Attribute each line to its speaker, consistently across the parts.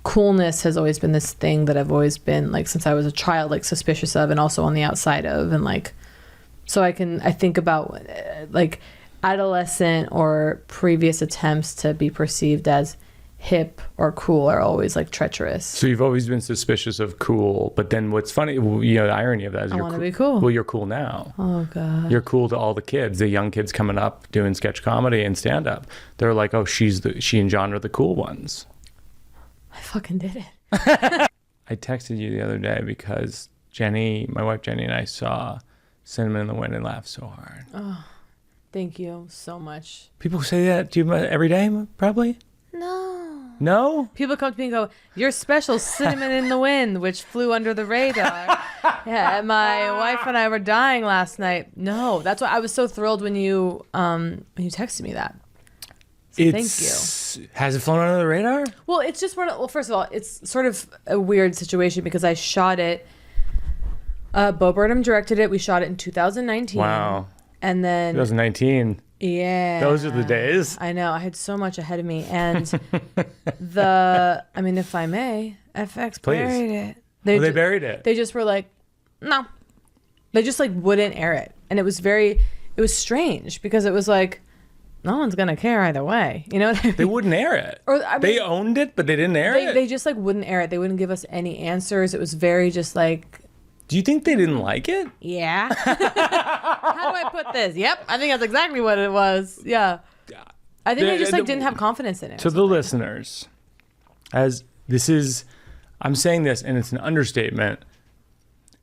Speaker 1: coolness has always been this thing that I've always been like, since I was a child, like suspicious of, and also on the outside of, and like, so I think about like adolescent or previous attempts to be perceived as hip or cool are always like treacherous.
Speaker 2: So you've always been suspicious of cool, but then what's funny, the irony of that is
Speaker 1: I want to be cool.
Speaker 2: Well, you're cool now.
Speaker 1: Oh God.
Speaker 2: You're cool to all the kids, the young kids coming up doing sketch comedy and stand up. They're like, oh, she and John are the cool ones.
Speaker 1: I fucking did it.
Speaker 2: I texted you the other day because my wife Jenny and I saw Cinnamon in the Wind and laughed so hard.
Speaker 1: Oh, thank you so much.
Speaker 2: People say that to you every day, probably? No?
Speaker 1: People come to me and go, your special Cinnamon in the Wind, which flew under the radar. Yeah, my wife and I were dying last night. No, that's why I was so thrilled when you texted me that. So thank you.
Speaker 2: Has it flown under the radar?
Speaker 1: Well, it's just first of all, it's sort of a weird situation because I shot it. Bo Burnham directed it. We shot it in 2019.
Speaker 2: Wow.
Speaker 1: And then
Speaker 2: 2019.
Speaker 1: Yeah.
Speaker 2: Those are the days.
Speaker 1: I know. I had so much ahead of me. And if I may, FX buried it.
Speaker 2: They buried it.
Speaker 1: They just were like, no. They just like wouldn't air it. And it was strange because it was like, no one's going to care either way. You know what I mean?
Speaker 2: They wouldn't air it. They owned it, but they didn't air it?
Speaker 1: They just like wouldn't air it. They wouldn't give us any answers. It was very just like...
Speaker 2: Do you think they didn't like it?
Speaker 1: Yeah. How do I put this? Yep. I think that's exactly what it was. Yeah. I think they just like didn't have confidence in it.
Speaker 2: To the listeners, I'm saying this and it's an understatement.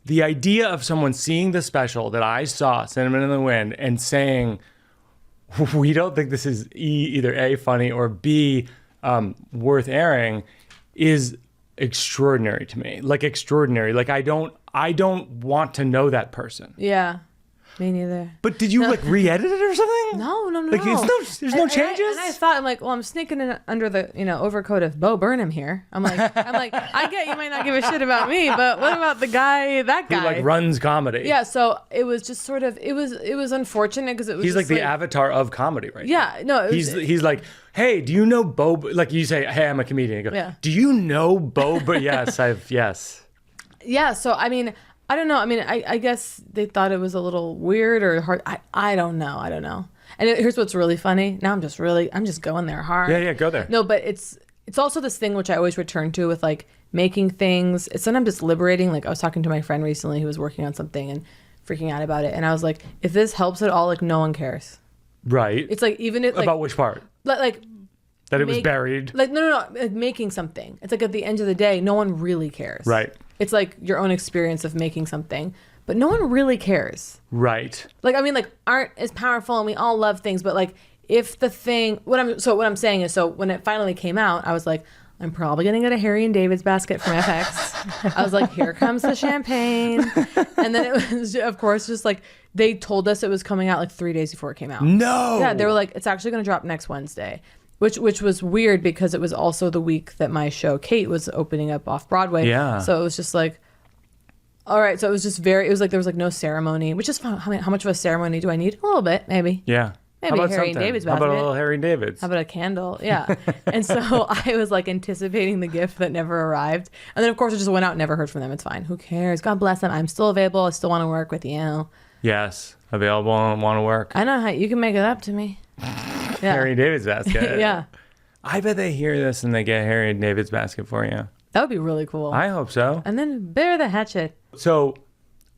Speaker 2: The idea of someone seeing the special that I saw, Cinnamon in the Wind, and saying, we don't think this is either A, funny, or B, worth airing is extraordinary to me. Like extraordinary. Like I don't want to know that person.
Speaker 1: Yeah. Me neither.
Speaker 2: But did you like re-edit it or something?
Speaker 1: No.
Speaker 2: Like there's no changes?
Speaker 1: And I thought, I'm like, well, I'm sneaking in under the overcoat of Bo Burnham here. I'm like, I get you might not give a shit about me, but what about that guy?
Speaker 2: Who like runs comedy.
Speaker 1: Yeah, so it was just sort of, it was unfortunate because it was
Speaker 2: he's like the avatar of comedy right
Speaker 1: yeah,
Speaker 2: now.
Speaker 1: No.
Speaker 2: He's like, hey, do you know Bo? Like you say, hey, I'm a comedian. I go,
Speaker 1: yeah.
Speaker 2: Do you know Bo? But yes.
Speaker 1: Yeah, so I mean, I don't know. I mean, I guess they thought it was a little weird or hard. I don't know. And here's what's really funny. Now I'm just going there hard.
Speaker 2: Yeah, go there.
Speaker 1: No, but it's also this thing which I always return to with like making things. It's sometimes just liberating. Like I was talking to my friend recently who was working on something and freaking out about it. And I was like, if this helps at all, like no one cares.
Speaker 2: Right.
Speaker 1: It's like, even if like,
Speaker 2: about which part?
Speaker 1: Like
Speaker 2: that it was buried.
Speaker 1: Like, no. Like, making something. It's like at the end of the day, no one really cares.
Speaker 2: Right.
Speaker 1: It's like your own experience of making something, but no one really cares.
Speaker 2: Right.
Speaker 1: Like, I mean, like art is powerful and we all love things, but like if the thing, what I'm saying is, so when it finally came out, I was like, I'm probably going to get a Harry and David's basket from FX. I was like, here comes the champagne. And then it was, of course, just like, they told us it was coming out like 3 days before it came out.
Speaker 2: No.
Speaker 1: Yeah, they were like, it's actually going to drop next Wednesday. Which was weird because it was also the week that my show Kate was opening up off Broadway.
Speaker 2: Yeah.
Speaker 1: So it was just like, all right. So it was just it was like there was like no ceremony, which is fun. How much of a ceremony do I need? A little bit, maybe.
Speaker 2: Yeah.
Speaker 1: Maybe Harry and David's basket.
Speaker 2: How about a little Harry and David's?
Speaker 1: How about a candle? Yeah. And so I was like anticipating the gift that never arrived. And then of course it just went out and never heard from them. It's fine. Who cares? God bless them. I'm still available. I still want to work with you.
Speaker 2: Yes. Available and want to work.
Speaker 1: I know how you can make it up to me. Yeah.
Speaker 2: Harry and David's basket.
Speaker 1: Yeah.
Speaker 2: I bet they hear this and they get Harry and David's basket for you.
Speaker 1: That would be really cool.
Speaker 2: I hope so.
Speaker 1: And then bear the hatchet.
Speaker 2: So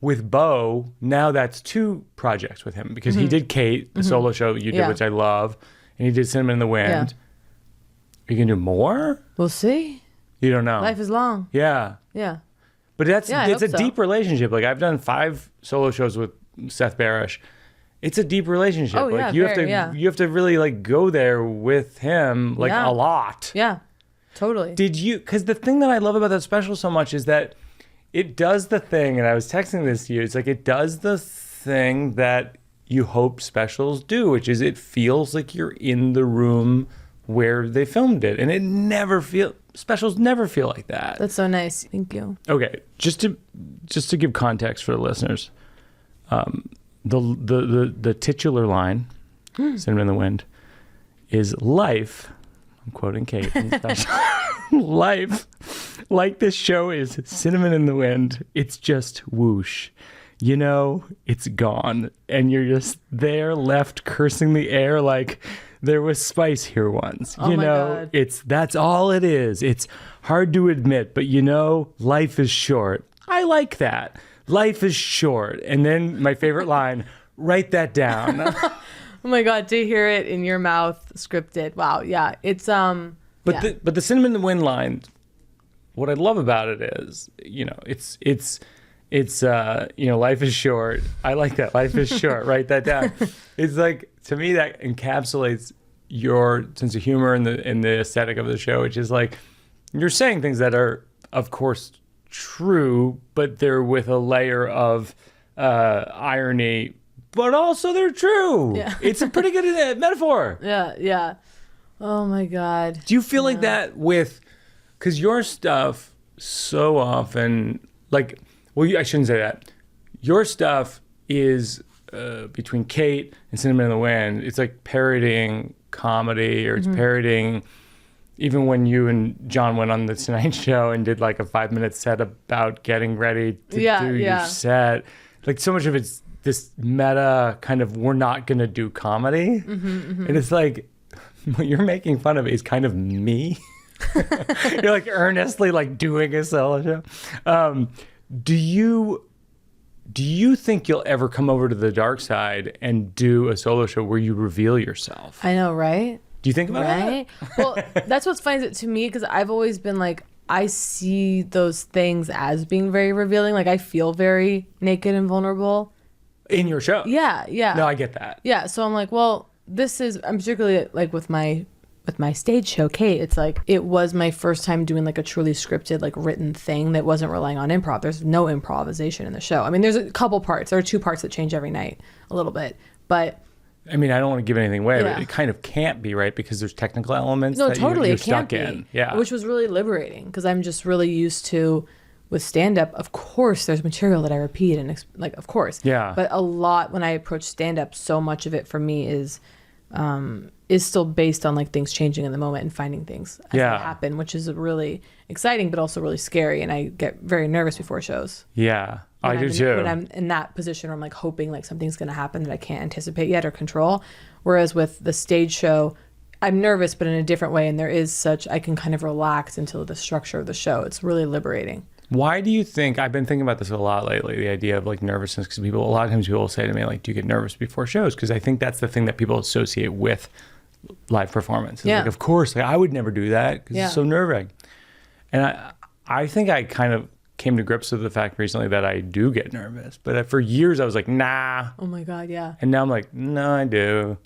Speaker 2: with Bo, now that's 2 projects with him because he did Kate, the solo show you did, which I love, and he did Cinnamon in the Wind.
Speaker 1: Yeah.
Speaker 2: Are you going to do more?
Speaker 1: We'll see.
Speaker 2: You don't know.
Speaker 1: Life is long.
Speaker 2: Yeah.
Speaker 1: Yeah.
Speaker 2: But it's a deep relationship. Like I've done 5 solo shows with Seth Barish. It's a deep relationship.
Speaker 1: Oh,
Speaker 2: like
Speaker 1: yeah,
Speaker 2: you have to really like go there with him like a lot.
Speaker 1: Yeah. Totally.
Speaker 2: Because the thing that I love about that special so much is that it does the thing, and I was texting this to you, it's like it does the thing that you hope specials do, which is it feels like you're in the room where they filmed it. And specials never feel like that.
Speaker 1: That's so nice. Thank you.
Speaker 2: Okay. Just to give context for the listeners, the titular line, Cinnamon in the Wind, is life. I'm quoting Kate. Life like this show is cinnamon in the wind. It's just whoosh. You know, it's gone. And you're just there left cursing the air like there was spice here once.
Speaker 1: Oh
Speaker 2: you
Speaker 1: my
Speaker 2: know,
Speaker 1: God.
Speaker 2: that's all it is. It's hard to admit, but you know, life is short. I like that. Life is short. And then my favorite line, write that down.
Speaker 1: Oh my God, to hear it in your mouth scripted. Wow. Yeah. It's
Speaker 2: But
Speaker 1: yeah.
Speaker 2: the cinnamon in the wind line, what I love about it is, you know, it's you know, life is short. I like that. Life is short. Write that down. It's like, to me, that encapsulates your sense of humor and the aesthetic of the show, which is like, you're saying things that are, of course, true, but they're with a layer of irony, but also they're true.
Speaker 1: Yeah.
Speaker 2: It's a pretty good metaphor.
Speaker 1: Yeah. Yeah. Oh my God.
Speaker 2: Do you feel like that with, because your stuff so often, like, well, I shouldn't say that. Your stuff is between Kate and Cinnamon in the Wind. It's like parodying comedy, or it's parodying, even when you and John went on the Tonight Show and did like a 5-minute set about getting ready to do your set. Like, so much of it's this meta kind of, we're not going to do comedy. And it's like, what you're making fun of is kind of me. You're like earnestly like doing a solo show. Do you think you'll ever come over to the dark side and do a solo show where you reveal yourself?
Speaker 1: I know, right?
Speaker 2: Do you think about
Speaker 1: Right? Well, that's what's funny to me, because I've always been like, I see those things as being very revealing. Like, I feel very naked and vulnerable.
Speaker 2: that in your show?
Speaker 1: Yeah, yeah.
Speaker 2: No, I get that.
Speaker 1: Yeah, so I'm like, well, I'm particularly like with my stage show, Kate, it's like, it was my first time doing like a truly scripted, like written thing that wasn't relying on improv. There's no improvisation in the show. I mean, there's a couple parts. There are 2 parts that change every night a little bit, but
Speaker 2: I mean, I don't want to give anything away,
Speaker 1: Yeah.
Speaker 2: but it kind of can't be, right? Because there's technical elements
Speaker 1: no,
Speaker 2: that
Speaker 1: totally,
Speaker 2: you're
Speaker 1: it can't
Speaker 2: stuck in.
Speaker 1: be.
Speaker 2: Yeah.
Speaker 1: Which was really liberating, because I'm just really used to, with stand-up, of course, there's material that I repeat and like, of course.
Speaker 2: Yeah.
Speaker 1: But a lot, when I approach stand-up, so much of it for me is still based on like things changing in the moment and finding things as they happen, which is really exciting, but also really scary. And I get very nervous before shows.
Speaker 2: Yeah, I do too.
Speaker 1: When I'm in that position where I'm like hoping like something's going to happen that I can't anticipate yet or control. Whereas with the stage show, I'm nervous, but in a different way. And there is I can kind of relax into the structure of the show. It's really liberating.
Speaker 2: Why do you think, I've been thinking about this a lot lately, the idea of like nervousness, because a lot of times people will say to me, like, do you get nervous before shows? Because I think that's the thing that people associate with live performance. It's
Speaker 1: Yeah.
Speaker 2: like, of course, like, I would never do that because it's so nerve-wracking. And I think I kind of came to grips with the fact recently that I do get nervous. But for years I was like, nah.
Speaker 1: Oh my God, yeah.
Speaker 2: And now I'm like, no, I do.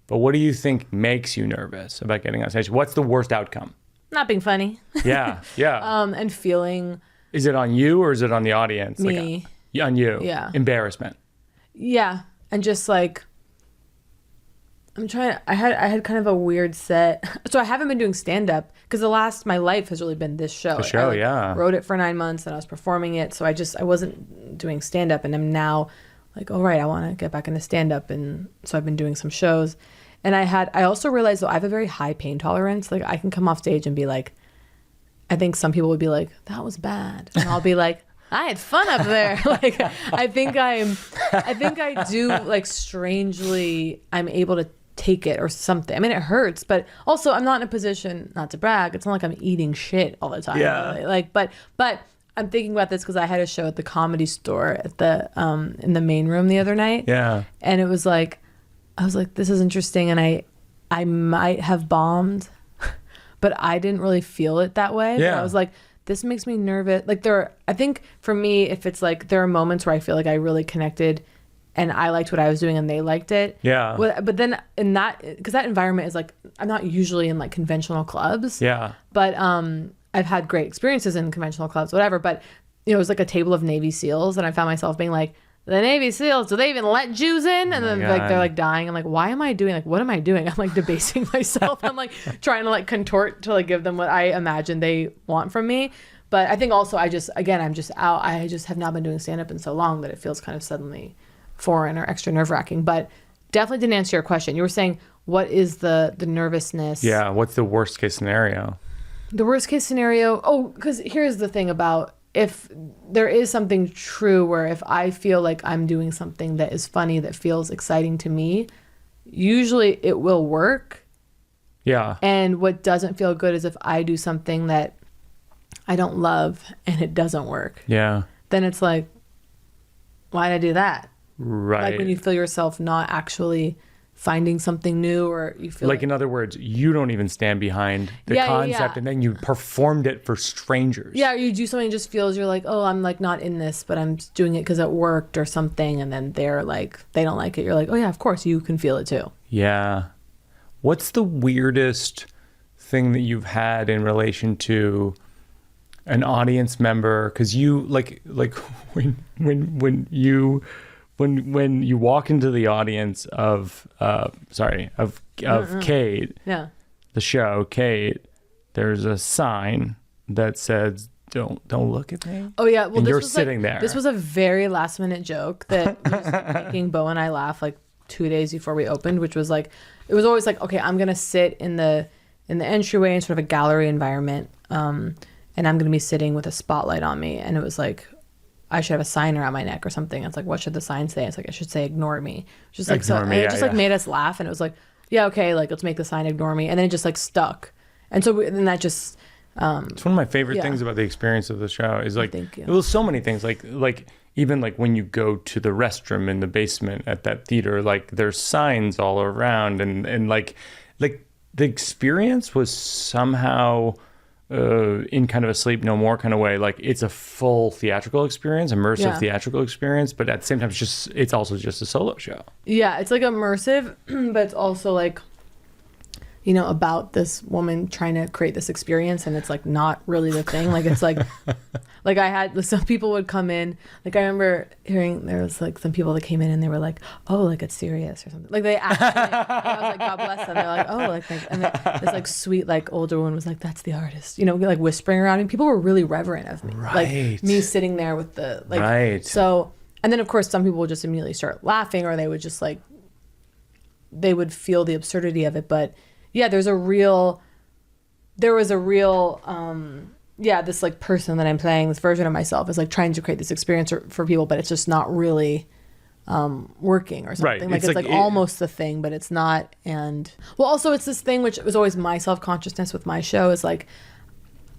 Speaker 2: But what do you think makes you nervous about getting on stage? What's the worst outcome?
Speaker 1: Not being funny.
Speaker 2: Yeah, yeah.
Speaker 1: And feeling...
Speaker 2: Is it on you or is it on the audience?
Speaker 1: Me.
Speaker 2: Like, on you.
Speaker 1: Yeah.
Speaker 2: Embarrassment.
Speaker 1: Yeah. And just like, I had kind of a weird set. So I haven't been doing stand-up because my life has really been this show.
Speaker 2: The show,
Speaker 1: I wrote it for 9 months and I was performing it. So I wasn't doing stand-up, and I'm now like, all right, I want to get back into stand-up. And so I've been doing some shows. And I also realized, though, I have a very high pain tolerance. Like, I can come off stage and be like, I think some people would be like, that was bad. And I'll be like, I had fun up there. Like, I think I do, like, strangely, I'm able to take it or something. I mean, it hurts, but also I'm not in a position, not to brag, it's not like I'm eating shit all the time.
Speaker 2: Yeah.
Speaker 1: Really. Like, but I'm thinking about this because I had a show at the Comedy Store at the in the main room the other night.
Speaker 2: Yeah.
Speaker 1: And it was like, I was like, this is interesting, and I might have bombed, but I didn't really feel it that way.
Speaker 2: Yeah.
Speaker 1: But I was like, this makes me nervous. Like, I think for me, if it's like, there are moments where I feel like I really connected and I liked what I was doing and they liked it.
Speaker 2: Yeah.
Speaker 1: But then in that, because that environment is like, I'm not usually in like conventional clubs.
Speaker 2: Yeah.
Speaker 1: But I've had great experiences in conventional clubs, whatever. But, you know, it was like a table of Navy SEALs, and I found myself being like, the Navy SEALs, do they even let Jews in? And then like they're like dying. I'm like, why am I doing, like, what am I doing? I'm like debasing myself. I'm like trying to like contort to like give them what I imagine they want from me. But I think also I'm just out. I just have not been doing stand-up in so long that it feels kind of suddenly foreign or extra nerve-wracking. But definitely didn't answer your question. You were saying, what is the nervousness?
Speaker 2: Yeah. What's the worst case scenario?
Speaker 1: The worst case scenario. Oh, because here's the thing about if there is something true where if I feel like I'm doing something that is funny, that feels exciting to me, usually it will work.
Speaker 2: Yeah.
Speaker 1: And what doesn't feel good is if I do something that I don't love and it doesn't work.
Speaker 2: Yeah.
Speaker 1: Then it's like, why did I do that?
Speaker 2: Right.
Speaker 1: Like when you feel yourself not actually finding something new, or you feel
Speaker 2: like in other words, you don't even stand behind the concept and then you performed it for strangers.
Speaker 1: Yeah, or you do something that just feels you're like, oh, I'm like not in this, but I'm just doing it because it worked or something, and then they're like, they don't like it. You're like, oh yeah, of course you can feel it too.
Speaker 2: Yeah. What's the weirdest thing that you've had in relation to an audience member? Because you like when you walk into the audience of Kate,
Speaker 1: yeah,
Speaker 2: the show Kate, there's a sign that says don't look at me.
Speaker 1: Oh yeah, well,
Speaker 2: and
Speaker 1: this
Speaker 2: you're
Speaker 1: was
Speaker 2: sitting
Speaker 1: like,
Speaker 2: there.
Speaker 1: This was a very last minute joke that was making Bo and I laugh like 2 days before we opened, which was like, it was always like, okay, I'm gonna sit in the entryway in sort of a gallery environment, and I'm gonna be sitting with a spotlight on me, and it was like, I should have a sign around my neck or something. It's like, what should the sign say? It's like, I should say, ignore me. Just like,
Speaker 2: ignore
Speaker 1: so,
Speaker 2: me,
Speaker 1: and it just like made us laugh. And it was like, yeah, okay, like, let's make the sign ignore me. And then it just like stuck. And so then that just,
Speaker 2: it's one of my favorite things about the experience of the show is like, it was so many things like even like when you go to the restroom in the basement at that theater, like there's signs all around and like the experience was somehow, in kind of a Sleep No More kind of way, like it's a full theatrical experience, immersive theatrical experience, but at the same time it's also just a solo show. Yeah,
Speaker 1: it's like immersive, but it's also like, you know, about this woman trying to create this experience, and it's like not really the thing. Like it's like like I had some people would come in, like I remember hearing there was like some people that came in and they were like, oh, like it's serious or something, like they actually I was like, God bless them, they're like, oh, like and this like sweet like older one was like, that's the artist, you know, like whispering around me. People were really reverent of me, like me sitting there with the like so, and then of course some people would just immediately start laughing, or they would just like, they would feel the absurdity of it. But yeah, there was a real this like person that I'm playing, this version of myself is like trying to create this experience for people, but it's just not really working or something. Right. Like it's like almost the thing, but it's not. And well, also it's this thing which was always my self-consciousness with my show is like,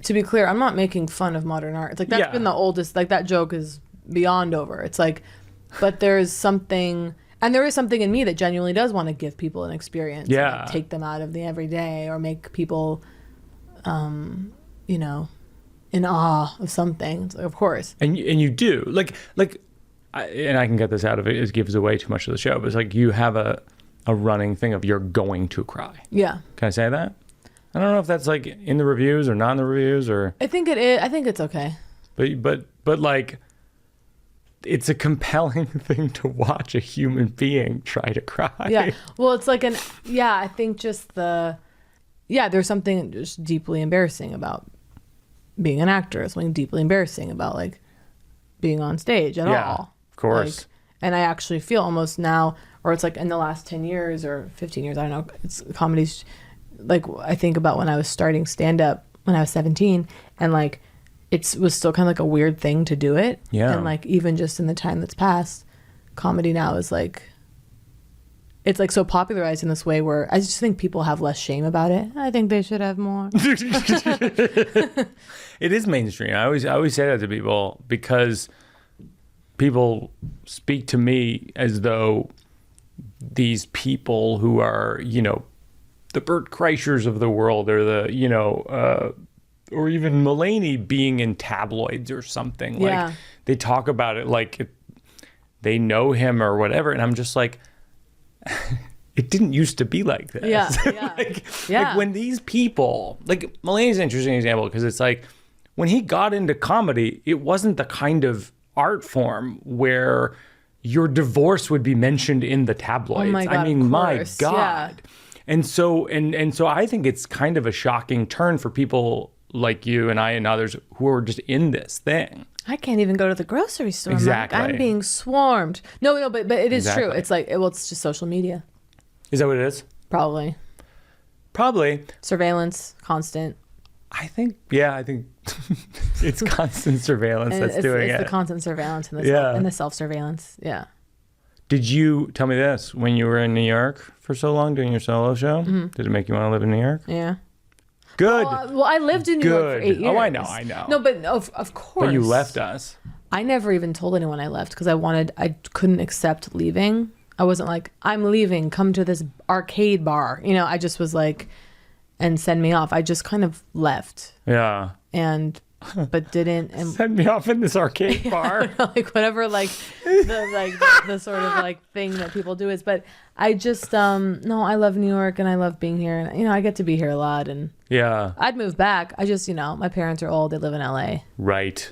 Speaker 1: to be clear, I'm not making fun of modern art. It's like that's been the oldest, like that joke is beyond over. It's like, but there's something. And there is something in me that genuinely does want to give people an experience. Yeah. Like take them out of the everyday or make people, you know, in awe of something. Like, of course. And you do. And I can get this out of it. It gives away too much of the show. But it's like you have a running thing of you're going to cry. Yeah. Can I say that? I don't know if that's like in the reviews or not in the reviews or. I think it is. I think it's okay. But like. It's a compelling thing to watch a human being try to cry. Yeah. Well, it's like I think just there's something just deeply embarrassing about being an actor. Something deeply embarrassing about like being on stage at all. Yeah, of course. Like, and I actually feel almost now, or it's like in the last 10 years or 15 years, I don't know, it's comedies. Like I think about when I was starting stand-up when I was 17 and like, it was still kind of like a weird thing to do it. Yeah. And like, even just in the time that's passed, comedy now is like, it's like so popularized in this way where I just think people have less shame about it. I think they should have more. It is mainstream. I always say that to people because people speak to me as though these people who are, you know, the Bert Kreischers of the world or the, you know, or even Mulaney being in tabloids or something. Yeah. Like they talk about it like they know him or whatever. And I'm just like, it didn't used to be like this. Yeah. Yeah. Like when these people, like Mulaney's an interesting example because it's like when he got into comedy, it wasn't the kind of art form where your divorce would be mentioned in the tabloids. Oh my God, I mean, my God. Yeah. And so I think it's kind of a shocking turn for people like you and I and others who are just in this thing. I can't even go to the grocery store. Exactly. I'm being swarmed. No, but it is true. It's like, it's just social media. Is that what it is? Probably. Surveillance, constant.
Speaker 2: I think it's constant surveillance
Speaker 1: And
Speaker 2: that's doing
Speaker 1: it's
Speaker 2: it.
Speaker 1: the constant surveillance and the self-surveillance. Yeah.
Speaker 2: Did you tell me this when you were in New York for so long doing your solo show?
Speaker 1: Mm-hmm.
Speaker 2: Did it make you want to live in New York?
Speaker 1: Yeah.
Speaker 2: Good.
Speaker 1: Well, I lived in New York for 8 years.
Speaker 2: Oh, I know.
Speaker 1: No, but of course.
Speaker 2: But you left us.
Speaker 1: I never even told anyone I left because I couldn't accept leaving. I wasn't like, I'm leaving, come to this arcade bar. You know, I just was like, and send me off. I just kind of left.
Speaker 2: Yeah.
Speaker 1: But didn't. And
Speaker 2: send me off in this arcade bar.
Speaker 1: like whatever, the sort of like thing that people do is, but I just, no, I love New York and I love being here. And, you know, I get to be here a lot and
Speaker 2: yeah,
Speaker 1: I'd move back. I just, you know, my parents are old. They live in LA.
Speaker 2: Right.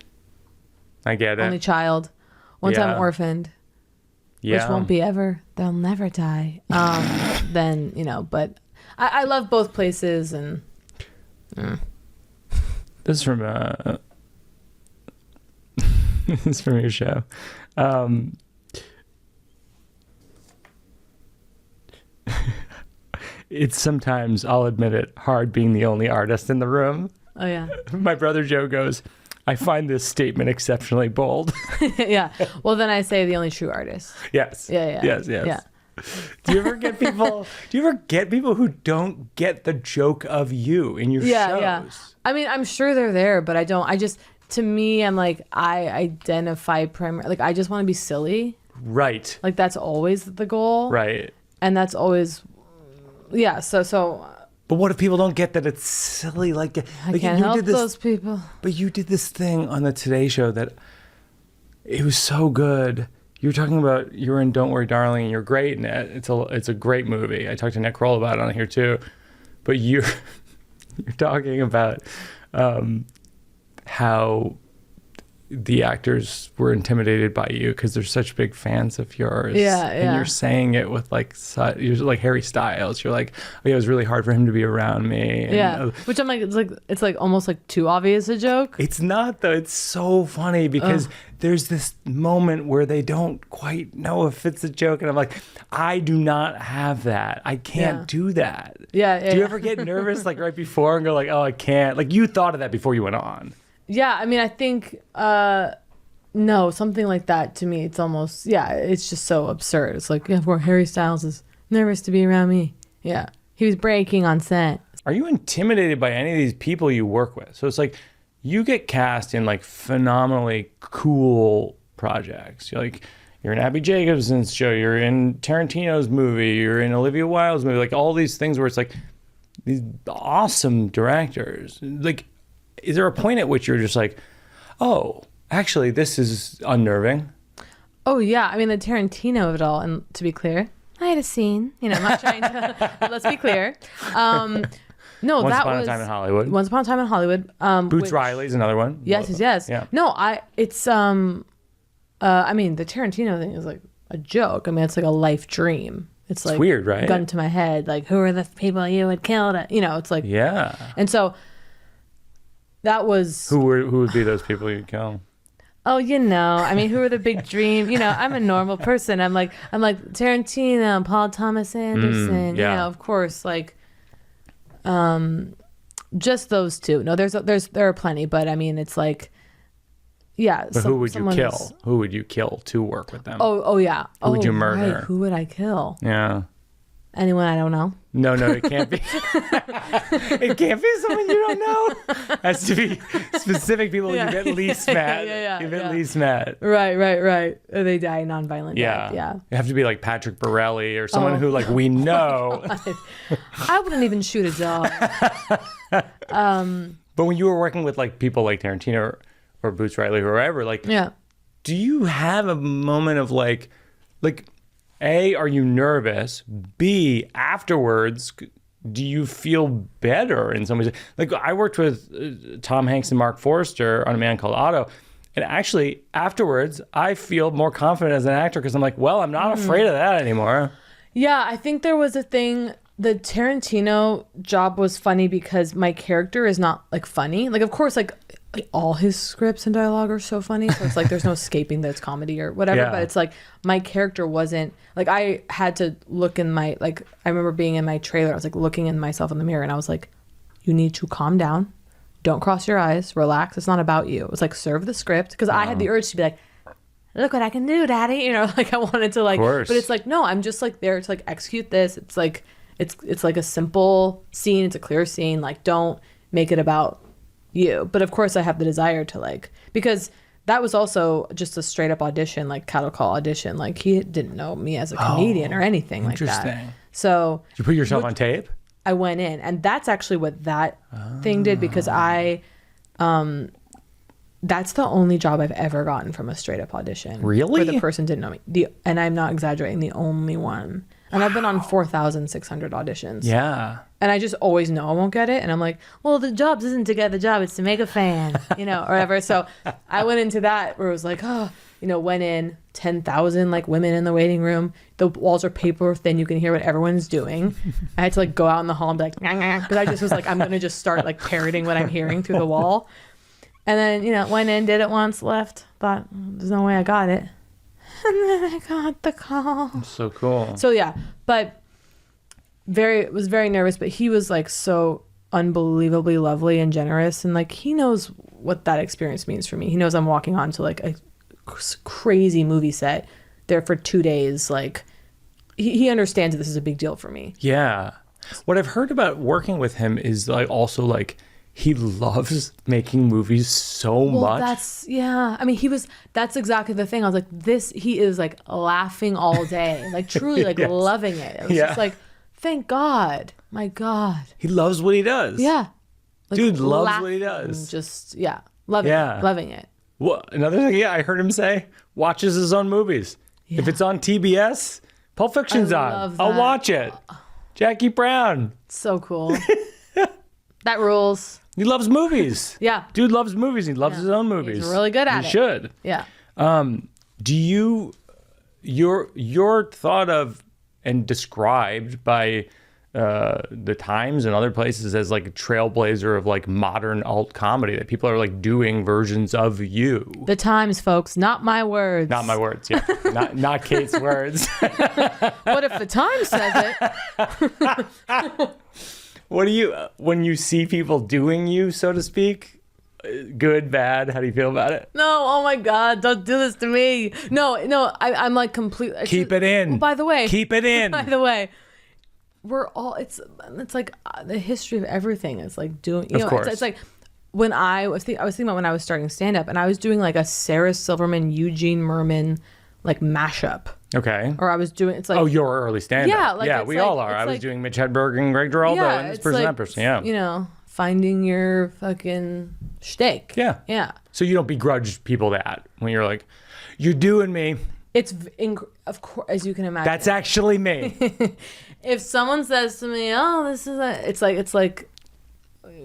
Speaker 2: I get it.
Speaker 1: Only child. One time orphaned.
Speaker 2: Yeah.
Speaker 1: Which won't be ever. They'll never die. Then, you know, but I love both places and.
Speaker 2: This is from this is from your show. It's sometimes, I'll admit it, hard being the only artist in the room.
Speaker 1: Oh yeah.
Speaker 2: My brother Joe goes, I find this statement exceptionally bold.
Speaker 1: Yeah. Well, then I say the only true artist.
Speaker 2: Yes.
Speaker 1: Yeah.
Speaker 2: Yes.
Speaker 1: Yeah.
Speaker 2: Do you ever get people who don't get the joke of you in your shows?
Speaker 1: Yeah. I mean, I'm sure they're there, but to me, I'm like, I identify primarily, like, I just want to be silly.
Speaker 2: Right.
Speaker 1: Like, that's always the goal.
Speaker 2: Right.
Speaker 1: And that's always, yeah. So.
Speaker 2: But what if people don't get that it's silly? Like
Speaker 1: I can't help those people.
Speaker 2: But you did this thing on the Today Show that it was so good. You were talking about you were in Don't Worry, Darling, and you're great in it. It's a great movie. I talked to Nick Kroll about it on here too. But you're talking about how the actors were intimidated by you because they're such big fans of yours.
Speaker 1: Yeah.
Speaker 2: And you're saying it with you're like Harry Styles. You're like, oh, yeah, it was really hard for him to be around me. And,
Speaker 1: yeah. Which I'm like, it's like almost like too obvious a joke.
Speaker 2: It's not though. It's so funny because there's this moment where they don't quite know if it's a joke. And I'm like, I do not have that. I can't do that.
Speaker 1: Yeah.
Speaker 2: Do you ever get nervous like right before and go like, oh, I can't? Like you thought of that before you went on.
Speaker 1: Yeah, I mean, I think, no, something like that to me, it's almost, it's just so absurd. It's like, where Harry Styles is nervous to be around me. Yeah, he was breaking on set.
Speaker 2: Are you intimidated by any of these people you work with? So it's like, you get cast in like phenomenally cool projects. You're in Abby Jacobson's show, you're in Tarantino's movie, you're in Olivia Wilde's movie, like all these things where it's like, these awesome directors. Like, is there a point at which you're just like, oh, actually, this is unnerving?
Speaker 1: Oh, yeah. I mean, the Tarantino of it all. And to be clear, I had a scene. You know, I'm not trying to, let's be clear. No,
Speaker 2: Once Upon a Time in Hollywood.
Speaker 1: Once Upon a Time in Hollywood.
Speaker 2: Boots Riley's another one.
Speaker 1: Yes.
Speaker 2: Yeah.
Speaker 1: No, it's, I mean, the Tarantino thing is like a joke. I mean, it's like a life dream. It's like
Speaker 2: weird, right?
Speaker 1: Gun to my head. Like, who are the people you would kill? You know, it's like,
Speaker 2: yeah.
Speaker 1: And so, that was...
Speaker 2: Who would be those people you'd kill?
Speaker 1: Oh, you know, I mean, who are the big dream? You know, I'm a normal person. I'm like Tarantino, Paul Thomas Anderson.
Speaker 2: Yeah.
Speaker 1: You know, of course, like, just those two. No, there are plenty, but I mean, it's like, yeah.
Speaker 2: But who would you kill? Who would you kill to work with them?
Speaker 1: Oh yeah.
Speaker 2: Who would you murder?
Speaker 1: Right. Who would I kill?
Speaker 2: Yeah.
Speaker 1: Anyone I don't know.
Speaker 2: No, it can't be. It can't be someone you don't know. It has to be specific people you've at least met. You've at least met.
Speaker 1: Right. Or they die non-violent.
Speaker 2: Yeah.
Speaker 1: Yeah.
Speaker 2: It have to be like Patrick Borelli or someone who like we know.
Speaker 1: I wouldn't even shoot a dog.
Speaker 2: But when you were working with like people like Tarantino or Boots Riley or whoever, like, do you have a moment of like, A, are you nervous? B, afterwards, do you feel better in some ways? Like I worked with Tom Hanks and Mark Forster on A Man Called Otto. And actually afterwards, I feel more confident as an actor because I'm like, well, I'm not afraid of that anymore.
Speaker 1: Yeah, I think there was a thing. The Tarantino job was funny because my character is not like funny. Like, of course, like all his scripts and dialogue are so funny. So it's like there's no escaping that it's comedy or whatever.
Speaker 2: Yeah.
Speaker 1: But it's like my character wasn't like I had to look in my I remember being in my trailer. I was like looking in myself in the mirror and I was like, you need to calm down. don't cross your eyes, relax. It's not about you. It was like, serve the script. Because I had the urge to be like, look what I can do, daddy. You know, like I wanted to like, but it's like, no, I'm just like there to like execute this. It's like, it's like a simple scene. It's a clear scene. Like, don't make it about you. But of course I have the desire to like, because that was also just a straight up audition, like cattle call audition. Like he didn't know me as a comedian or anything like that. So
Speaker 2: did you put yourself on tape?
Speaker 1: I went in, and that's actually what that thing did, because that's the only job I've ever gotten from a straight up audition.
Speaker 2: Really?
Speaker 1: Where the person didn't know me. And I'm not exaggerating, the only one. And I've been on 4,600 auditions.
Speaker 2: Yeah.
Speaker 1: And I just always know I won't get it. And I'm like, well, the job isn't to get the job, it's to make a fan, you know, or whatever. So I went into that where it was like, oh, you know, went in, 10,000 like women in the waiting room. The walls are paper thin. You can hear what everyone's doing. I had to like go out in the hall and be like, because I just was like, I'm going to just start like parroting what I'm hearing through the wall. And then, you know, went in, did it once, left, thought, there's no way I got it. And then I got the call.
Speaker 2: That's so cool.
Speaker 1: So yeah, but was very nervous, but he was like so unbelievably lovely and generous. And like, he knows what that experience means for me. He knows I'm walking onto like a crazy movie set there for 2 days. Like he understands that this is a big deal for me.
Speaker 2: Yeah. What I've heard about working with him is like also like he loves making movies so much.
Speaker 1: I mean, that's exactly the thing. I was like, he is like laughing all day, like truly like
Speaker 2: Yes.
Speaker 1: loving it. It was just like, thank God, my God.
Speaker 2: He loves what he does.
Speaker 1: Yeah. Like,
Speaker 2: dude loves what he does.
Speaker 1: Just, loving it.
Speaker 2: Well, another thing, I heard him say, watches his own movies. Yeah. If it's on TBS, Pulp Fiction's on. I'll watch it. Jackie Brown.
Speaker 1: So cool. That rules.
Speaker 2: He loves movies.
Speaker 1: Yeah.
Speaker 2: Dude loves movies. He loves his own movies.
Speaker 1: He's really good at it.
Speaker 2: He should.
Speaker 1: Yeah.
Speaker 2: Do you, you're thought of and described by the Times and other places as like a trailblazer of like modern alt comedy, that people are like doing versions of you.
Speaker 1: The Times, folks, not my words.
Speaker 2: Not my words, yeah. not Kate's words.
Speaker 1: What if the Times says it?
Speaker 2: What do you, when you see people doing you, so to speak, good, bad, how do you feel about it?
Speaker 1: No, oh my God, don't do this to me. No, I'm like completely.
Speaker 2: Keep it in.
Speaker 1: Well, by the way.
Speaker 2: Keep it in.
Speaker 1: By the way, we're all, it's like the history of everything is like doing, you know,
Speaker 2: of course.
Speaker 1: It's like when I was thinking about when I was starting stand up, and I was doing like a Sarah Silverman, Eugene Merman like mashup.
Speaker 2: Okay.
Speaker 1: Or I was doing, it's like,
Speaker 2: oh, your early stand up.
Speaker 1: Yeah, like,
Speaker 2: yeah,
Speaker 1: it's
Speaker 2: we
Speaker 1: like,
Speaker 2: all are. I was
Speaker 1: like,
Speaker 2: doing Mitch Hedberg and Greg Giraldo and this person, that person. Yeah.
Speaker 1: You know, finding your fucking shtick.
Speaker 2: Yeah.
Speaker 1: Yeah.
Speaker 2: So you don't begrudge people that when you're like, you're doing me.
Speaker 1: It's, of course, as you can imagine.
Speaker 2: That's actually me.
Speaker 1: If someone says to me, oh, this is it's like,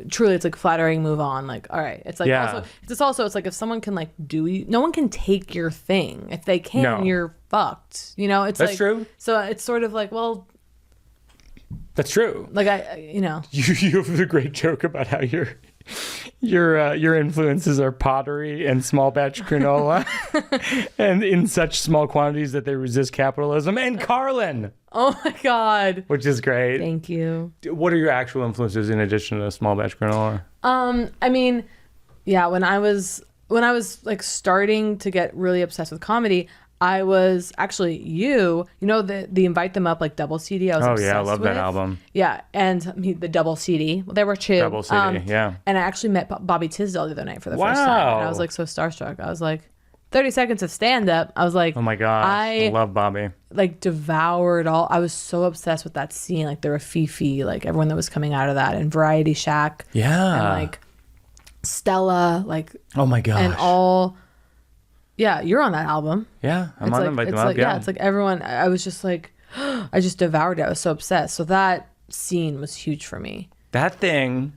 Speaker 1: truly, it's like flattering, move on. Like, all right. It's like,
Speaker 2: yeah.
Speaker 1: It's like if someone can like no one can take your thing. If they can,
Speaker 2: No.
Speaker 1: you're fucked. You know, it's
Speaker 2: That's
Speaker 1: like,
Speaker 2: true.
Speaker 1: So it's sort of like, well,
Speaker 2: that's true.
Speaker 1: like you know.
Speaker 2: You have a great joke about how your influences are pottery and small batch granola, and in such small quantities that they resist capitalism, and Carlin.
Speaker 1: Oh my God.
Speaker 2: Which is great.
Speaker 1: Thank you.
Speaker 2: What are your actual influences in addition to small batch granola?
Speaker 1: I mean, yeah, when I was like starting to get really obsessed with comedy, I was actually you know, the Invite Them Up like double CD. I was obsessed
Speaker 2: I love
Speaker 1: with.
Speaker 2: that album.
Speaker 1: Yeah, and the double CD. Well, there were two.
Speaker 2: Double CD, yeah.
Speaker 1: And I actually met Bobby Tisdale the other night for the first time, and I was like so starstruck. I was like, 30 seconds of stand up. I was like,
Speaker 2: oh my gosh, I love Bobby.
Speaker 1: Like devoured all. I was so obsessed with that scene, like the Rafifi, like everyone that was coming out of that, and Variety Shack.
Speaker 2: Yeah.
Speaker 1: And like Stella, like,
Speaker 2: oh my gosh.
Speaker 1: And all. Yeah, you're on that album.
Speaker 2: Yeah, I'm on Invite Them
Speaker 1: Up.
Speaker 2: Like, yeah,
Speaker 1: it's like everyone. I was just like, I just devoured it. I was so obsessed. So that scene was huge for me.
Speaker 2: That thing,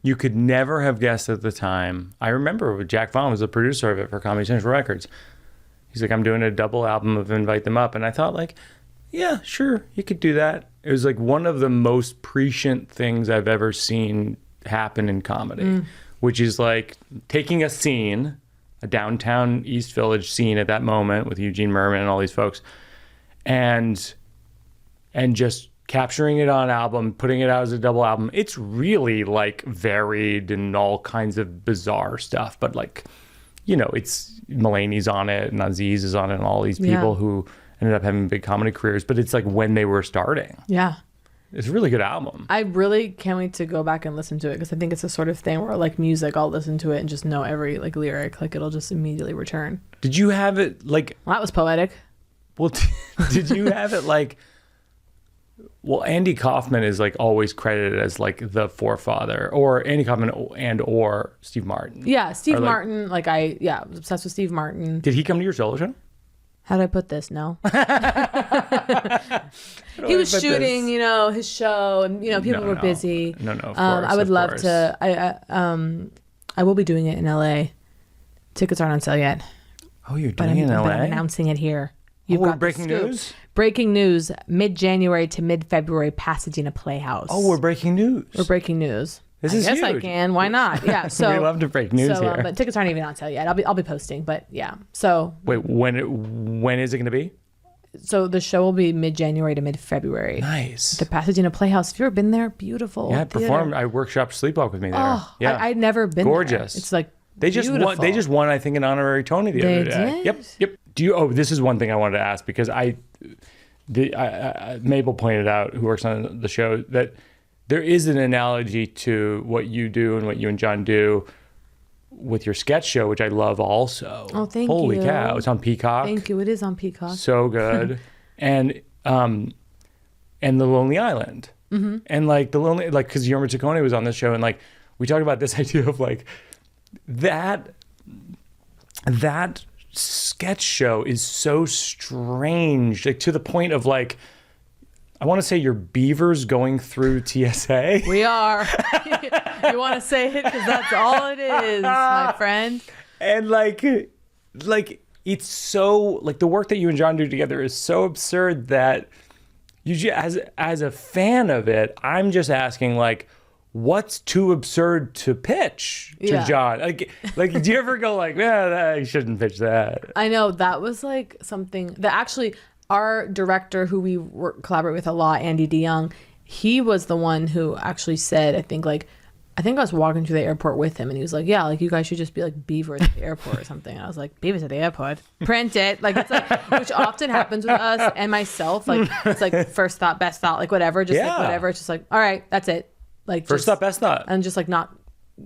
Speaker 2: you could never have guessed at the time. I remember Jack Vaughn was the producer of it for Comedy Central Records. He's like, I'm doing a double album of Invite Them Up. And I thought like, yeah, sure, you could do that. It was like one of the most prescient things I've ever seen happen in comedy, which is like taking a scene, a downtown East Village scene at that moment with Eugene Merman and all these folks, and just capturing it on album, putting it out as a double album. It's really like varied and all kinds of bizarre stuff. But like, you know, it's Mulaney's on it and Aziz is on it and all these people who ended up having big comedy careers. But it's like when they were starting.
Speaker 1: Yeah.
Speaker 2: It's a really good album.
Speaker 1: I really can't wait to go back and listen to it because I think it's the sort of thing where like music, I'll listen to it and just know every like lyric. Like it'll just immediately return.
Speaker 2: Did you have it like...
Speaker 1: Well, that was poetic.
Speaker 2: Well, did you have it like... Well, Andy Kaufman is like always credited as like the forefather, or Andy Kaufman or Steve Martin.
Speaker 1: Yeah, Steve
Speaker 2: Or, like-
Speaker 1: Martin. Like I was obsessed with Steve Martin.
Speaker 2: Did he come to your solo show?
Speaker 1: How do I put this? No. He was shooting, you know, his show, and you know, people were busy.
Speaker 2: No, of course.
Speaker 1: I would
Speaker 2: of
Speaker 1: love
Speaker 2: course.
Speaker 1: to. I will be doing it in LA. Tickets aren't on sale yet,
Speaker 2: Oh, you're
Speaker 1: but
Speaker 2: doing it in
Speaker 1: I'm
Speaker 2: LA?
Speaker 1: announcing it here.
Speaker 2: Oh, we're
Speaker 1: got the
Speaker 2: breaking
Speaker 1: scoop.
Speaker 2: news?
Speaker 1: Breaking news: mid-January to mid-February, Pasadena Playhouse.
Speaker 2: Oh, we're breaking news.
Speaker 1: We're breaking news.
Speaker 2: This
Speaker 1: I
Speaker 2: is
Speaker 1: guess I
Speaker 2: huge.
Speaker 1: can. Why not? Yeah. So
Speaker 2: We love to break news here.
Speaker 1: but tickets aren't even on sale yet. I'll be posting, but yeah. So
Speaker 2: Wait, when is it going to be?
Speaker 1: the show will be mid-January to mid-February.
Speaker 2: Nice.
Speaker 1: The Pasadena Playhouse. Have you ever been there? Beautiful.
Speaker 2: Yeah, I
Speaker 1: theater.
Speaker 2: performed. I workshopped Sleepwalk with me there.
Speaker 1: Oh,
Speaker 2: yeah.
Speaker 1: I'd never been
Speaker 2: Gorgeous.
Speaker 1: there. It's like
Speaker 2: They just
Speaker 1: beautiful.
Speaker 2: won, I think, an honorary Tony the other day.
Speaker 1: did?
Speaker 2: Yep. Do you? Oh, this is one thing I wanted to ask because Mabel pointed out, who works on the show, that there is an analogy to what you do and what you and John do with your sketch show, which I love also.
Speaker 1: Oh, thank
Speaker 2: Holy
Speaker 1: you.
Speaker 2: cow! It's on Peacock.
Speaker 1: Thank you. It is on Peacock.
Speaker 2: So good. and The Lonely Island. Mm-hmm. And like the lonely, like, because Yorma Taccone was on this show, and like we talked about this idea of like that sketch show is so strange, like to the point of like, I want to say you're beavers going through TSA.
Speaker 1: We are. You want to say it because that's all it is, my friend.
Speaker 2: And like it's so, like, the work that you and John do together is so absurd that as a fan of it, I'm just asking, like, what's too absurd to pitch to
Speaker 1: Yeah.
Speaker 2: John? Like, do you ever go like, yeah, I shouldn't pitch that?
Speaker 1: I know that was like something that actually our director, who we collaborate with a lot, Andy DeYoung, he was the one who actually said, I think I was walking through the airport with him, and he was like, yeah, like, you guys should just be like beavers at the airport or something. And I was like, beavers at the airport? Print it. Like, it's like, which often happens with us and myself. Like, it's like first thought, best thought, like whatever, just like whatever. It's just like, all right, that's it. Like,
Speaker 2: First thought, best thought.
Speaker 1: And just like not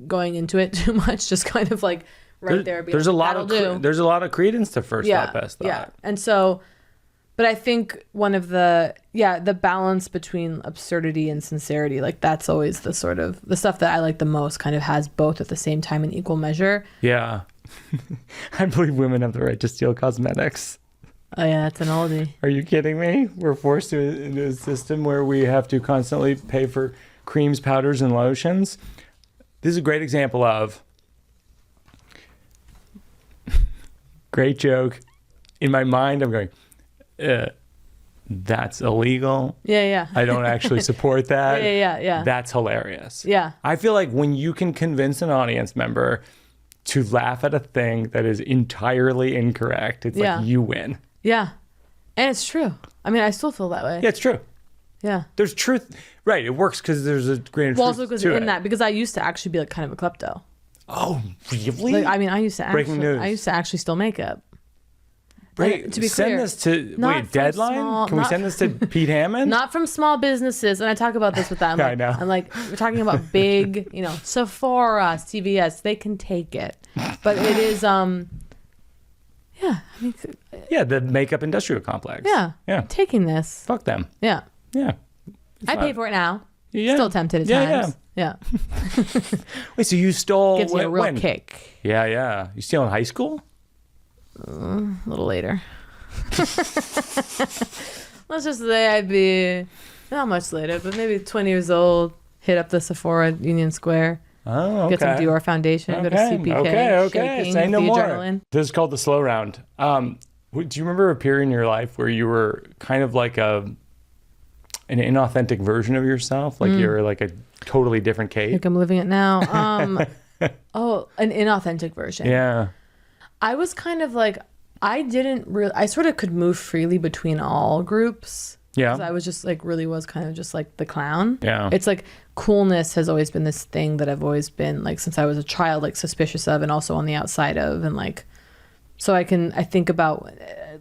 Speaker 1: going into it too much, just kind of like there.
Speaker 2: There's a lot of credence to first thought, best thought.
Speaker 1: Yeah. And so, but I think one of the balance between absurdity and sincerity, like that's always the sort of the stuff that I like the most, kind of has both at the same time in equal measure.
Speaker 2: Yeah. I believe women have the right to steal cosmetics.
Speaker 1: Oh yeah, that's an oldie.
Speaker 2: Are you kidding me? We're forced into a system where we have to constantly pay for creams, powders, and lotions. This is a great example of great joke. In my mind, I'm going, that's illegal.
Speaker 1: Yeah.
Speaker 2: I don't actually support that.
Speaker 1: Yeah.
Speaker 2: That's hilarious.
Speaker 1: Yeah.
Speaker 2: I feel like when you can convince an audience member to laugh at a thing that is entirely incorrect, it's like you win.
Speaker 1: Yeah. And it's true. I mean, I still feel that way.
Speaker 2: Yeah, it's true.
Speaker 1: Yeah.
Speaker 2: There's truth. Right. It works because there's a grain of
Speaker 1: Well,
Speaker 2: truth
Speaker 1: also because
Speaker 2: to
Speaker 1: in
Speaker 2: it.
Speaker 1: that, because I used to actually be like kind of a klepto.
Speaker 2: Oh, really?
Speaker 1: Like, I mean, I used to
Speaker 2: Breaking news.
Speaker 1: I used to actually steal makeup.
Speaker 2: Right.
Speaker 1: To be
Speaker 2: send
Speaker 1: clear,
Speaker 2: this to
Speaker 1: not
Speaker 2: wait,
Speaker 1: from
Speaker 2: Deadline?
Speaker 1: small-
Speaker 2: Can we
Speaker 1: not-
Speaker 2: send this to Pete Hammond?
Speaker 1: Not from small businesses, and I talk about this with them.
Speaker 2: I know.
Speaker 1: I'm like, we're talking about big, Sephora, CVS. They can take it, but it is, yeah. I mean,
Speaker 2: Yeah, the makeup industrial complex.
Speaker 1: yeah. Taking this,
Speaker 2: Fuck them.
Speaker 1: yeah.
Speaker 2: Yeah.
Speaker 1: I pay for it now.
Speaker 2: Yeah.
Speaker 1: Still tempted at times. Yeah.
Speaker 2: Wait, so you stole
Speaker 1: Gives you a real
Speaker 2: when?
Speaker 1: kick.
Speaker 2: Yeah. You steal in high school?
Speaker 1: A little later. Let's just say I'd be not much later, but maybe 20 years old. Hit up the Sephora Union Square.
Speaker 2: Oh, okay.
Speaker 1: Get some Dior foundation. Go to CPK.
Speaker 2: Okay.
Speaker 1: Shaking,
Speaker 2: Say no
Speaker 1: the
Speaker 2: more.
Speaker 1: adrenaline.
Speaker 2: This is called the slow round. Do you remember a period in your life where you were kind of like an inauthentic version of yourself? Like you're like a totally different
Speaker 1: I
Speaker 2: Kate?
Speaker 1: think I'm living it now. An inauthentic version.
Speaker 2: Yeah.
Speaker 1: I was kind of like, I sort of could move freely between all groups.
Speaker 2: Yeah.
Speaker 1: 'Cause I was just like, really was kind of just like the clown.
Speaker 2: Yeah.
Speaker 1: It's like coolness has always been this thing that I've always been like, since I was a child, like suspicious of and also on the outside of. And like, so I think about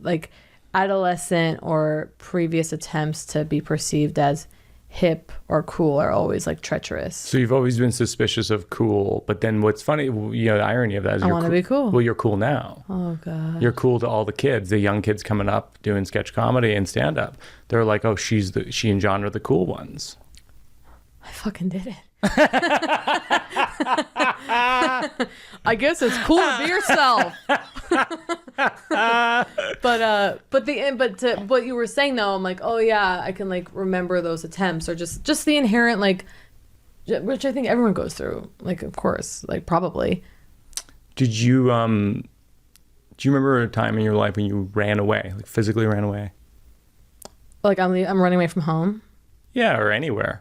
Speaker 1: like adolescent or previous attempts to be perceived as hip or cool are always like treacherous.
Speaker 2: So you've always been suspicious of cool, but then what's funny, the irony of that is
Speaker 1: I want to be cool.
Speaker 2: Well, you're cool now.
Speaker 1: Oh God.
Speaker 2: You're cool to all the kids, the young kids coming up doing sketch comedy and stand up. They're like, oh, she and John are the cool ones.
Speaker 1: I fucking did it. I guess it's cool to be yourself. But what you were saying though, I'm like, oh yeah, I can like remember those attempts, or just the inherent like, which I think everyone goes through. Like, of course, like probably.
Speaker 2: Do you remember a time in your life when you ran away, like physically ran away?
Speaker 1: Like I'm running away from home.
Speaker 2: Yeah, or anywhere.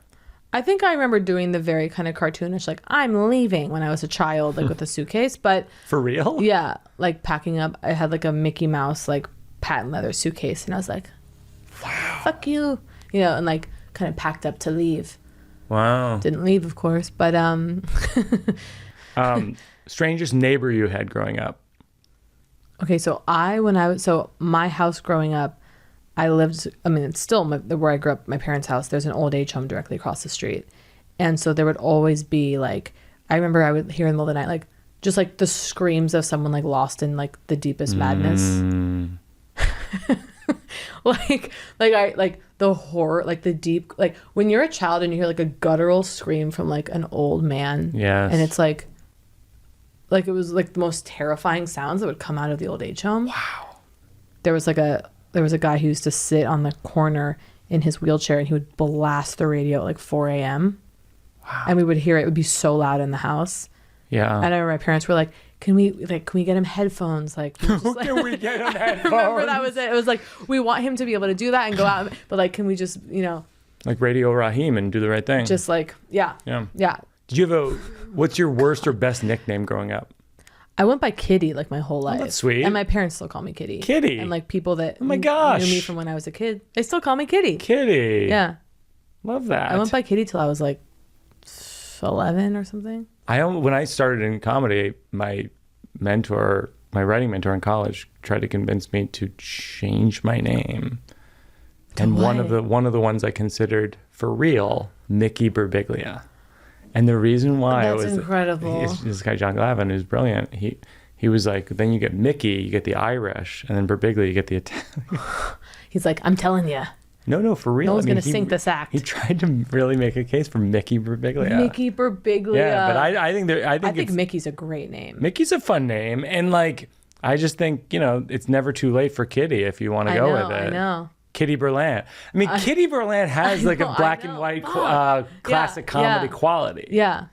Speaker 1: I think I remember doing the very kind of cartoonish, like, I'm leaving when I was a child, like with a suitcase. But
Speaker 2: for real?
Speaker 1: Yeah, like packing up. I had like a Mickey Mouse, like patent leather suitcase. And I was like, wow, fuck you. You know, and like kind of packed up to leave.
Speaker 2: Wow.
Speaker 1: Didn't leave, of course. But
Speaker 2: strangest neighbor you had growing up?
Speaker 1: Okay, so my house growing up, it's still where I grew up, my parents' house, there's an old age home directly across the street. And so there would always be like, I remember I would hear in the middle of the night, like, just like the screams of someone like lost in like the deepest madness. like the horror, like the deep, like when you're a child and you hear like a guttural scream from like an old man.
Speaker 2: Yes.
Speaker 1: And it's like it was like the most terrifying sounds that would come out of the old age home.
Speaker 2: Wow.
Speaker 1: There was a guy who used to sit on the corner in his wheelchair and he would blast the radio at like 4 a.m. Wow. And we would hear it. It would be so loud in the house.
Speaker 2: Yeah.
Speaker 1: And I remember my parents were like, can we get him headphones? Like,
Speaker 2: can we get him headphones?
Speaker 1: Remember that was it. It was like, we want him to be able to do that and go out. But like, can we just,
Speaker 2: like Radio Raheem and do the right thing?
Speaker 1: Just like, yeah.
Speaker 2: Yeah.
Speaker 1: Yeah.
Speaker 2: Did you have what's your worst or best nickname growing up?
Speaker 1: I went by Kitty like my whole life.
Speaker 2: Oh, that's sweet.
Speaker 1: And my parents still call me Kitty.
Speaker 2: Kitty.
Speaker 1: And like people that
Speaker 2: oh my gosh.
Speaker 1: knew me from when I was a kid, they still call me Kitty.
Speaker 2: Kitty.
Speaker 1: Yeah.
Speaker 2: Love that.
Speaker 1: I went by Kitty till I was like 11 or something.
Speaker 2: When I started in comedy, my writing mentor in college tried to convince me to change my name. And one of the ones I considered for real, Mickey Birbiglia. And the reason why
Speaker 1: That's incredible.
Speaker 2: This guy John Glavin, who's brilliant. He was like, then you get Mickey, you get the Irish, and then Birbiglia, you get the Italian.
Speaker 1: He's like, I'm telling you.
Speaker 2: No, for real.
Speaker 1: No one's gonna sink this act.
Speaker 2: He tried to really make a case for Mickey Birbiglia.
Speaker 1: Mickey Birbiglia.
Speaker 2: Yeah, but I think
Speaker 1: Mickey's a great name.
Speaker 2: Mickey's a fun name, and like I just think it's never too late for Kitty if you want to go with it.
Speaker 1: I know.
Speaker 2: Kitty Berlant. I mean, Kitty Berlant has like a black and white classic comedy quality.
Speaker 1: Yeah.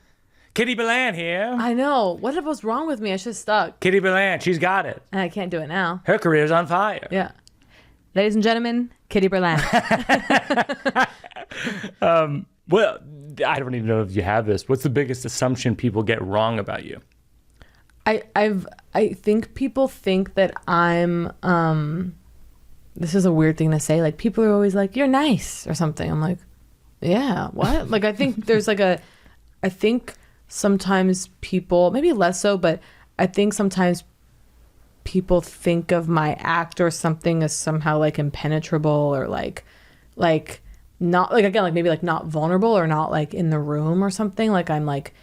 Speaker 2: Kitty Berlant here.
Speaker 1: I know. What was wrong with me? I should have stuck.
Speaker 2: Kitty Berlant, she's got it.
Speaker 1: And I can't do it now.
Speaker 2: Her career's on fire.
Speaker 1: Yeah. Ladies and gentlemen, Kitty Berlant.
Speaker 2: Well, I don't even know if you have this. What's the biggest assumption people get wrong about you?
Speaker 1: I think people think that I'm this is a weird thing to say. Like, people are always like, you're nice or something. I'm like, yeah, what? Like, I think there's like I think sometimes people, maybe less so, but I think sometimes people think of my act or something as somehow like impenetrable or like not like, again, like maybe like not vulnerable or not like in the room or something. Like, I'm like,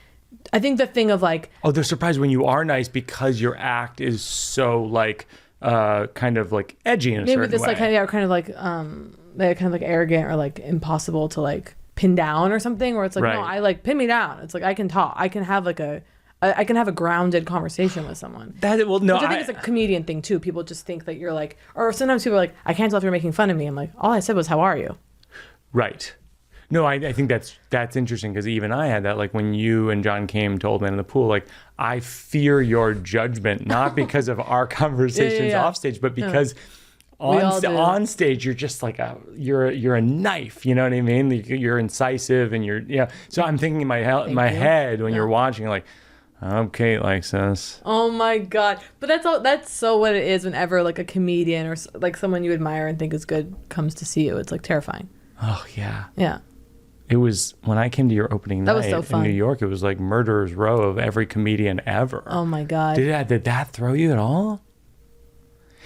Speaker 1: I think the thing of like,
Speaker 2: oh, they're surprised when you are nice because your act is so like kind of like edgy in a certain way. Maybe this like
Speaker 1: kind of like arrogant or like impossible to like pin down or something, where it's like, no, I like pin me down. It's like I can talk. I can have like I can have a grounded conversation with someone. Which I think is a comedian thing too. People just think that you're like, or sometimes people are like, I can't tell if you're making fun of me. I'm like, all I said was, how are you?
Speaker 2: Right. No, I think that's interesting, because even I had that, like when you and John came to Old Man in the Pool, like I fear your judgment, not because of our conversations off stage, but because on stage you're just like you're a knife, you know what I mean? You're incisive and you're so I'm thinking in my head when you're watching, like, I hope Kate likes this.
Speaker 1: Oh my God. But that's so what it is whenever like a comedian or like someone you admire and think is good comes to see you. It's like terrifying.
Speaker 2: Oh, yeah.
Speaker 1: Yeah.
Speaker 2: It was when I came to your opening
Speaker 1: That
Speaker 2: night
Speaker 1: was so fun.
Speaker 2: in New York, it was like murderer's row of every comedian ever.
Speaker 1: Oh my God.
Speaker 2: Did that throw you at all?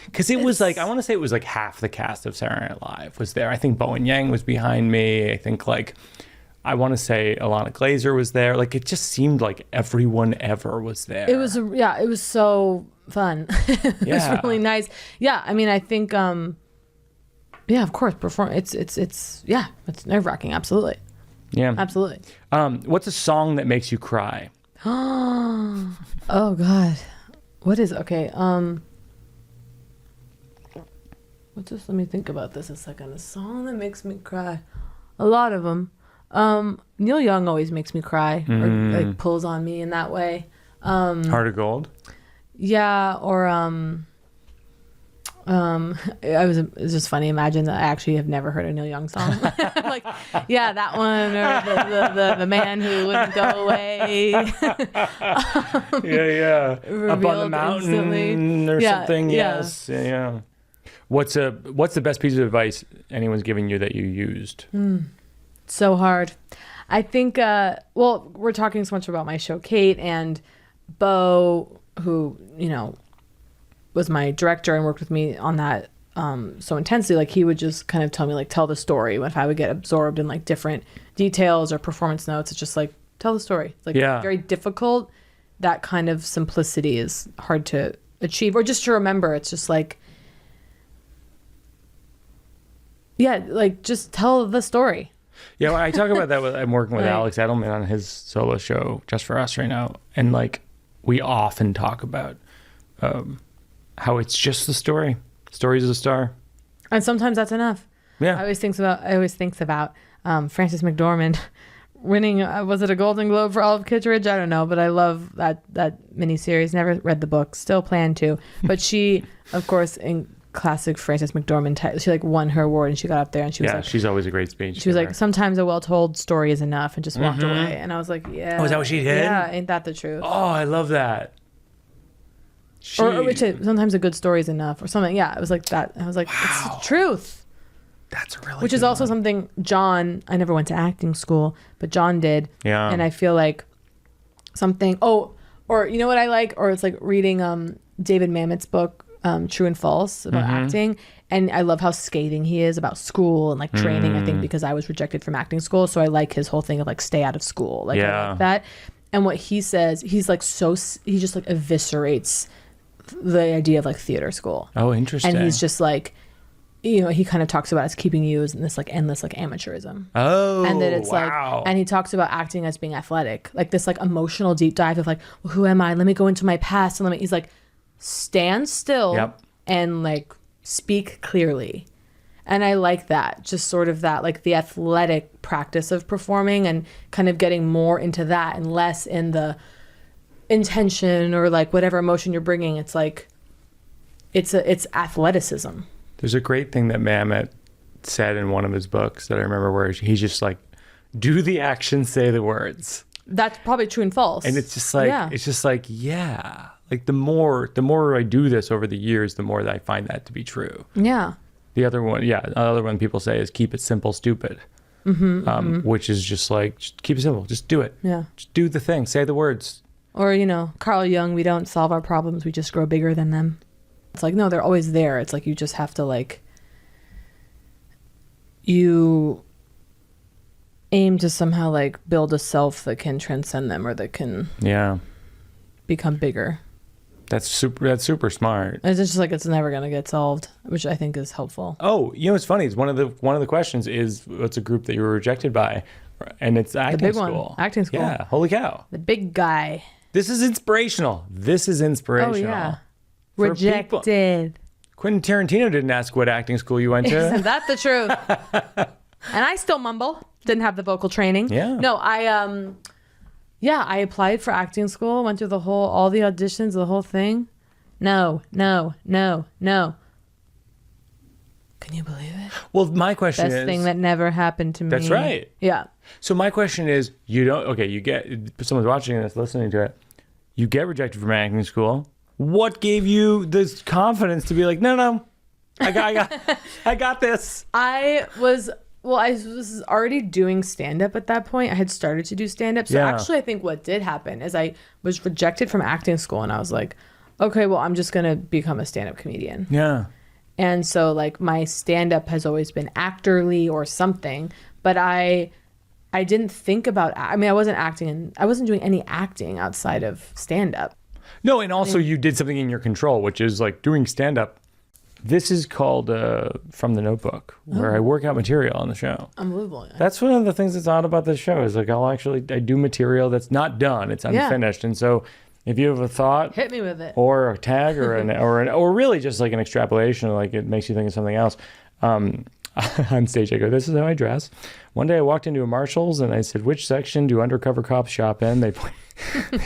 Speaker 2: Because it was like, I want to say it was like half the cast of Saturday Night Live was there. I think Bowen Yang was behind me. I think like, I want to say Alana Glazer was there. Like, it just seemed like everyone ever was there.
Speaker 1: It was so fun. It was really nice. Yeah, I mean, I think, yeah, of course, it's nerve-wracking, absolutely.
Speaker 2: Yeah.
Speaker 1: Absolutely.
Speaker 2: What's a song that makes you cry?
Speaker 1: Oh, God. What is, okay, let me think about this a second. A song that makes me cry. A lot of them. Neil Young always makes me cry or like pulls on me in that way.
Speaker 2: Heart of Gold?
Speaker 1: Yeah, or it's just funny. Imagine that I actually have never heard a Neil Young song. Like, yeah, that one, or the man who wouldn't go away.
Speaker 2: Yeah. Up on the mountain
Speaker 1: instantly.
Speaker 2: or
Speaker 1: Yeah,
Speaker 2: something.
Speaker 1: yeah.
Speaker 2: Yes. Yeah. What's the best piece of advice anyone's given you that you used?
Speaker 1: So hard. I think, well, we're talking so much about my show, Kate, and Bo, who, you know, was my director and worked with me on that so intensely. Like, he would just kind of tell me, like, tell the story. If I would get absorbed in, like, different details or performance notes, it's just like, tell the story. It's, like, very difficult. That kind of simplicity is hard to achieve or just to remember. It's just like, yeah, like, just tell the story.
Speaker 2: Yeah, well, I talk about that I'm working with Alex Edelman on his solo show, Just For Us, right now. And, like, we often talk about how it's just the story. Story's a star.
Speaker 1: And sometimes that's enough.
Speaker 2: Yeah.
Speaker 1: I always think about Frances McDormand winning, was it a Golden Globe for Olive Kitteridge? I don't know, but I love that miniseries. Never read the book, still plan to. But she, of course, in classic Frances McDormand, she like won her award and she got up there and she was like,
Speaker 2: she's always a great speech.
Speaker 1: She was like, sometimes a well-told story is enough, and just walked away. And I was like, yeah.
Speaker 2: Oh, is that what she did?
Speaker 1: Yeah, ain't that the truth?
Speaker 2: Oh, I love that.
Speaker 1: Or which sometimes a good story is enough or something. Yeah, it was like that. I was like, it's the truth.
Speaker 2: That's a really
Speaker 1: Which is also something John, I never went to acting school, but John did.
Speaker 2: Yeah.
Speaker 1: And I feel like something, or you know what I like? Or it's like reading David Mamet's book, True and False, about acting. And I love how scathing he is about school and like training, I think, because I was rejected from acting school. So I like his whole thing of like, stay out of school. Like, I like that. And what he says, he's like he just like eviscerates the idea of like theater school.
Speaker 2: Oh, interesting.
Speaker 1: And he's just like, you know, he kind of talks about it as keeping you as this like endless like amateurism.
Speaker 2: Oh,
Speaker 1: and that it's
Speaker 2: wow.
Speaker 1: like, and he talks about acting as being athletic, like this like emotional deep dive of like, well, who am I? Let me go into my past and he's like, stand still and like speak clearly. And I like that, just sort of that, like the athletic practice of performing and kind of getting more into that and less in the intention or like whatever emotion you're bringing. It's like, it's athleticism.
Speaker 2: There's a great thing that Mamet said in one of his books that I remember where he's just like, do the action, say the words.
Speaker 1: That's probably True and False.
Speaker 2: And it's just like, yeah. Like the more I do this over the years, the more that I find that to be true.
Speaker 1: Yeah.
Speaker 2: The other one people say is keep it simple, stupid. Which is just like, just keep it simple. Just do it.
Speaker 1: Yeah.
Speaker 2: Just do the thing. Say the words.
Speaker 1: Or, you know, Carl Jung, we don't solve our problems. We just grow bigger than them. It's like, no, they're always there. It's like, you just have to like, you aim to somehow like build a self that can transcend them or that can become bigger. That's super smart. It's just like, it's never going to get solved, which I think is helpful. Oh, you know, it's funny. It's one of the questions is, what's a group that you were rejected by? And it's acting the big
Speaker 2: school.
Speaker 1: One. Acting school.
Speaker 2: Yeah. Holy cow.
Speaker 1: The big guy.
Speaker 2: This is inspirational. Oh, yeah.
Speaker 1: Rejected.
Speaker 2: Quentin Tarantino didn't ask what acting school you went to.
Speaker 1: Isn't that the truth? And I still mumble. Didn't have the vocal training. Yeah. No, I applied for acting school, went through all the auditions, the whole thing. No. Can you believe it? Well, my question is... Best thing that never happened to me. That's right. Yeah. So my question is, you get, someone's watching this, listening to it,
Speaker 2: You get rejected from acting school. What gave you this confidence to be like, no, I got this?
Speaker 1: I was already doing stand-up at that point. I had started to do stand-up. So actually, I think what did happen is I was rejected from acting school, and I was like, okay, well, I'm just going to become a stand-up comedian.
Speaker 2: Yeah.
Speaker 1: And so, like, my stand-up has always been actorly or something, but I didn't think about, I mean, I wasn't acting, and I wasn't doing any acting outside of stand-up.
Speaker 2: No, and also you did something in your control, which is like doing stand-up. This is called From the Notebook, where I work out material on the show.
Speaker 1: Unbelievable.
Speaker 2: That's one of the things that's odd about this show is like I do material that's not done, it's unfinished, and so if you have a thought,
Speaker 1: hit me with it,
Speaker 2: or a tag, or or really just like an extrapolation, like it makes you think of something else. On stage, I go, "This is how I dress." One day, I walked into a Marshalls and I said, "Which section do undercover cops shop in?" They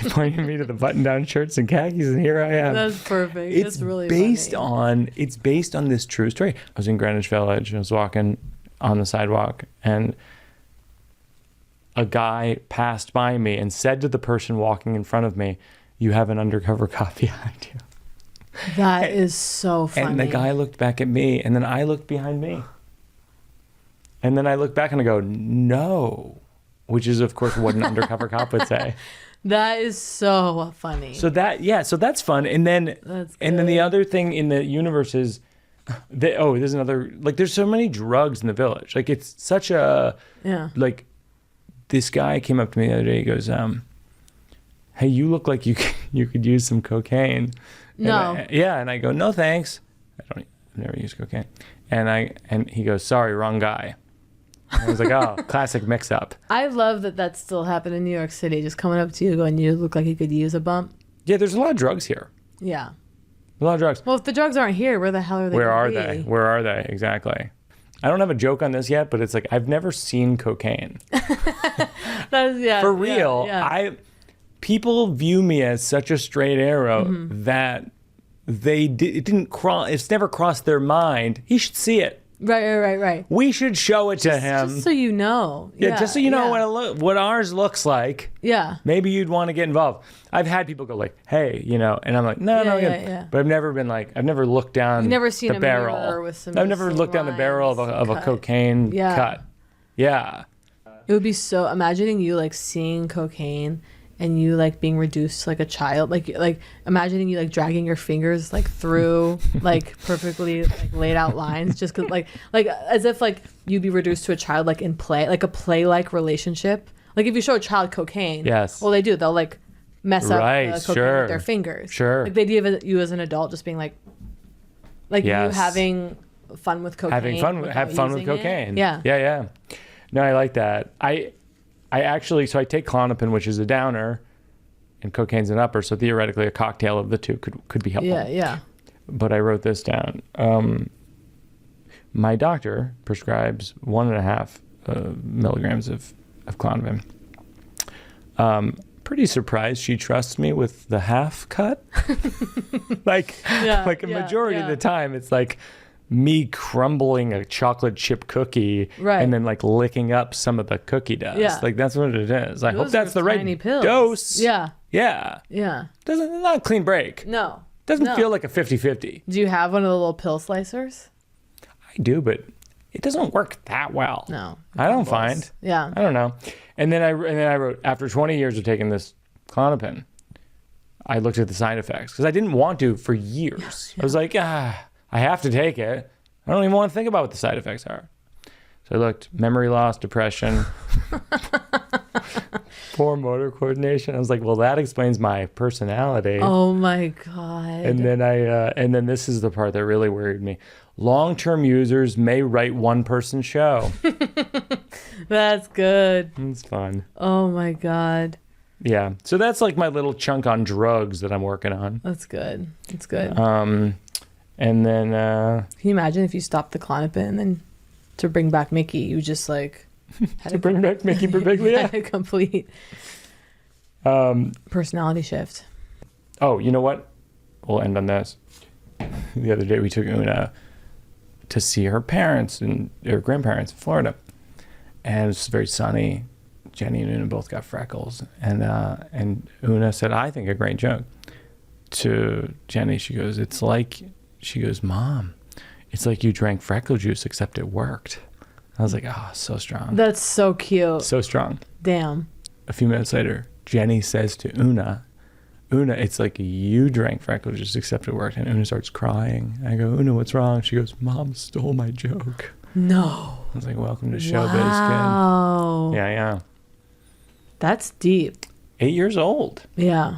Speaker 2: pointed me to the button-down shirts and khakis, and here I am.
Speaker 1: That's perfect.
Speaker 2: It's
Speaker 1: really
Speaker 2: based
Speaker 1: funny.
Speaker 2: It's based on this true story. I was in Greenwich Village. I was walking on the sidewalk, and a guy passed by me and said to the person walking in front of me, "You have an undercover cop behind you."
Speaker 1: That is so funny.
Speaker 2: And the guy looked back at me, and then I looked behind me. And then I look back and I go, "No," which is, of course, what an undercover cop would say.
Speaker 1: That is so funny.
Speaker 2: So that's fun. And then the other thing in the universe is there's another, like, there's so many drugs in the village. Like, it's such a, like, this guy came up to me the other day. He goes, "Hey, you look like you could use some cocaine."
Speaker 1: No.
Speaker 2: And I go, "No, thanks. I've never used cocaine." And he goes, "Sorry, wrong guy." And I was like, "Oh, classic mix-up."
Speaker 1: I love that still happened in New York City. Just coming up to you, going, "You look like you could use a bump."
Speaker 2: Yeah, there's a lot of drugs here.
Speaker 1: Yeah.
Speaker 2: A lot of drugs.
Speaker 1: Well, if the drugs aren't here, where the hell are they?
Speaker 2: Where are they? Where are they? Exactly. I don't have a joke on this yet, but it's like I've never seen cocaine. For real.
Speaker 1: Yeah.
Speaker 2: People view me as such a straight arrow that it's never crossed their mind. He should see it.
Speaker 1: Right.
Speaker 2: We should show it to him.
Speaker 1: Just so you know.
Speaker 2: Yeah, just so you know what ours looks like.
Speaker 1: Yeah.
Speaker 2: Maybe you'd want to get involved. I've had people go like, "Hey, and I'm like, no. But I've never been like, I've never looked down
Speaker 1: You've never seen
Speaker 2: the
Speaker 1: a
Speaker 2: barrel.
Speaker 1: mirror with some
Speaker 2: I've never looked down the barrel of a cocaine cut. Yeah.
Speaker 1: It would be so, imagining you like seeing cocaine and you like being reduced to like a child, like imagining you like dragging your fingers like through like perfectly like laid out lines, just cause like as if like you'd be reduced to a child, like in play, like a play-like relationship. Like if you show a child cocaine, well, they'll like mess up the cocaine with their fingers.
Speaker 2: Sure.
Speaker 1: Like the idea of you as an adult just being like you having fun with cocaine.
Speaker 2: Have fun with cocaine.
Speaker 1: It.
Speaker 2: Yeah. No, I like that. I actually, so I take Klonopin, which is a downer, and cocaine's an upper. So theoretically, a cocktail of the two could be helpful.
Speaker 1: Yeah.
Speaker 2: But I wrote this down. My doctor prescribes 1.5 milligrams of Klonopin. Pretty surprised she trusts me with the half cut. Like a majority of the time, it's like me crumbling a chocolate chip cookie and then like licking up some of the cookie dust.
Speaker 1: Yeah.
Speaker 2: Like that's what it is. I hope that's the right
Speaker 1: pills.
Speaker 2: dose.
Speaker 1: Yeah.
Speaker 2: It's not a clean break.
Speaker 1: No.
Speaker 2: Doesn't feel like a 50-50.
Speaker 1: Do you have one of the little pill slicers?
Speaker 2: I do, but it doesn't work that well.
Speaker 1: No.
Speaker 2: I don't find.
Speaker 1: Yeah.
Speaker 2: I don't know. And then I wrote, after 20 years of taking this Klonopin, I looked at the side effects because I didn't want to for years. I was like, I have to take it. I don't even want to think about what the side effects are. So I looked, memory loss, depression, poor motor coordination. I was like, well, that explains my personality.
Speaker 1: Oh my God.
Speaker 2: And then and then this is the part that really worried me. Long-term users may write one-person show.
Speaker 1: That's good.
Speaker 2: It's fun.
Speaker 1: Oh my God.
Speaker 2: Yeah. So that's like my little chunk on drugs that I'm working on.
Speaker 1: That's good. It's good.
Speaker 2: And then
Speaker 1: can you imagine if you stopped the Klonopin and then to bring back Mickey, you just like
Speaker 2: to bring back Mickey Birbiglia?
Speaker 1: Had a complete personality shift.
Speaker 2: Oh, you know what? We'll end on this. The other day we took Una to see her parents and her grandparents in Florida. And it was very sunny. Jenny and Una both got freckles, and Una said, I think a great joke to Jenny. She goes, Mom, it's like you drank freckle juice except it worked. I was like, oh, so strong.
Speaker 1: That's so cute.
Speaker 2: So strong.
Speaker 1: Damn.
Speaker 2: A few minutes later, Jenny says to Una, it's like you drank freckle juice except it worked. And Una starts crying. I go, Una, what's wrong? She goes, Mom stole my joke.
Speaker 1: No.
Speaker 2: I was like, welcome to showbiz,
Speaker 1: wow.
Speaker 2: kid. Yeah.
Speaker 1: That's deep.
Speaker 2: 8 years old.
Speaker 1: Yeah.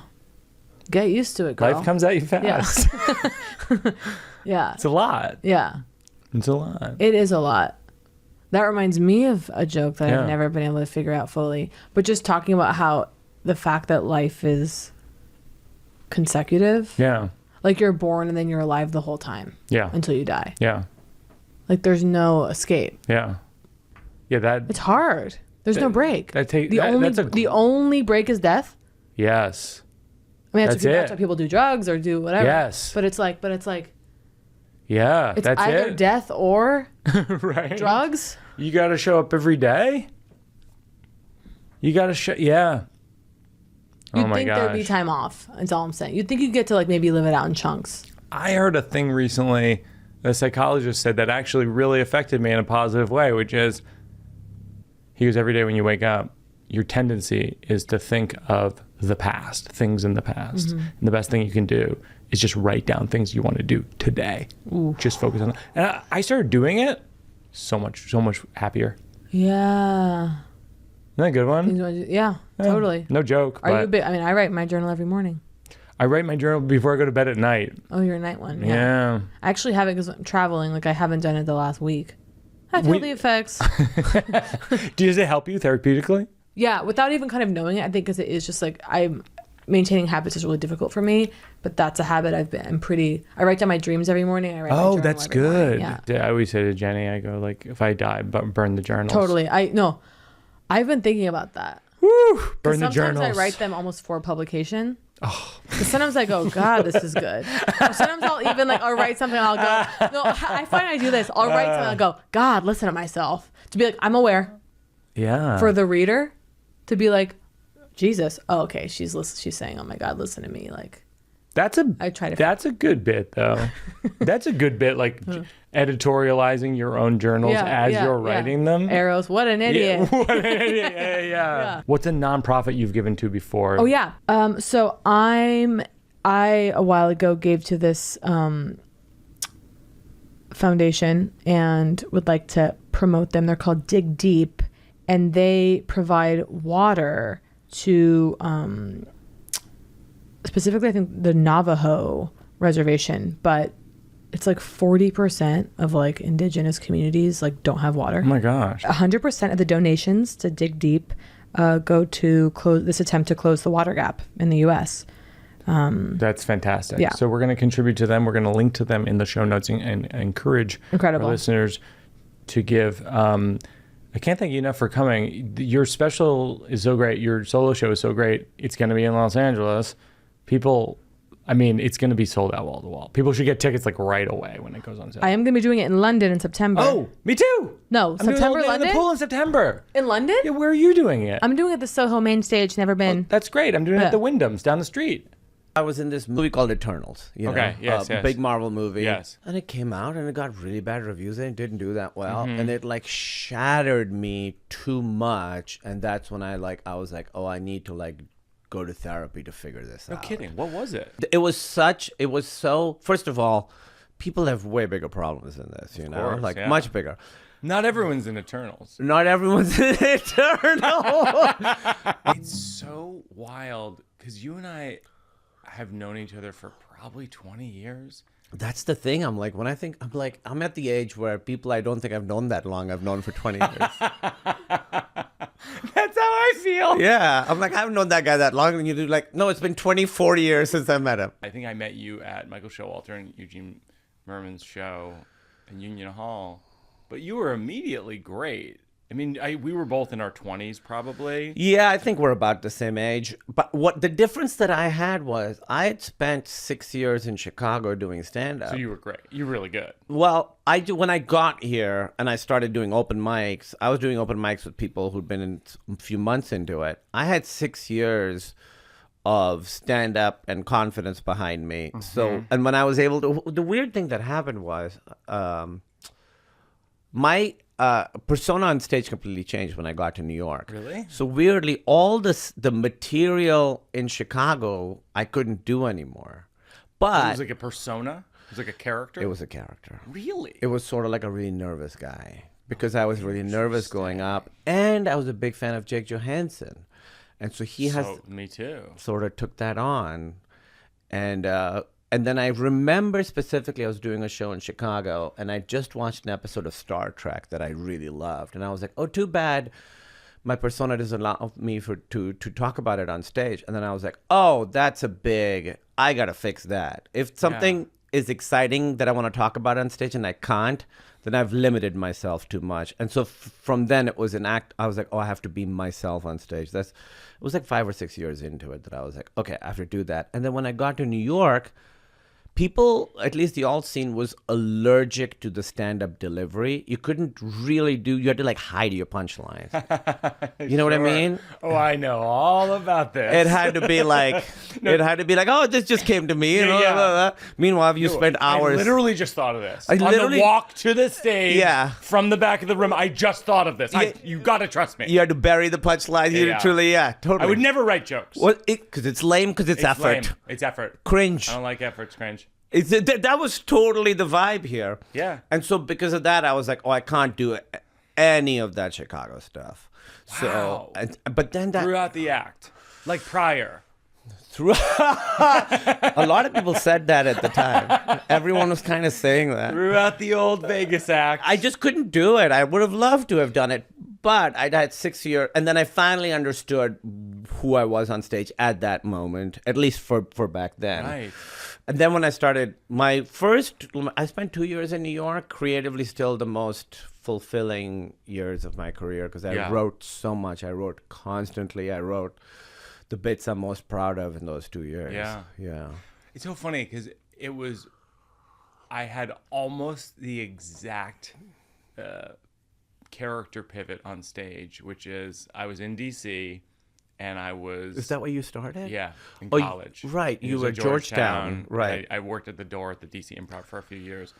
Speaker 1: Get used to it, girl.
Speaker 2: Life comes at you fast.
Speaker 1: Yeah. Yeah.
Speaker 2: It's a lot.
Speaker 1: Yeah.
Speaker 2: It's a lot.
Speaker 1: It is a lot. That reminds me of a joke that I've never been able to figure out fully. But just talking about how the fact that life is consecutive.
Speaker 2: Yeah.
Speaker 1: Like you're born and then you're alive the whole time.
Speaker 2: Yeah.
Speaker 1: Until you die.
Speaker 2: Yeah.
Speaker 1: Like there's no escape.
Speaker 2: Yeah. Yeah,
Speaker 1: it's hard. There's no break. The only break is death.
Speaker 2: Yes.
Speaker 1: I mean, that's why people do drugs or do whatever.
Speaker 2: Yes.
Speaker 1: But it's like
Speaker 2: yeah,
Speaker 1: it's
Speaker 2: that's
Speaker 1: either
Speaker 2: it.
Speaker 1: death or
Speaker 2: right.
Speaker 1: drugs.
Speaker 2: You got to show up every day. You got to show, yeah.
Speaker 1: You'd think there'd be time off. That's all I'm saying. You'd think you'd get to like maybe live it out in chunks.
Speaker 2: I heard a thing recently, a psychologist said that actually really affected me in a positive way, which is, he goes, every day when you wake up, your tendency is to think of the past, things in the past. Mm-hmm. And the best thing you can do is just write down things you want to do today. Ooh. Just focus on that. And I started doing it. So much happier.
Speaker 1: Yeah.
Speaker 2: Isn't that a good one?
Speaker 1: Yeah, totally.
Speaker 2: No joke.
Speaker 1: Are you I mean, I write my journal every morning.
Speaker 2: I write my journal before I go to bed at night.
Speaker 1: Oh, you're a night one.
Speaker 2: Yeah.
Speaker 1: I actually have it because I'm traveling. Like I haven't done it the last week. I feel the effects.
Speaker 2: Does it help you therapeutically?
Speaker 1: Yeah, without even kind of knowing it, I think because it is just like maintaining habits is really difficult for me, but that's a habit I write down my dreams every morning. I write my journal
Speaker 2: that's
Speaker 1: every
Speaker 2: good.
Speaker 1: Morning. Yeah.
Speaker 2: I always say to Jenny, I go like, if I die, burn the journals.
Speaker 1: Totally. I've been thinking about that.
Speaker 2: Woo! Burn the journals.
Speaker 1: Sometimes I write them almost for publication. Oh. Sometimes I go, God, this is good. Or sometimes I'll write something and I'll go, no, I find I do this. I'll write something and I'll go, God, listen to myself. To be like, I'm aware.
Speaker 2: Yeah.
Speaker 1: For the reader to be like, Jesus. Oh, okay. She's saying, oh my God, listen to me. Like, that's a good bit though. That's a good bit, like editorializing your own journals as you're writing them. Arrows. What an idiot.
Speaker 2: Yeah, what an idiot. Yeah. What's a nonprofit you've given to before?
Speaker 1: Oh yeah. So I a while ago gave to this foundation and would like to promote them. They're called Dig Deep, and they provide water to specifically I think the Navajo reservation, but it's like 40% of like indigenous communities like don't have water.
Speaker 2: Oh my gosh.
Speaker 1: 100% of the donations to Dig Deep go to this attempt to close the water gap in the US.
Speaker 2: That's fantastic.
Speaker 1: Yeah.
Speaker 2: So we're going to contribute to them. We're going to link to them in the show notes and encourage our listeners to give. I can't thank you enough for coming. Your special is so great. Your solo show is so great. It's going to be in Los Angeles. People, I mean, it's going to be sold out wall to wall. People should get tickets like right away when it goes on sale.
Speaker 1: I am going to be doing it in London in September.
Speaker 2: Oh, me too.
Speaker 1: No,
Speaker 2: I'm
Speaker 1: September,
Speaker 2: doing
Speaker 1: London?
Speaker 2: In the pool in September.
Speaker 1: In London?
Speaker 2: Yeah, where are you doing it?
Speaker 1: I'm doing it at the Soho main stage. Never been.
Speaker 2: Oh, that's great. I'm doing it at the Wyndhams down the street.
Speaker 3: I was in this movie called Eternals,
Speaker 2: yes.
Speaker 3: Big Marvel movie.
Speaker 2: Yes.
Speaker 3: And it came out and it got really bad reviews and it didn't do that well. And it like shattered me too much. And that's when I was like, oh, I need to like go to therapy to figure this out.
Speaker 2: No kidding. What was it?
Speaker 3: It was so, first of all, people have way bigger problems than this, much bigger.
Speaker 2: Not everyone's in Eternals.
Speaker 3: Not everyone's in Eternals.
Speaker 2: It's so wild because you and I have known each other for probably 20 years.
Speaker 3: That's the thing. I'm like, when I think, I'm at the age where people I don't think I've known that long, I've known for 20 years.
Speaker 2: That's how I feel.
Speaker 3: Yeah. I'm like, I haven't known that guy that long. And you do like, no, it's been 24 years since I met him.
Speaker 2: I think I met you at Michael Showalter and Eugene Merman's show in Union Hall. But you were immediately great. I mean, we were both in our 20s probably.
Speaker 3: Yeah, I think we're about the same age. But what the difference that I had was I had spent 6 years in Chicago doing stand-up.
Speaker 2: So you were great. You're really good.
Speaker 3: Well, when I got here and I started doing open mics, I was doing open mics with people who'd been in a few months into it. I had 6 years of stand-up and confidence behind me. So, and when I was able to, the weird thing that happened was my persona on stage completely changed when I got to New York.
Speaker 2: Really?
Speaker 3: So weirdly, all the material in Chicago I couldn't do anymore. But
Speaker 2: It was like a persona? It was like a character?
Speaker 3: it was a character.
Speaker 2: Really?
Speaker 3: It was sort of like a really nervous guy because I was really nervous going up, and I was a big fan of Jake Johansson, and so he
Speaker 2: Me too.
Speaker 3: sort of took that on, and then I remember specifically I was doing a show in Chicago, and I just watched an episode of Star Trek that I really loved, and I was like, oh, too bad my persona doesn't allow me to talk about it on stage. And then I was like, oh, that's I gotta fix that. If something is exciting that I want to talk about on stage and I can't, then I've limited myself too much. And so from then it was an act. I was like, oh, I have to be myself on stage. It was like 5 or 6 years into it that I was like, okay, I have to do that. And then when I got to New York, people, at least the alt scene, was allergic to the stand-up delivery. You couldn't really you had to like hide your punchlines. You know what I mean?
Speaker 2: Oh, I know all about this.
Speaker 3: It had to be like, oh, this just came to me.
Speaker 2: Yeah, yeah.
Speaker 3: Meanwhile, you spent hours.
Speaker 2: I literally just thought of this.
Speaker 3: On the
Speaker 2: walk to the stage from the back of the room, I just thought of this. You got to trust me.
Speaker 3: You had to bury the punchline. Totally.
Speaker 2: I would never write jokes.
Speaker 3: Because it's lame, because it's effort.
Speaker 2: Lame. It's effort.
Speaker 3: Cringe.
Speaker 2: I don't like effort. It's cringe.
Speaker 3: That was totally the vibe here.
Speaker 2: Yeah.
Speaker 3: And so because of that, I was like, oh, I can't do any of that Chicago stuff.
Speaker 2: Wow.
Speaker 3: So, but then
Speaker 2: throughout the act, like prior.
Speaker 3: A lot of people said that at the time. Everyone was kind of saying that.
Speaker 2: Throughout the old Vegas act.
Speaker 3: I just couldn't do it. I would have loved to have done it, but I'd had 6 years, and then I finally understood who I was on stage at that moment, at least for back then.
Speaker 2: Right.
Speaker 3: And then when I started I spent 2 years in New York, creatively still the most fulfilling years of my career, because I wrote so much. I wrote constantly. I wrote the bits I'm most proud of in those 2 years. Yeah.
Speaker 2: It's so funny because I had almost the exact character pivot on stage, which is I was in DC and I was...
Speaker 3: Is that where you started?
Speaker 2: Yeah, in college.
Speaker 3: Right, you were at Georgetown. Right.
Speaker 2: I worked at the door at the DC Improv for a few years.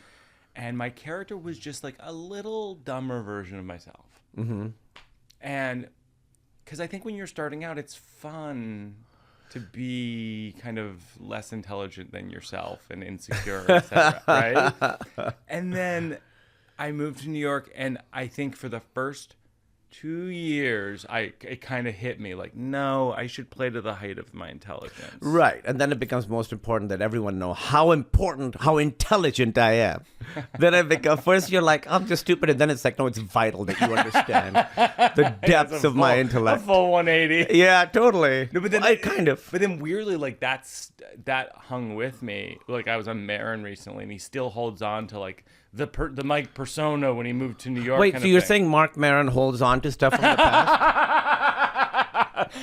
Speaker 2: And my character was just like a little dumber version of myself. Mm-hmm. And... because I think when you're starting out, it's fun to be kind of less intelligent than yourself and insecure, etc. Right? And then I moved to New York, and I think for the first 2 years, it kind of hit me like, no, I should play to the height of my intelligence.
Speaker 3: Right. And then it becomes most important that everyone know how intelligent I am. Then I become, first you're like, I'm just stupid. And then it's like, no, it's vital that you understand the depths of my intellect.
Speaker 2: A full 180.
Speaker 3: Yeah, totally.
Speaker 2: No, but then
Speaker 3: But
Speaker 2: then weirdly, like that hung with me. Like I was on Marin recently, and he still holds on to like the Mike persona when he moved to New York.
Speaker 3: Wait, so you're saying Mark Maron holds on to stuff from the past?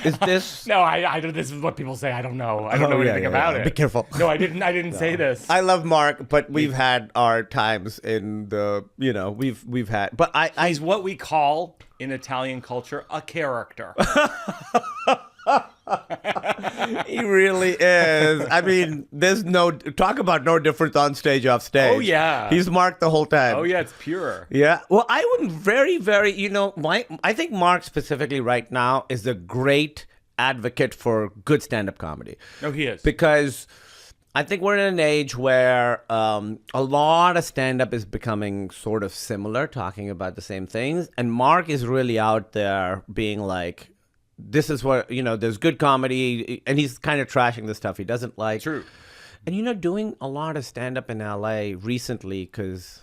Speaker 3: Is this?
Speaker 2: No, I don't. This is what people say. I don't know. I don't know anything about it.
Speaker 3: Be careful.
Speaker 2: No, I didn't say this.
Speaker 3: I love Mark, but we've had our times in the. We've had. But
Speaker 2: he's what we call in Italian culture a character.
Speaker 3: He really is. I mean, there's talk about no difference on stage, off stage.
Speaker 2: Oh yeah,
Speaker 3: he's Mark the whole time.
Speaker 2: Oh yeah, it's pure.
Speaker 3: Yeah. Well, I would very, very. I think Mark specifically right now is a great advocate for good stand-up comedy.
Speaker 2: Oh, he is.
Speaker 3: Because I think we're in an age where a lot of stand-up is becoming sort of similar, talking about the same things, and Mark is really out there being like, this is what, there's good comedy, and he's kind of trashing the stuff he doesn't like.
Speaker 2: True.
Speaker 3: And, doing a lot of stand-up in LA recently, because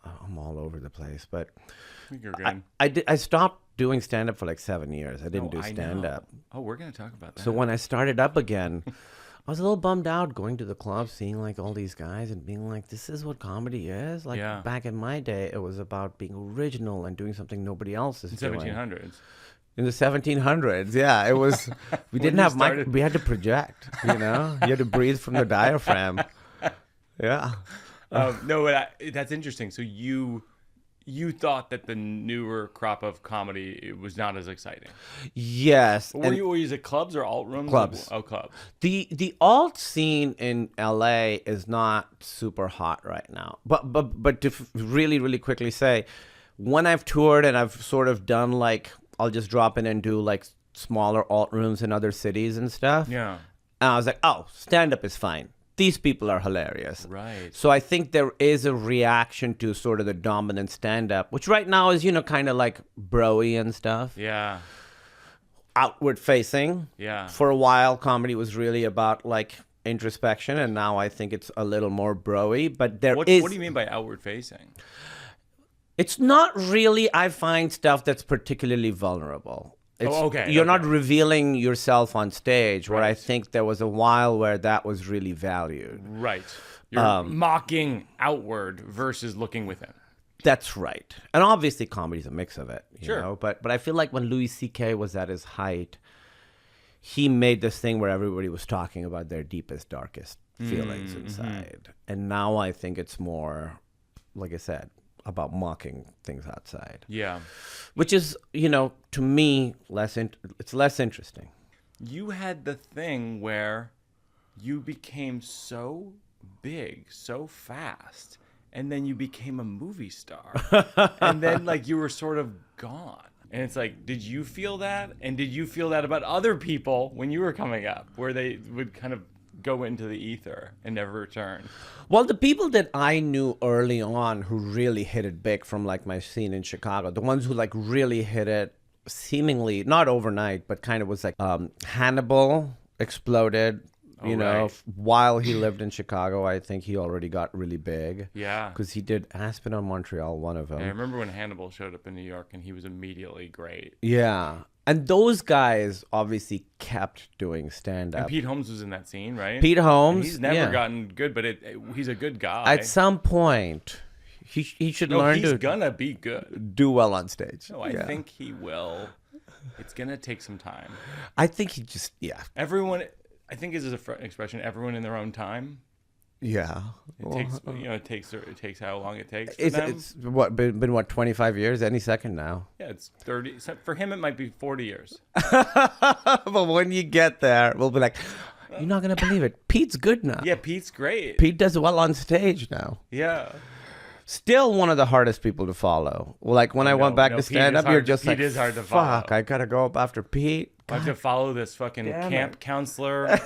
Speaker 3: I'm all over the place, but
Speaker 2: you're good.
Speaker 3: I stopped doing stand-up for like 7 years. I didn't do stand-up.
Speaker 2: Oh, we're going to talk about that.
Speaker 3: So when I started up again, I was a little bummed out going to the club, seeing like all these guys and being like, this is what comedy is. Like back in my day, it was about being original and doing something nobody else is doing.
Speaker 2: 1700s.
Speaker 3: In the 1700s, yeah, it was. We didn't have mic. We had to project. You know, you had to breathe from the diaphragm. Yeah.
Speaker 2: No, but that's interesting. So you thought that the newer crop of comedy it was not as exciting.
Speaker 3: Yes.
Speaker 2: Were you at clubs or alt rooms?
Speaker 3: Clubs.
Speaker 2: Oh, clubs.
Speaker 3: The alt scene in LA is not super hot right now. But to really, really quickly say, when I've toured and I've sort of done like, I'll just drop in and do like smaller alt rooms in other cities and stuff.
Speaker 2: Yeah.
Speaker 3: And I was like, oh, stand-up is fine. These people are hilarious.
Speaker 2: Right.
Speaker 3: So I think there is a reaction to sort of the dominant stand-up, which right now is, kind of like bro-y and stuff.
Speaker 2: Yeah.
Speaker 3: Outward facing.
Speaker 2: Yeah.
Speaker 3: For a while, comedy was really about like introspection, and now I think it's a little more bro-y. But
Speaker 2: What do you mean by outward facing?
Speaker 3: It's not really, I find, stuff that's particularly vulnerable. You're not revealing yourself on stage, where I think there was a while where that was really valued.
Speaker 2: Right. You're mocking outward versus looking within.
Speaker 3: That's right. And obviously comedy's a mix of it, you
Speaker 2: Sure.
Speaker 3: know. But I feel like when Louis C.K. was at his height, he made this thing where everybody was talking about their deepest, darkest feelings inside. And now I think it's more, like I said, about mocking things outside.
Speaker 2: Yeah.
Speaker 3: Which is, to me, it's less interesting.
Speaker 2: You had the thing where you became so big so fast, and then you became a movie star. And then like you were sort of gone. And it's like, did you feel that? And did you feel that about other people when you were coming up, where they would kind of go into the ether and never return?
Speaker 3: Well, the people that I knew early on who really hit it big from like my scene in Chicago, the ones who like really hit it seemingly not overnight, but kind of was like Hannibal exploded, while he lived in Chicago. I think he already got really big.
Speaker 2: Yeah.
Speaker 3: Because he did Aspen on Montreal, one of them.
Speaker 2: I remember when Hannibal showed up in New York and he was immediately great.
Speaker 3: Yeah. And those guys obviously kept doing stand-up.
Speaker 2: And Pete Holmes was in that scene, right?
Speaker 3: Pete Holmes.
Speaker 2: And he's never gotten good, but he's a good guy.
Speaker 3: At some point, he should learn
Speaker 2: he's gonna be good.
Speaker 3: Do well on stage.
Speaker 2: No, I think he will. It's gonna take some time.
Speaker 3: I think he just,
Speaker 2: Everyone, I think is an expression, everyone in their own time.
Speaker 3: Yeah.
Speaker 2: It takes how long it takes for them.
Speaker 3: It's been 25 years? Any second now.
Speaker 2: Yeah, it's 30. For him, it might be 40 years.
Speaker 3: But when you get there, we'll be like, you're not going to believe it. Pete's good now.
Speaker 2: Yeah, Pete's great.
Speaker 3: Pete does well on stage now.
Speaker 2: Yeah.
Speaker 3: Still one of the hardest people to follow. Like when I went back to stand up, you're just like,
Speaker 2: Pete is hard to follow.
Speaker 3: Fuck, I got to go up after Pete.
Speaker 2: I have to follow this fucking camp counselor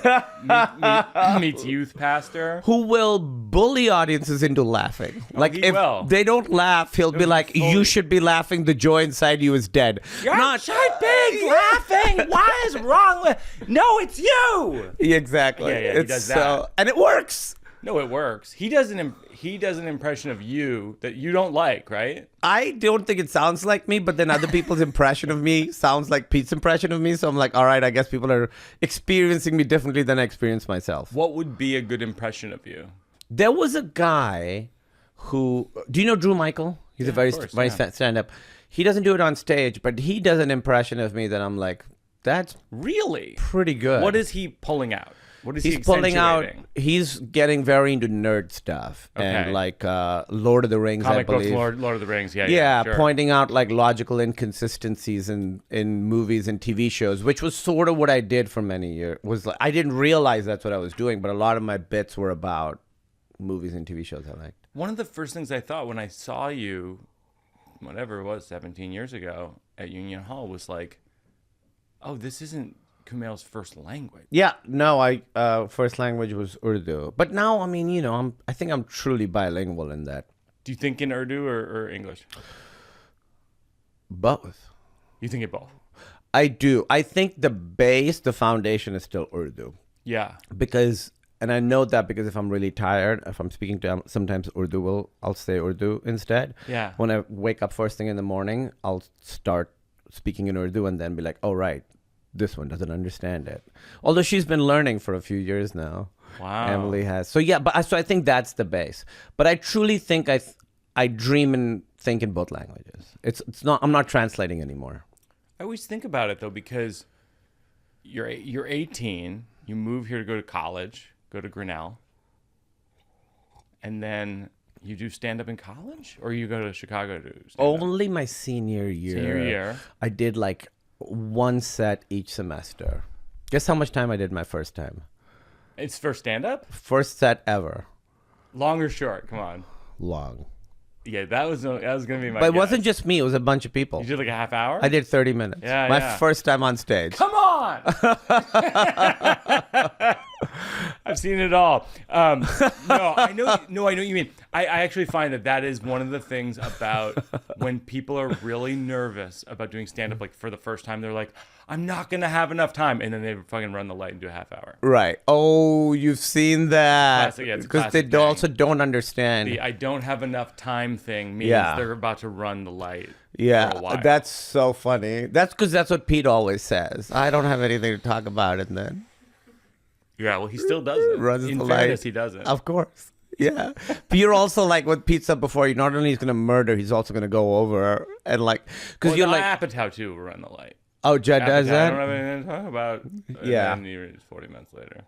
Speaker 2: meets youth pastor
Speaker 3: who will bully audiences into laughing. Like if they don't laugh, he'll be like, "You should be laughing. The joy inside you is dead."
Speaker 2: You're not big laughing. Why is wrong with? No, it's you.
Speaker 3: Exactly.
Speaker 2: Yeah, he does that,
Speaker 3: and it works.
Speaker 2: No, it works. He does an impression of you that you don't like, right?
Speaker 3: I don't think it sounds like me, but then other people's impression of me sounds like Pete's impression of me. So I'm like, all right, I guess people are experiencing me differently than I experience myself.
Speaker 2: What would be a good impression of you?
Speaker 3: There was a guy who, do you know Drew Michael? He's a very stand-up. He doesn't do it on stage, but he does an impression of me that I'm like, that's
Speaker 2: really
Speaker 3: pretty good.
Speaker 2: What is he pulling out? What is
Speaker 3: he's pulling out? He's getting very into nerd stuff and like Lord of the Rings,
Speaker 2: comic
Speaker 3: I believe.
Speaker 2: Books, Lord of the Rings,
Speaker 3: sure. Pointing out like logical inconsistencies in movies and TV shows, which was sort of what I did for many years. Was like, I didn't realize that's what I was doing, but a lot of my bits were about movies and TV shows I liked.
Speaker 2: One of the first things I thought when I saw you, whatever it was, 17 years ago at Union Hall, was like, oh, this isn't Kumail's first language.
Speaker 3: Yeah, no, I first language was Urdu, but now I mean, I think I'm truly bilingual in that.
Speaker 2: Do you think in Urdu or English?
Speaker 3: Both.
Speaker 2: You think it both?
Speaker 3: I do. I think the foundation is still Urdu.
Speaker 2: Yeah.
Speaker 3: And I know that because if I'm really tired, if I'm speaking to sometimes I'll say Urdu instead.
Speaker 2: Yeah.
Speaker 3: When I wake up first thing in the morning, I'll start speaking in Urdu and then be like, oh right, this one doesn't understand it. Although she's been learning for a few years now.
Speaker 2: Wow.
Speaker 3: Emily has. So yeah, so I think that's the base. But I truly think I dream and think in both languages. It's not. I'm not translating anymore.
Speaker 2: I always think about it though, because you're 18, you move here to go to college, go to Grinnell, and then you do stand up in college, or you go to Chicago to do stand-up?
Speaker 3: Only my senior year. I did like one set each semester. Guess how much time I did my first time?
Speaker 2: It's for stand up?
Speaker 3: First set ever.
Speaker 2: Long or short? Come on.
Speaker 3: Long.
Speaker 2: Yeah, that was gonna be my
Speaker 3: But it
Speaker 2: guess.
Speaker 3: wasn't just me, it was a bunch of people.
Speaker 2: You did like a half hour?
Speaker 3: I did 30 minutes.
Speaker 2: Yeah,
Speaker 3: my
Speaker 2: yeah.
Speaker 3: first time on stage.
Speaker 2: Come on! I've seen it all. No, I know what you mean. I actually find that is one of the things about when people are really nervous about doing stand-up, like for the first time, they're like, I'm not going to have enough time. And then they fucking run the light and do a half hour.
Speaker 3: Right. Oh, you've seen that.
Speaker 2: Classic, yeah, it's a
Speaker 3: because they
Speaker 2: classic thing.
Speaker 3: also don't understand.
Speaker 2: The I don't have enough time thing means they're about to run the light. For a while.
Speaker 3: That's so funny. That's because that's what Pete always says. I don't have anything to talk about, and then
Speaker 2: Yeah, well, he still does it.
Speaker 3: runs
Speaker 2: In
Speaker 3: the
Speaker 2: fairness,
Speaker 3: light.
Speaker 2: he does it.
Speaker 3: Of course. Yeah. But you're also like what Pete said before. You not only he's going to murder, he's also going to go over and like because you're like
Speaker 2: Apatow too will run the light.
Speaker 3: oh, Judd does
Speaker 2: Apatow,
Speaker 3: that.
Speaker 2: I don't have anything to talk about.
Speaker 3: Yeah.
Speaker 2: And then 40 minutes later,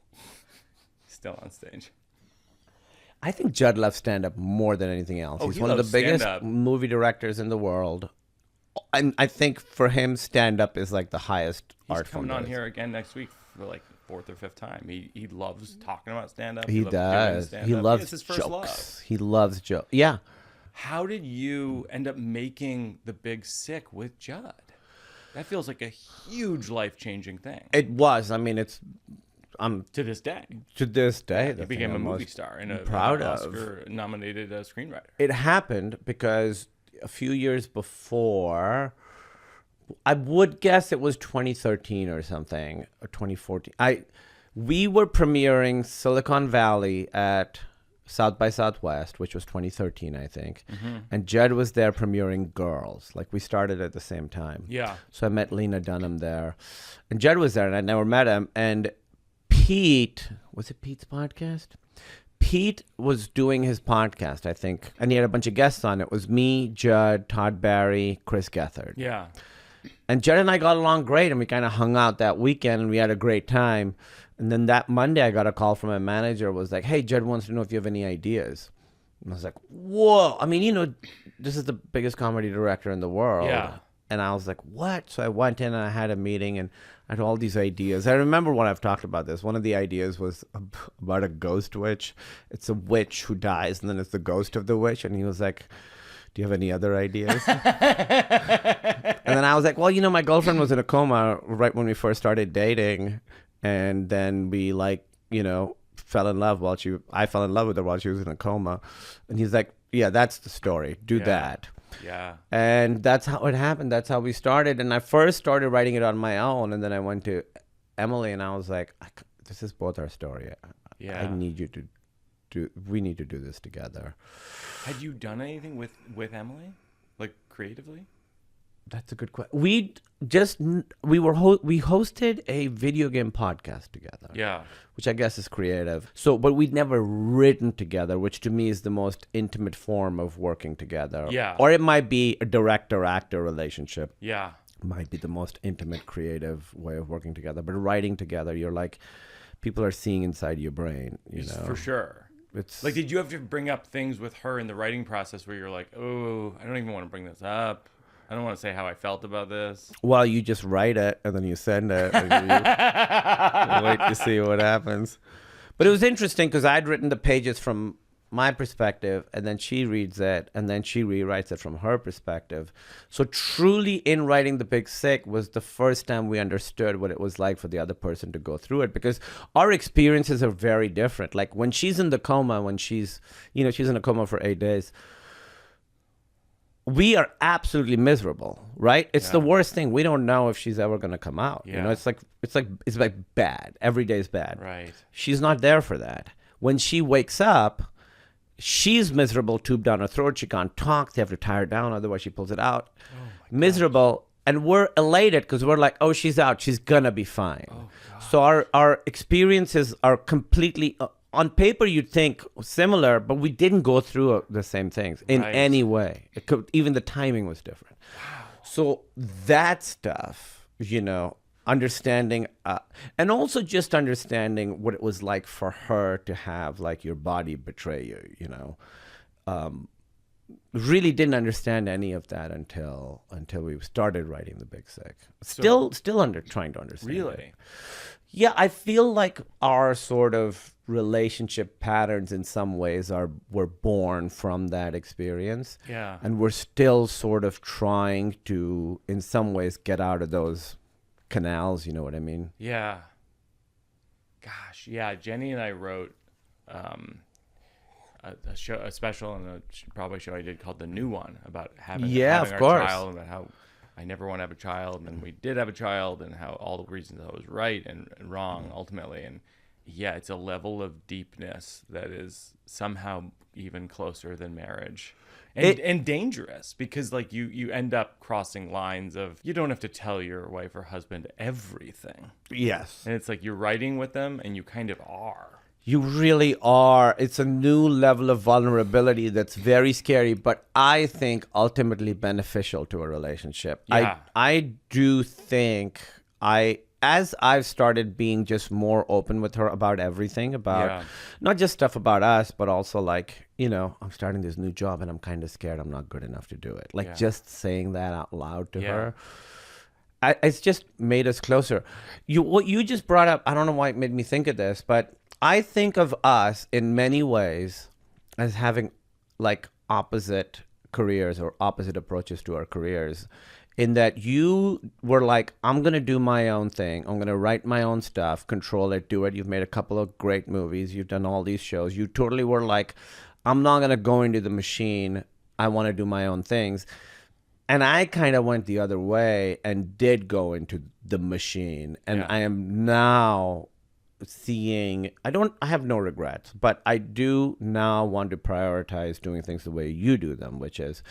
Speaker 2: still on stage.
Speaker 3: I think Judd loves stand-up more than anything else.
Speaker 2: Oh,
Speaker 3: He's
Speaker 2: he
Speaker 3: one of the
Speaker 2: loves
Speaker 3: biggest
Speaker 2: stand-up.
Speaker 3: movie directors in the world. And I think for him, stand-up is like the highest
Speaker 2: He's
Speaker 3: art form.
Speaker 2: coming on
Speaker 3: there is.
Speaker 2: here again next week for like 4th or 5th time. He loves talking about stand-up.
Speaker 3: He
Speaker 2: loves doing
Speaker 3: does.
Speaker 2: stand-up.
Speaker 3: He loves
Speaker 2: It's his first
Speaker 3: jokes.
Speaker 2: love.
Speaker 3: He loves jokes. Yeah.
Speaker 2: How did you end up making The Big Sick with Judd? That feels like a huge life-changing thing.
Speaker 3: It was. I mean, it's. I'm
Speaker 2: To this day.
Speaker 3: to this day.
Speaker 2: He
Speaker 3: the
Speaker 2: became
Speaker 3: thing
Speaker 2: a
Speaker 3: I'm
Speaker 2: movie
Speaker 3: most
Speaker 2: star and a
Speaker 3: proud of.
Speaker 2: Oscar-nominated screenwriter.
Speaker 3: It happened because a few years before, I would guess it was 2013 or something, or 2014. We were premiering Silicon Valley at South by Southwest, which was 2013, I think.
Speaker 2: Mm-hmm.
Speaker 3: And Judd was there premiering Girls. Like we started at the same time.
Speaker 2: Yeah.
Speaker 3: So I met Lena Dunham there. And Judd was there, and I'd never met him. And Pete, was it Pete's podcast? Pete was doing his podcast, I think, and he had a bunch of guests on. It was me, Judd, Todd Barry, Chris Gethard.
Speaker 2: Yeah.
Speaker 3: And Judd and I got along great, and we kind of hung out that weekend, and we had a great time. And then that Monday, I got a call from my manager. It was like, hey, Judd wants to know if you have any ideas. And I was like, whoa. I mean, this is the biggest comedy director in the world.
Speaker 2: Yeah.
Speaker 3: And I was like, what? So I went in and I had a meeting and I had all these ideas. I remember when I've talked about this. One of the ideas was about a ghost witch. It's a witch who dies and then it's the ghost of the witch. And he was like, do you have any other ideas? And then I was like, well, my girlfriend was in a coma right when we first started dating. And then we fell in love I fell in love with her while she was in a coma. And he's like, yeah, that's the story. Do that.
Speaker 2: Yeah.
Speaker 3: And that's how it happened. That's how we started. And I first started writing it on my own. And then I went to Emily and I was like, this is both our story.
Speaker 2: Yeah.
Speaker 3: I need you to we need to do this together.
Speaker 2: Had you done anything with Emily? Like creatively?
Speaker 3: That's a good question. We hosted a video game podcast together.
Speaker 2: Yeah.
Speaker 3: Which I guess is creative. But we'd never written together, which to me is the most intimate form of working together.
Speaker 2: Yeah.
Speaker 3: Or it might be a director-actor relationship.
Speaker 2: Yeah.
Speaker 3: Might be the most intimate, creative way of working together. But writing together, you're like, people are seeing inside your brain,
Speaker 2: For sure.
Speaker 3: It's
Speaker 2: Like, did you have to bring up things with her in the writing process where you're like, oh, I don't even want to bring this up. I don't want to say how I felt about this.
Speaker 3: Well, you just write it and then you send it and you wait to see what happens. But it was interesting because I'd written the pages from my perspective and then she reads it and then she rewrites it from her perspective. So truly in writing The Big Sick was the first time we understood what it was like for the other person to go through it because our experiences are very different. Like when she's in the coma, when she's in a coma for 8 days, we are absolutely miserable, right? It's the worst thing. We don't know if she's ever going to come out.
Speaker 2: Yeah.
Speaker 3: It's like bad. Every day is bad.
Speaker 2: Right.
Speaker 3: She's not there for that. When she wakes up, she's miserable, tube down her throat. She can't talk. They have to tie her down, otherwise she pulls it out. Miserable. and we're elated because we're like, oh, she's out, she's gonna be fine. So our experiences are completely on paper. You'd think similar, but we didn't go through the same things in any way. Even the timing was different. So that stuff, understanding, and also just understanding what it was like for her to have like your body betray you, really didn't understand any of that until we started writing The Big Sick. Still trying to understand.
Speaker 2: Really?
Speaker 3: It. Yeah, I feel like our sort of relationship patterns in some ways were born from that experience.
Speaker 2: Yeah.
Speaker 3: And we're still sort of trying to, in some ways, get out of those canals, you know what I mean?
Speaker 2: Yeah. Gosh, yeah. Jenny and I wrote a special and a Broadway show I did called The New One about having our child, and about how I never want to have a child, and then we did have a child, and how all the reasons I was right and wrong ultimately. And yeah, it's a level of deepness that is somehow even closer than marriage. And dangerous, because like you end up crossing lines of, you don't have to tell your wife or husband everything.
Speaker 3: Yes.
Speaker 2: And it's like you're writing with them and you kind of are.
Speaker 3: You really are. It's a new level of vulnerability that's very scary, but I think ultimately beneficial to a relationship.
Speaker 2: Yeah.
Speaker 3: I do think as I've started being just more open with her about everything, about not just stuff about us, but also like, I'm starting this new job and I'm kind of scared I'm not good enough to do it. Like just saying that out loud to her. It's just made us closer. What you just brought up, I don't know why it made me think of this, but I think of us in many ways as having like opposite careers or opposite approaches to our careers, in that you were like, I'm going to do my own thing. I'm going to write my own stuff, control it, do it. You've made a couple of great movies. You've done all these shows. You totally were like, I'm not going to go into the machine. I want to do my own things. And I kind of went the other way and did go into the machine. And I am now seeing, I have no regrets, but I do now want to prioritize doing things the way you do them, which is,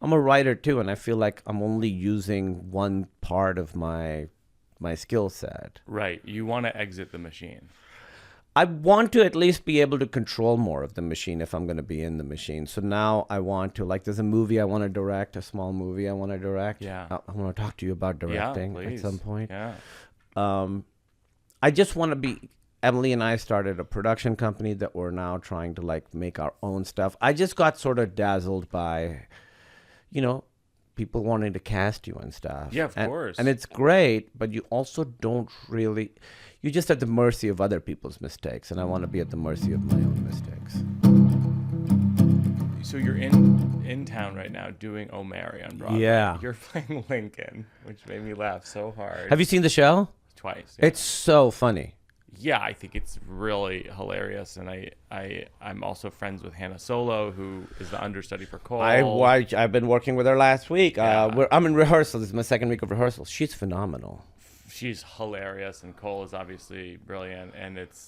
Speaker 3: I'm a writer too, and I feel like I'm only using one part of my skill set.
Speaker 2: Right. You want to exit the machine.
Speaker 3: I want to at least be able to control more of the machine if I'm going to be in the machine. So now I want to, like, there's a movie I want to direct, a small movie I want to direct.
Speaker 2: Yeah.
Speaker 3: I want to talk to you about directing at some point.
Speaker 2: Yeah.
Speaker 3: I just want to be, Emily and I started a production company that we're now trying to like make our own stuff. I just got sort of dazzled by, people wanting to cast you and stuff.
Speaker 2: Yeah, of course.
Speaker 3: And it's great, but you also don't really, you're just at the mercy of other people's mistakes. And I want to be at the mercy of my own mistakes.
Speaker 2: So you're in town right now doing O'Mary on Broadway.
Speaker 3: Yeah.
Speaker 2: You're playing Lincoln, which made me laugh so hard.
Speaker 3: Have you seen the show?
Speaker 2: Twice. Yeah.
Speaker 3: It's so funny.
Speaker 2: Yeah, I think it's really hilarious, and I'm also friends with Hannah Solo, who is the understudy for Cole.
Speaker 3: I've been working with her last week.
Speaker 2: Yeah.
Speaker 3: I'm in rehearsal. This is my second week of rehearsal. She's phenomenal.
Speaker 2: She's hilarious, and Cole is obviously brilliant, and it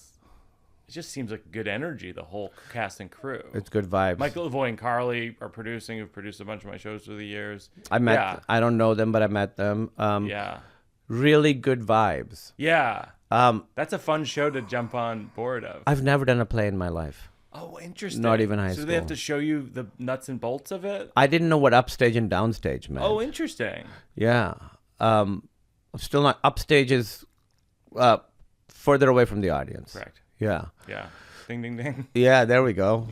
Speaker 2: just seems like good energy, the whole cast and crew.
Speaker 3: It's good vibes.
Speaker 2: Michael Lavoie and Carly are producing, who've produced a bunch of my shows through the years.
Speaker 3: I don't know them, but I met them. Really good vibes.
Speaker 2: Yeah. That's a fun show to jump on board of.
Speaker 3: I've never done a play in my life.
Speaker 2: Oh, interesting.
Speaker 3: Not even high school.
Speaker 2: So they have to show you the nuts and bolts of it?
Speaker 3: I didn't know what upstage and downstage meant.
Speaker 2: Oh, interesting.
Speaker 3: Yeah. I'm still not. Upstage is further away from the audience.
Speaker 2: Correct.
Speaker 3: Yeah.
Speaker 2: Yeah. Ding, ding, ding.
Speaker 3: Yeah, there we go.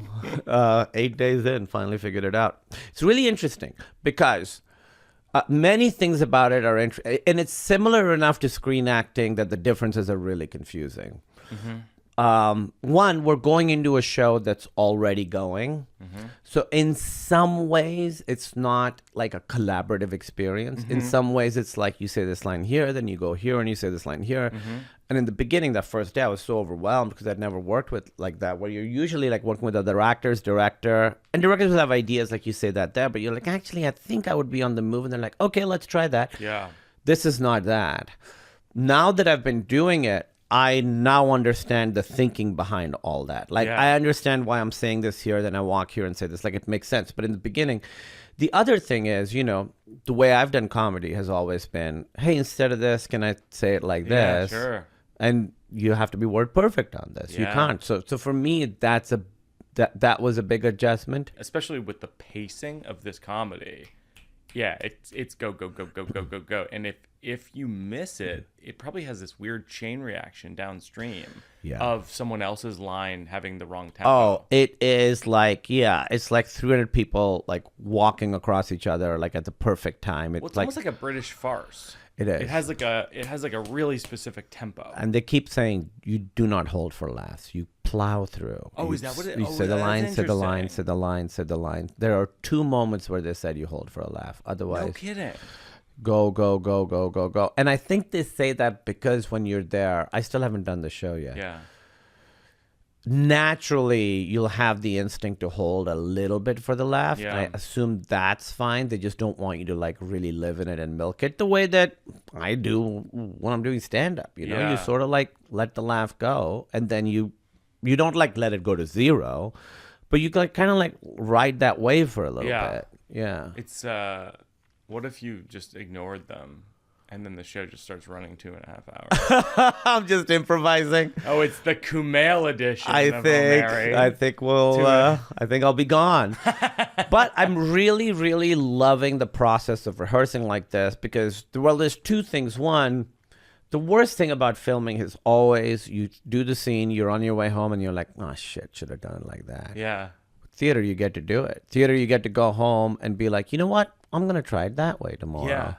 Speaker 3: 8 days in, finally figured it out. It's really interesting because many things about it are interesting. And it's similar enough to screen acting that the differences are really confusing. Mm-hmm. One, we're going into a show that's already going. Mm-hmm. So in some ways, it's not like a collaborative experience. Mm-hmm. In some ways, it's like you say this line here, then you go here and you say this line here. Mm-hmm. And in the beginning, that first day, I was so overwhelmed because I'd never worked with like that, where you're usually like working with other actors, directors will have ideas like you say that there, but you're like, actually, I think I would be on the move. And they're like, okay, let's try that.
Speaker 2: Yeah.
Speaker 3: This is not that. Now that I've been doing it, I now understand the thinking behind all that. Like,
Speaker 2: Yeah.
Speaker 3: I understand why I'm saying this here, then I walk here and say this. Like, it makes sense. But in the beginning, the other thing is, the way I've done comedy has always been, hey, instead of this, can I say it like
Speaker 2: Yeah,
Speaker 3: this?
Speaker 2: sure.
Speaker 3: And you have to be word perfect on this. You
Speaker 2: Yeah.
Speaker 3: can't. So for me, that was a big adjustment.
Speaker 2: Especially with the pacing of this comedy. Yeah, it's go, go, go, go, go, go, go. And if you miss it, it probably has this weird chain reaction downstream of someone else's line having the wrong tempo.
Speaker 3: Oh, it is like, it's like 300 people like walking across each other like at the perfect time.
Speaker 2: It's almost like a British farce.
Speaker 3: It is.
Speaker 2: It has like a really specific tempo.
Speaker 3: And they keep saying you do not hold for laughs. You plow through.
Speaker 2: Oh, is that what it?
Speaker 3: You
Speaker 2: Oh,
Speaker 3: say the
Speaker 2: that's
Speaker 3: line, say the line,
Speaker 2: interesting.
Speaker 3: say the line, say the line. There are 2 moments where they said you hold for a laugh. Otherwise,
Speaker 2: No kidding.
Speaker 3: go, go, go, go, go, go. And I think they say that because when you're there, I still haven't done the show yet.
Speaker 2: Yeah.
Speaker 3: Naturally, you'll have the instinct to hold a little bit for the laugh.
Speaker 2: Yeah.
Speaker 3: I assume that's fine. They just don't want you to like really live in it and milk it the way that I do when I'm doing stand-up. You
Speaker 2: Yeah.
Speaker 3: sort of like let the laugh go, and then you don't like let it go to zero, but you like kind of like ride that wave for a little bit. Yeah.
Speaker 2: It's what if you just ignored them, and then the show just starts running 2.5 hours?
Speaker 3: I'm just improvising.
Speaker 2: Oh, it's the Kumail edition.
Speaker 3: I
Speaker 2: of
Speaker 3: think
Speaker 2: O'Mary.
Speaker 3: I think I think I'll be gone. But I'm really, really loving the process of rehearsing like this because there's 2 things. One, the worst thing about filming is always you do the scene, you're on your way home, and you're like, oh shit, should have done it like that.
Speaker 2: Yeah.
Speaker 3: Theater, you get to do it. Theater, you get to go home and be like, you know what? I'm gonna try it that way tomorrow.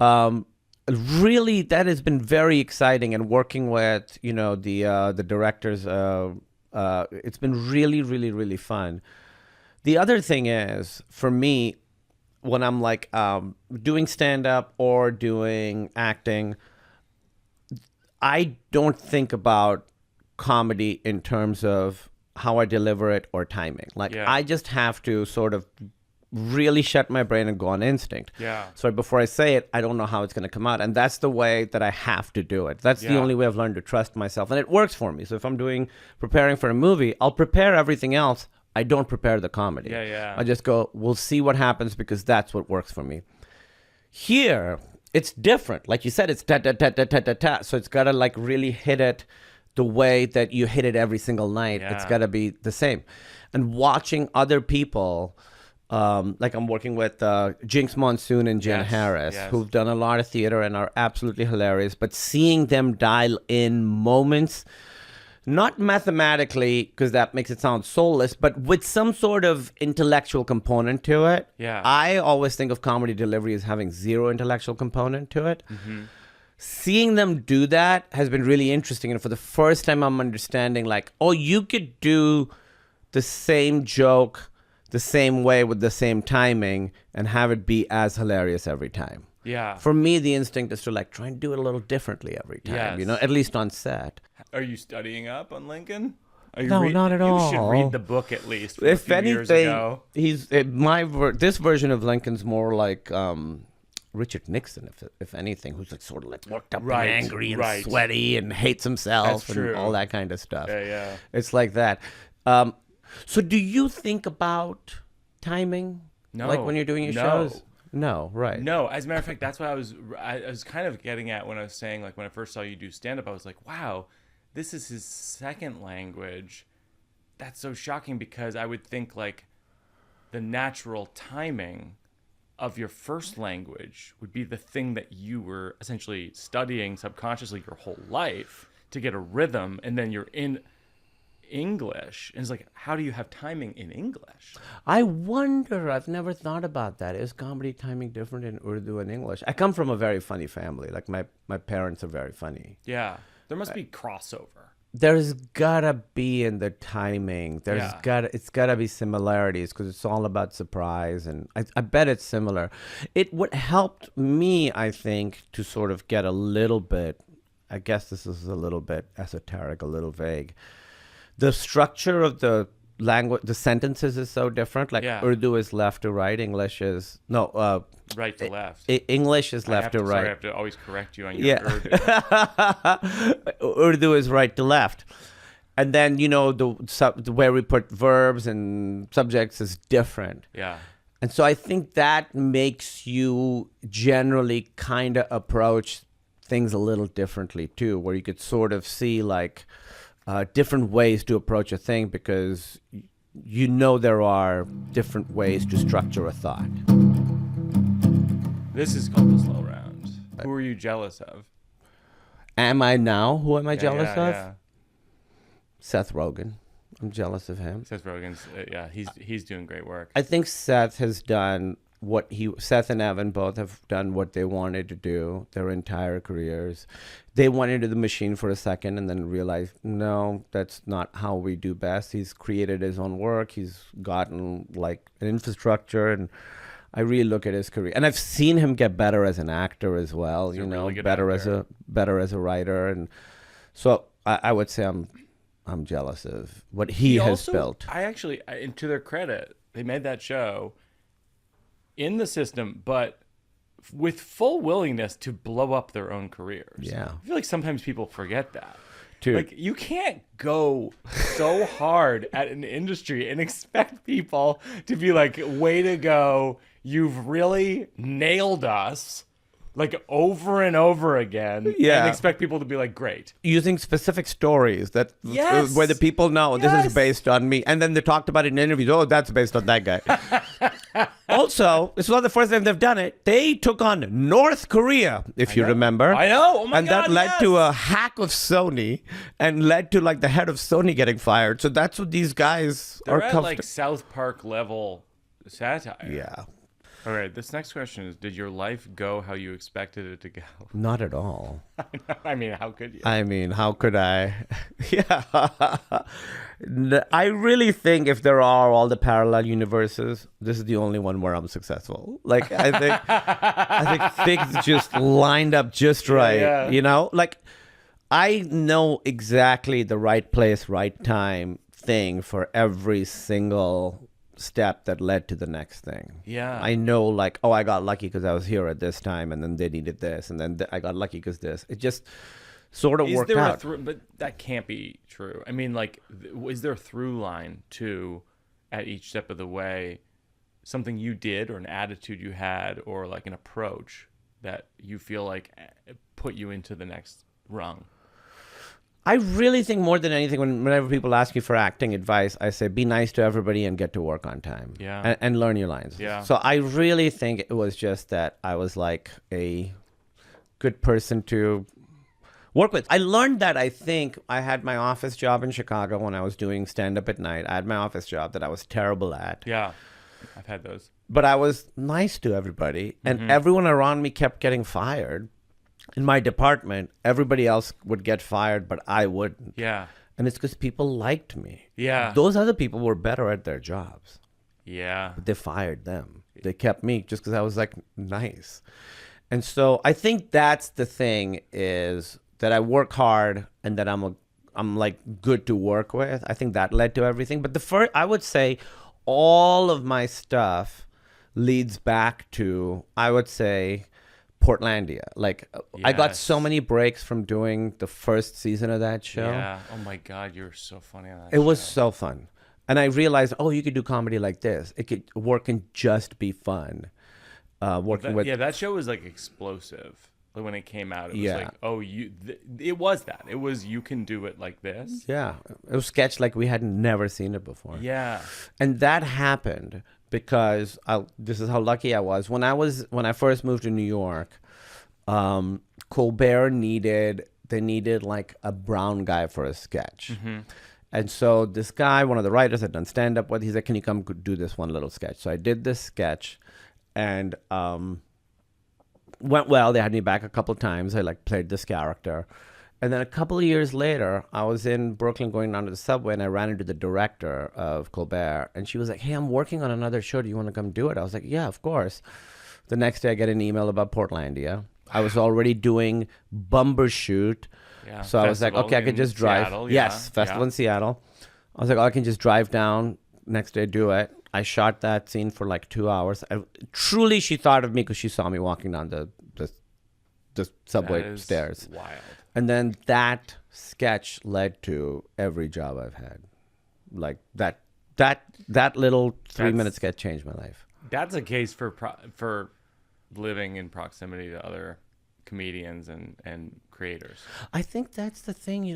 Speaker 2: Yeah.
Speaker 3: Really, that has been very exciting, and working with the directors, it's been really, really, really fun. The other thing is, for me, when I'm like doing stand-up or doing acting, I don't think about comedy in terms of how I deliver it or timing. Like, I just have to sort of really shut my brain and go on instinct.
Speaker 2: Yeah.
Speaker 3: So before I say it, I don't know how it's going to come out. And that's the way that I have to do it. That's the only way I've learned to trust myself. And it works for me. So if I'm preparing for a movie, I'll prepare everything else. I don't prepare the comedy.
Speaker 2: Yeah.
Speaker 3: I just go, we'll see what happens because that's what works for me. Here, it's different. Like you said, it's ta-ta-ta-ta-ta-ta-ta. So it's got to like really hit it the way that you hit it every single night.
Speaker 2: Yeah.
Speaker 3: It's got to be the same. And watching other people... like I'm working with Jinx Monsoon and Jen Harris, who've done a lot of theater and are absolutely hilarious. But seeing them dial in moments, not mathematically, because that makes it sound soulless, but with some sort of intellectual component to it.
Speaker 2: Yeah.
Speaker 3: I always think of comedy delivery as having 0 intellectual component to it. Mm-hmm. Seeing them do that has been really interesting. And for the first time, I'm understanding like, oh, you could do the same joke the same way with the same timing and have it be as hilarious every time.
Speaker 2: Yeah.
Speaker 3: For me, the instinct is to like try and do it a little differently every time,
Speaker 2: Yes.
Speaker 3: at least on set.
Speaker 2: Are you studying up on Lincoln? Are you
Speaker 3: No, not at all.
Speaker 2: You should read the book at least. From
Speaker 3: If
Speaker 2: a few years
Speaker 3: anything,
Speaker 2: ago.
Speaker 3: this version of Lincoln's more like Richard Nixon, if anything, who's like sort of like worked up
Speaker 2: Right,
Speaker 3: and angry and
Speaker 2: right.
Speaker 3: sweaty and hates himself
Speaker 2: That's
Speaker 3: and
Speaker 2: true.
Speaker 3: all that kind of stuff.
Speaker 2: Yeah.
Speaker 3: It's like that. So do you think about timing?
Speaker 2: No.
Speaker 3: Like when you're doing your
Speaker 2: No.
Speaker 3: shows? No, right.
Speaker 2: No, as a matter of fact, that's what I was kind of getting at when I was saying, like, when I first saw you do stand-up, I was like, wow, this is his second language. That's so shocking because I would think, like, the natural timing of your first language would be the thing that you were essentially studying subconsciously your whole life to get a rhythm, and then you're in English. And it's like, how do you have timing in English?
Speaker 3: I wonder, I've never thought about that. Is comedy timing different in Urdu and English? I come from a very funny family. Like my parents are very funny.
Speaker 2: Yeah. There must be crossover.
Speaker 3: There's gotta be in the timing. It's gotta be similarities because it's all about surprise, and I bet it's similar. What helped me, I think, to sort of get a little bit, I guess this is a little bit esoteric, a little vague. The structure of the language, the sentences is so different. Like Urdu is left to right, English is
Speaker 2: right to left.
Speaker 3: English is left to right.
Speaker 2: Sorry, I have to always correct you on your Urdu.
Speaker 3: Urdu is right to left. And then, the where we put verbs and subjects is different.
Speaker 2: Yeah.
Speaker 3: And so I think that makes you generally kind of approach things a little differently too, where you could sort of see like different ways to approach a thing because there are different ways to structure a thought.
Speaker 2: This is called the slow round. Who are you jealous of?
Speaker 3: Am I now? Who am I jealous of?
Speaker 2: Yeah.
Speaker 3: Seth Rogen. I'm jealous of him.
Speaker 2: Seth Rogen's, he's doing great work.
Speaker 3: I think Seth has done Seth and Evan both have done what they wanted to do their entire careers. They went into the machine for a second and then realized, no, that's not how we do best. He's created his own work. He's gotten like an infrastructure, and I really look at his career. And I've seen him get better as an actor as well,
Speaker 2: He's a really good
Speaker 3: better
Speaker 2: actor.
Speaker 3: better as a writer. And so I would say I'm jealous of what he has built.
Speaker 2: And to their credit, they made that show in the system, but with full willingness to blow up their own careers.
Speaker 3: Yeah.
Speaker 2: I feel like sometimes people forget that.
Speaker 3: Dude.
Speaker 2: Like, you can't go so hard at an industry and expect people to be like, way to go, you've really nailed us, like over and over again, and expect people to be like, great.
Speaker 3: Using specific stories that
Speaker 2: Yes.
Speaker 3: where the people know this is based on me, and then they talked about it in interviews. Oh, that's based on that guy. Also, it's not the first time they've done it. They took on North Korea, if you remember.
Speaker 2: I know. Oh my
Speaker 3: and
Speaker 2: God,
Speaker 3: that led to a hack of Sony, and led to like the head of Sony getting fired. So that's what these guys
Speaker 2: They're
Speaker 3: are
Speaker 2: at like South Park level satire.
Speaker 3: Yeah.
Speaker 2: All right, this next question is, did your life go how you expected it to go?
Speaker 3: Not at all.
Speaker 2: I mean, how could you?
Speaker 3: I mean, how could I? Yeah. I really think if there are all the parallel universes, this is the only one where I'm successful. Like, I think things just lined up just right.
Speaker 2: Yeah.
Speaker 3: Like, I know exactly the right place, right time thing for every single step that led to the next thing.
Speaker 2: Yeah.
Speaker 3: I know, like, oh, I got lucky because I was here at this time, and then they needed this, and then I got lucky because this. It just sort of worked out.
Speaker 2: But that can't be true. I mean, like, is there a through line to, at each step of the way, something you did or an attitude you had or like an approach that you feel like put you into the next rung?
Speaker 3: I really think more than anything, whenever people ask me for acting advice, I say, be nice to everybody and get to work on time.
Speaker 2: Yeah.
Speaker 3: And learn your lines.
Speaker 2: Yeah.
Speaker 3: So I really think it was just that I was like a good person to work with. I learned that, I think, I had my office job in Chicago when I was doing stand-up at night. I had my office job that I was terrible at.
Speaker 2: Yeah. I've had those.
Speaker 3: But I was nice to everybody. And everyone around me kept getting fired. In my department, everybody else would get fired, but I wouldn't.
Speaker 2: Yeah.
Speaker 3: And it's because people liked me.
Speaker 2: Yeah.
Speaker 3: Those other people were better at their jobs.
Speaker 2: Yeah.
Speaker 3: But they fired them. They kept me just because I was like nice. And so I think that's the thing, is that I work hard and that I'm like good to work with. I think that led to everything. But I would say all of my stuff leads back to, I would say, Portlandia. Like, I got so many breaks from doing the first season of that show.
Speaker 2: Yeah. Oh my God, you're so funny on that
Speaker 3: It was so fun. And I realized, oh, you could do comedy like this. It could work and just be fun.
Speaker 2: That show was like explosive. Like, when it came out, it was like, oh, it was that. It was, you can do it like this.
Speaker 3: Yeah. It was sketched like we had never seen it before.
Speaker 2: Yeah.
Speaker 3: And that happened because this is how lucky I was. When I first moved to New York, Colbert needed like a brown guy for a sketch.
Speaker 2: Mm-hmm.
Speaker 3: And so this guy, one of the writers, had done stand-up with, he said, can you come do this one little sketch? So I did this sketch, and went well. They had me back a couple of times. I like played this character. And then a couple of years later, I was in Brooklyn going down to the subway, and I ran into the director of Colbert, and she was like, hey, I'm working on another show. Do you want to come do it? I was like, yeah, of course. The next day I get an email about Portlandia. I was already doing Bumbershoot.
Speaker 2: Yeah.
Speaker 3: So I was like, okay, I could just drive.
Speaker 2: Seattle,
Speaker 3: yes, festival in Seattle. I was like, oh, I can just drive down, next day do it. I shot that scene for like 2 hours. Truly, she thought of me because she saw me walking down the subway stairs.
Speaker 2: Wild.
Speaker 3: And then that sketch led to every job I've had. Like that little 3-minute sketch changed my life.
Speaker 2: That's a case for living in proximity to other comedians and creators.
Speaker 3: I think that's the thing,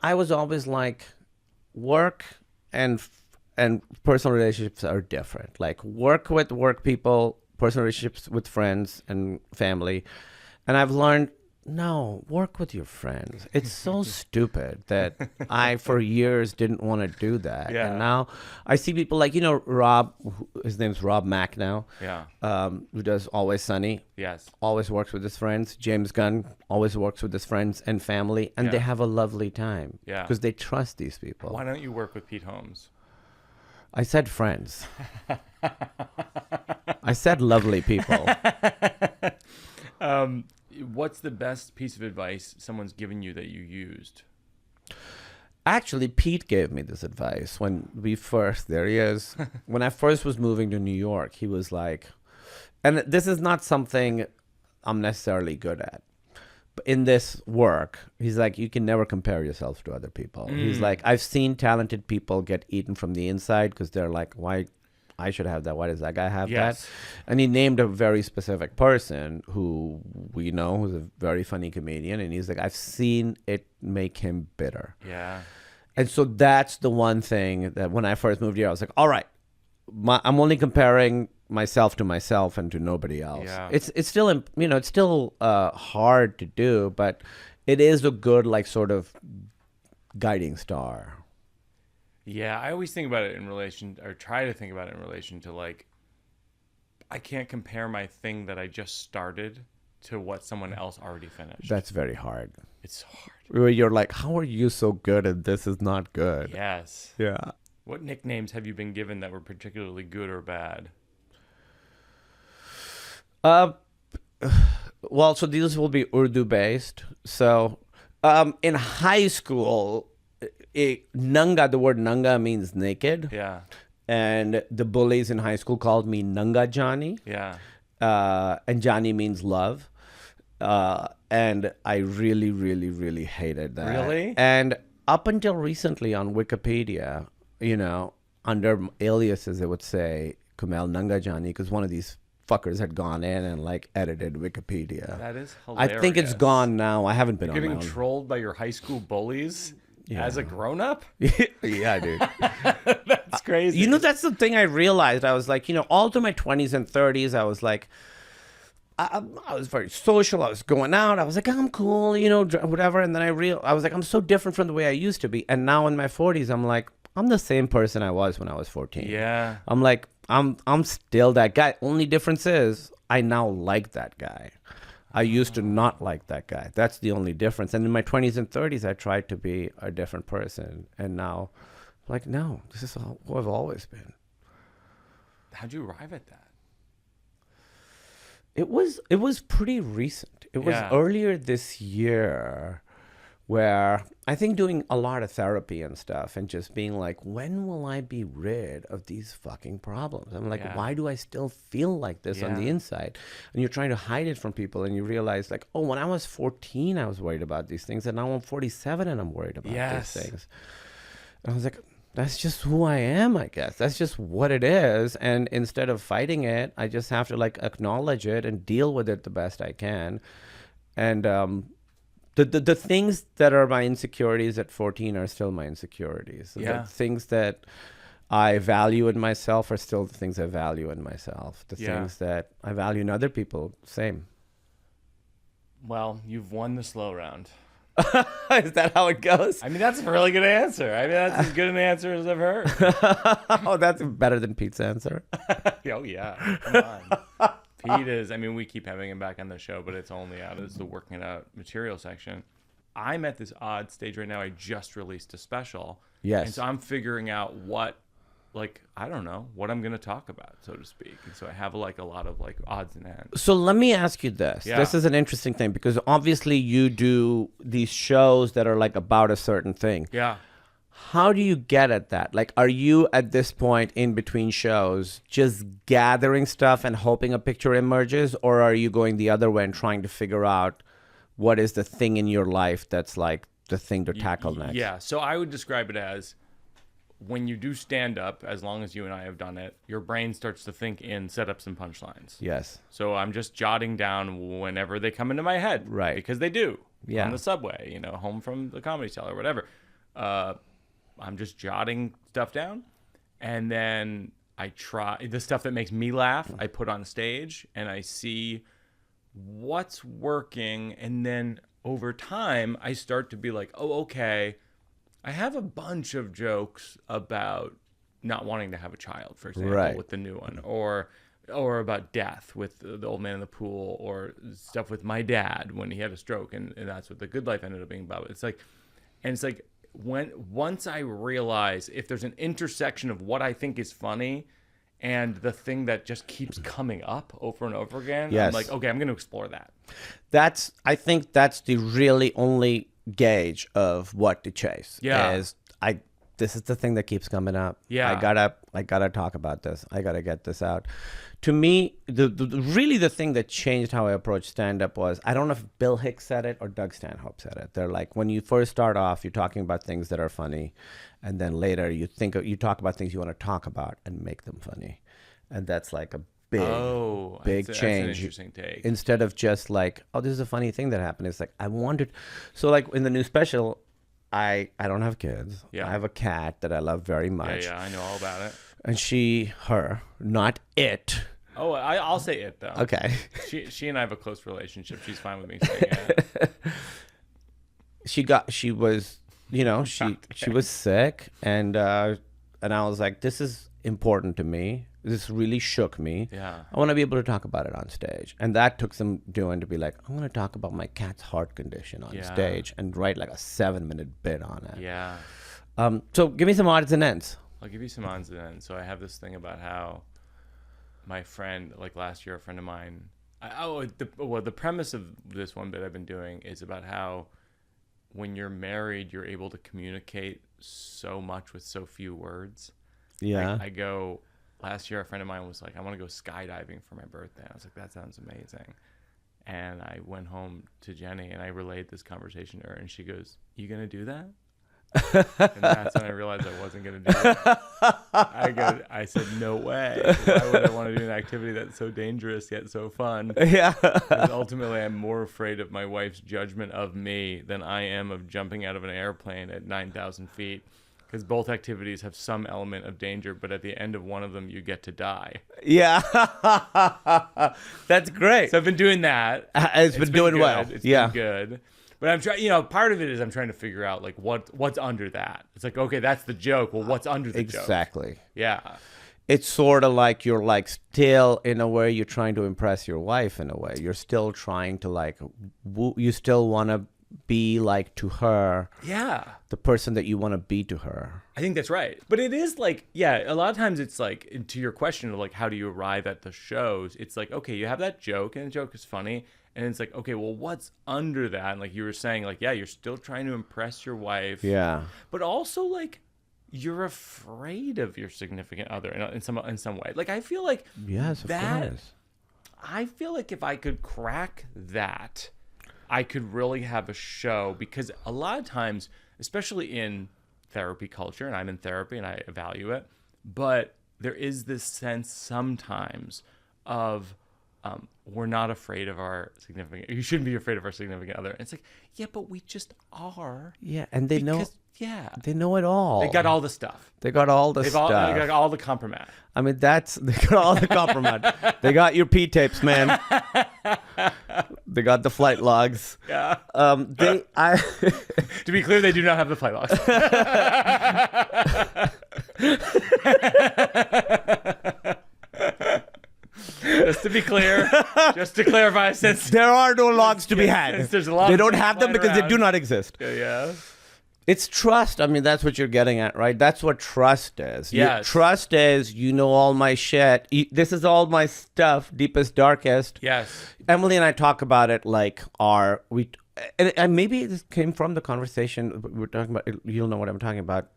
Speaker 3: I was always like, work and personal relationships are different. Like work with work people, personal relationships with friends and family. And I've learned, no, work with your friends. It's so stupid that I, for years, didn't want to do that.
Speaker 2: Yeah.
Speaker 3: And now I see people like, Rob, his name's Rob Mack now.
Speaker 2: Yeah.
Speaker 3: Who does Always Sunny.
Speaker 2: Yes.
Speaker 3: Always works with his friends. James Gunn always works with his friends and family. And they have a lovely time.
Speaker 2: Yeah.
Speaker 3: Because they trust these people.
Speaker 2: Why don't you work with Pete Holmes?
Speaker 3: I said friends. I said lovely people.
Speaker 2: What's the best piece of advice someone's given you that you used?
Speaker 3: Actually, Pete gave me this advice when there he is. When I first was moving to New York, he was like, and this is not something I'm necessarily good at, but in this work, he's like, you can never compare yourself to other people. He's like, I've seen talented people get eaten from the inside because they're like, why? I should have that. Why does that guy have that? And he named a very specific person who we know who's a very funny comedian. And he's like, I've seen it make him bitter.
Speaker 2: Yeah.
Speaker 3: And so that's the one thing that when I first moved here, I was like, all right, I'm only comparing myself to myself and to nobody else.
Speaker 2: Yeah.
Speaker 3: It's still, it's still hard to do, but it is a good, like, sort of guiding star.
Speaker 2: Yeah, I always think about it try to think about it in relation to, like, I can't compare my thing that I just started to what someone else already finished.
Speaker 3: That's very hard.
Speaker 2: It's hard.
Speaker 3: Where you're like, how are you so good and this is not good?
Speaker 2: Yes.
Speaker 3: Yeah.
Speaker 2: What nicknames have you been given that were particularly good or bad?
Speaker 3: Well, so these will be Urdu based. So, in high school, Nanga, the word Nanga means naked.
Speaker 2: Yeah.
Speaker 3: And the bullies in high school called me Nanga Johnny.
Speaker 2: Yeah.
Speaker 3: And Johnny means love. And I really, really, really hated that.
Speaker 2: Really?
Speaker 3: And up until recently on Wikipedia, under aliases, they would say Kumail Nanga Johnny because one of these fuckers had gone in and like edited Wikipedia.
Speaker 2: That is hilarious.
Speaker 3: I think it's gone now. I haven't been
Speaker 2: You're
Speaker 3: on my
Speaker 2: getting
Speaker 3: own.
Speaker 2: trolled by your high school bullies as a grown-up?
Speaker 3: Yeah, dude.
Speaker 2: That's crazy.
Speaker 3: That's the thing I realized. I was like, all through my 20s and 30s, I was like, I was very social. I was going out. I was like, I'm cool, whatever. And then I was like, I'm so different from the way I used to be. And now in my 40s, I'm like, I'm the same person I was when I was 14.
Speaker 2: Yeah.
Speaker 3: I'm like, I'm still that guy. Only difference is I now like that guy. I used to not like that guy. That's the only difference. And in my 20s and 30s, I tried to be a different person. And now, I'm like, no, this is who I've always been.
Speaker 2: How'd you arrive at that?
Speaker 3: It was pretty recent. It was earlier this year where I think doing a lot of therapy and stuff and just being like, when will I be rid of these fucking problems? I'm like, why do I still feel like this on the inside? And you're trying to hide it from people and you realize like, oh, when I was 14, I was worried about these things. And now I'm 47 and I'm worried about these things. And I was like, that's just who I am, I guess. That's just what it is. And instead of fighting it, I just have to like acknowledge it and deal with it the best I can. And the things that are my insecurities at 14 are still my insecurities. The things that I value in myself are still the things I value in myself. The things that I value in other people, same.
Speaker 2: Well, you've won the slow round.
Speaker 3: Is that how it goes?
Speaker 2: I mean, that's a really good answer. I mean, that's as good an answer as I've heard.
Speaker 3: Oh, that's better than Pete's answer.
Speaker 2: Oh, yeah. Come on. Pete is, I mean, we keep having him back on the show, but it's only out as the working it out material section. I'm at this odd stage right now. I just released a special.
Speaker 3: Yes.
Speaker 2: And so I'm figuring out what, like, I don't know, what I'm going to talk about, so to speak. And so I have like a lot of like odds and ends.
Speaker 3: So let me ask you this.
Speaker 2: Yeah.
Speaker 3: This is an interesting thing because obviously you do these shows that are like about a certain thing.
Speaker 2: Yeah.
Speaker 3: How do you get at that? Like, are you at this point in between shows just gathering stuff and hoping a picture emerges, or are you going the other way and trying to figure out what is the thing in your life that's like the thing to tackle next?
Speaker 2: Yeah. So I would describe it as when you do stand up, as long as you and I have done it, your brain starts to think in setups and punchlines.
Speaker 3: Yes.
Speaker 2: So I'm just jotting down whenever they come into my head.
Speaker 3: Right.
Speaker 2: Because they do.
Speaker 3: Yeah.
Speaker 2: On the subway, home from the Comedy Cellar or whatever. I'm just jotting stuff down. And then I try the stuff that makes me laugh, I put on stage and I see what's working. And then over time, I start to be like, oh, okay, I have a bunch of jokes about not wanting to have a child, for example,
Speaker 3: right.
Speaker 2: with the new one, or about death with the old man in the pool, or stuff with my dad when he had a stroke, and that's what The Good Life ended up being about. It's like once I realize if there's an intersection of what I think is funny and the thing that just keeps coming up over and over again,
Speaker 3: yes.
Speaker 2: I'm like, okay, I'm going to explore that.
Speaker 3: I think that's the really only gauge of what to chase.
Speaker 2: Yeah.
Speaker 3: This is the thing that keeps coming up.
Speaker 2: Yeah.
Speaker 3: I gotta talk about this. I gotta get this out. To me, the thing that changed how I approach stand-up was, I don't know if Bill Hicks said it or Doug Stanhope said it. They're like, when you first start off, you're talking about things that are funny, and then later you talk about things you want to talk about and make them funny, and that's like a big change.
Speaker 2: That's an interesting take.
Speaker 3: Instead of just like, oh, this is a funny thing that happened. It's like, I wanted. So like in the new special, I don't have kids.
Speaker 2: Yeah.
Speaker 3: I have a cat that I love very much.
Speaker 2: Yeah, I know all about it.
Speaker 3: And her, not it.
Speaker 2: Oh, I'll say it though.
Speaker 3: Okay.
Speaker 2: She and I have a close relationship. She's fine with me saying it.
Speaker 3: She was sick, and I was like, this is important to me. This really shook me.
Speaker 2: Yeah.
Speaker 3: I want to be able to talk about it on stage. And that took some doing to be like, I'm going to talk about my cat's heart condition on stage and write like a 7-minute bit on it.
Speaker 2: Yeah.
Speaker 3: So give me some odds and ends.
Speaker 2: I'll give you some odds and ends. So I have this thing about how my friend, like last year, a friend of mine, the premise of this one bit I've been doing is about how when you're married, you're able to communicate so much with so few words.
Speaker 3: Yeah.
Speaker 2: Last year, a friend of mine was like, I want to go skydiving for my birthday. I was like, that sounds amazing. And I went home to Jenny and I relayed this conversation to her, and she goes, you going to do that? And that's when I realized I wasn't going to do it. I said, no way. Why would I want to do an activity that's so dangerous yet so fun?
Speaker 3: Yeah.
Speaker 2: Because ultimately, I'm more afraid of my wife's judgment of me than I am of jumping out of an airplane at 9,000 feet. Because both activities have some element of danger, but at the end of one of them, you get to die.
Speaker 3: Yeah. That's great.
Speaker 2: So I've been doing that.
Speaker 3: It's been doing
Speaker 2: good.
Speaker 3: well.
Speaker 2: It's been good. But I'm trying, part of it is I'm trying to figure out like what's under that. It's like, okay, that's the joke. Well, what's under the joke?
Speaker 3: Exactly.
Speaker 2: Yeah.
Speaker 3: It's sort of like you're like still in a way you're trying to impress your wife in a way. You're still trying to like, you still want to be like to her.
Speaker 2: Yeah.
Speaker 3: The person that you want to be to her.
Speaker 2: I think that's right. But it is like, yeah, a lot of times it's like, to your question of like, how do you arrive at the shows? It's like, okay, you have that joke and the joke is funny. And it's like, okay, well, what's under that? And like you were saying, like, yeah, you're still trying to impress your wife.
Speaker 3: Yeah.
Speaker 2: But also like, you're afraid of your significant other in some way. Like, I feel like
Speaker 3: yes, of course.
Speaker 2: I feel like if I could crack that, I could really have a show, because a lot of times, especially in therapy culture, and I'm in therapy and I value it, but there is this sense sometimes of we're not afraid of our significant. You shouldn't be afraid of our significant other. And it's like, yeah, but we just are.
Speaker 3: Yeah, and they know.
Speaker 2: Yeah,
Speaker 3: they know it all.
Speaker 2: They got all the stuff.
Speaker 3: They got all the stuff.
Speaker 2: They got all the compromise.
Speaker 3: I mean, they got all the compromise. They got your P tapes, man. They got the flight logs.
Speaker 2: Yeah.
Speaker 3: To
Speaker 2: be clear, they do not have the flight logs. Just to be clear, just to clarify, since
Speaker 3: there are no logs to be had.
Speaker 2: There's a lot
Speaker 3: they don't have them because they do not exist.
Speaker 2: Yeah.
Speaker 3: It's trust. I mean, that's what you're getting at, right? That's what trust is.
Speaker 2: Yes.
Speaker 3: Trust is, you know all my shit. This is all my stuff, deepest, darkest.
Speaker 2: Yes.
Speaker 3: Emily and I talk about it like and maybe this came from the conversation we were talking about. You'll know what I'm talking about.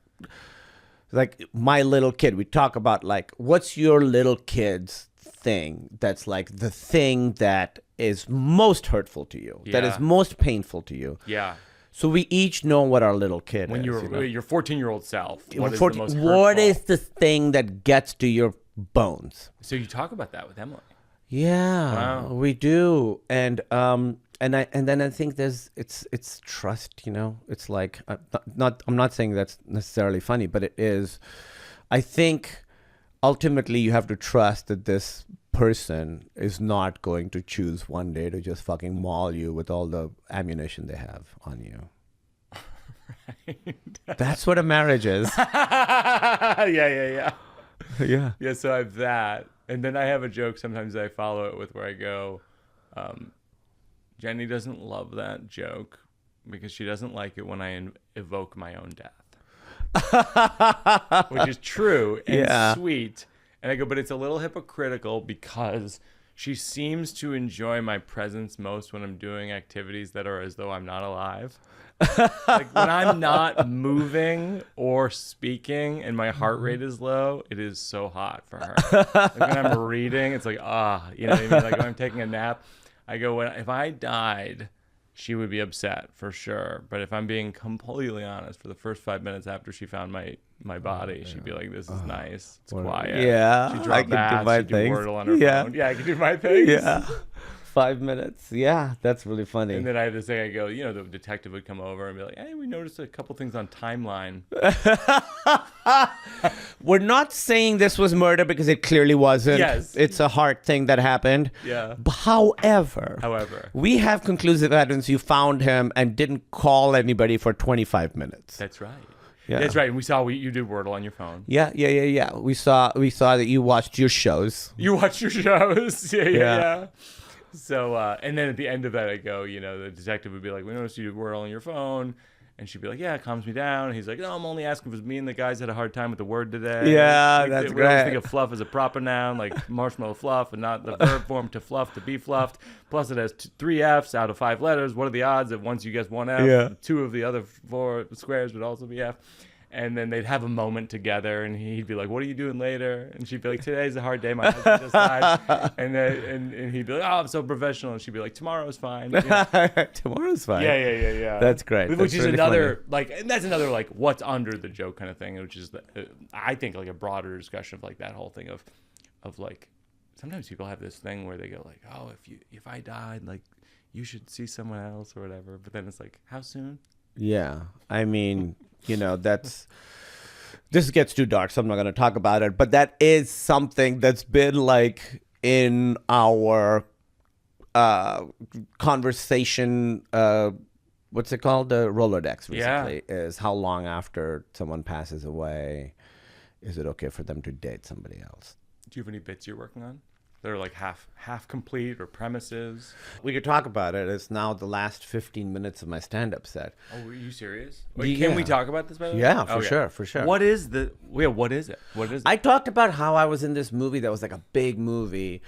Speaker 3: like my little kid. We talk about like, what's your little kid's thing that's like the thing that is most hurtful to you, that is most painful to you.
Speaker 2: Yeah.
Speaker 3: So we each know what our little kid
Speaker 2: When
Speaker 3: is.
Speaker 2: your 14-year-old self, what is the
Speaker 3: 14
Speaker 2: most hurtful?
Speaker 3: what is the thing that gets to your bones?
Speaker 2: So you talk about that with Emily.
Speaker 3: Yeah,
Speaker 2: Wow.
Speaker 3: we do, and then I think it's trust. It's like I'm not saying that's necessarily funny, but it is. I think ultimately you have to trust that this person is not going to choose one day to just fucking maul you with all the ammunition they have on you. Right. That's what a marriage is.
Speaker 2: Yeah.
Speaker 3: Yeah.
Speaker 2: So I have that. And then I have a joke sometimes I follow it with where I go, Jenny doesn't love that joke because she doesn't like it when I evoke my own death. Which is true and sweet. And I go, but it's a little hypocritical because she seems to enjoy my presence most when I'm doing activities that are as though I'm not alive. Like when I'm not moving or speaking and my heart rate is low, it is so hot for her. Like when I'm reading, it's like, you know what I mean? Like when I'm taking a nap, I go, if I died, she would be upset for sure. But if I'm being completely honest, for the first 5 minutes after she found my body, she'd be like, this is nice. It's quiet.
Speaker 3: Yeah.
Speaker 2: She'd draw
Speaker 3: I can do
Speaker 2: baths,
Speaker 3: my
Speaker 2: she'd do
Speaker 3: things.
Speaker 2: Wordle on her phone. Yeah, I can do my things.
Speaker 3: Yeah. 5 minutes. Yeah, that's really funny.
Speaker 2: And then I have this thing, I go, the detective would come over and be like, hey, we noticed a couple things on timeline.
Speaker 3: We're not saying this was murder because it clearly wasn't.
Speaker 2: Yes.
Speaker 3: It's a heart thing that happened.
Speaker 2: Yeah.
Speaker 3: However, we have conclusive evidence you found him and didn't call anybody for 25 minutes.
Speaker 2: That's right.
Speaker 3: Yeah.
Speaker 2: That's right. And we saw you did Wordle on your phone.
Speaker 3: Yeah. We saw that you watched your shows.
Speaker 2: You watch your shows. Yeah. So, and then at the end of that, I go, the detective would be like, we noticed you were on your phone. And she'd be like, yeah, it calms me down. And he's like, no, I'm only asking if me and the guys had a hard time with the word today.
Speaker 3: Yeah,
Speaker 2: like,
Speaker 3: that's
Speaker 2: we
Speaker 3: great.
Speaker 2: always think of fluff as a proper noun, like marshmallow fluff, and not the verb form to fluff, to be fluffed. Plus, it has 3 Fs out of 5 letters. What are the odds that once you guess 1 F, 2 of the other 4 squares would also be F? And then they'd have a moment together, and he'd be like, what are you doing later? And she'd be like, today's a hard day. My husband just died. And he'd be like, oh, I'm so professional. And she'd be like, tomorrow's fine.
Speaker 3: Tomorrow's fine.
Speaker 2: Yeah.
Speaker 3: That's great.
Speaker 2: Which
Speaker 3: That's
Speaker 2: is
Speaker 3: really
Speaker 2: another, funny. And that's another, what's under the joke kind of thing, which is, I think, a broader discussion of, that whole thing of sometimes people have this thing where they go, oh, if I died, you should see someone else or whatever. But then it's like, how soon?
Speaker 3: Yeah. I mean, this gets too dark, so I'm not going to talk about it. But that is something that's been in our conversation. What's it called? The Rolodex recently is how long after someone passes away is it okay for them to date somebody else?
Speaker 2: Do you have any bits you're working on? They're half complete or premises.
Speaker 3: We could talk about it. It's now the last 15 minutes of my stand-up set.
Speaker 2: Oh, are you serious? Wait, can we talk about this, by the way?
Speaker 3: Yeah, for sure.
Speaker 2: What is it? What is it?
Speaker 3: I talked about how I was in this movie that was a big movie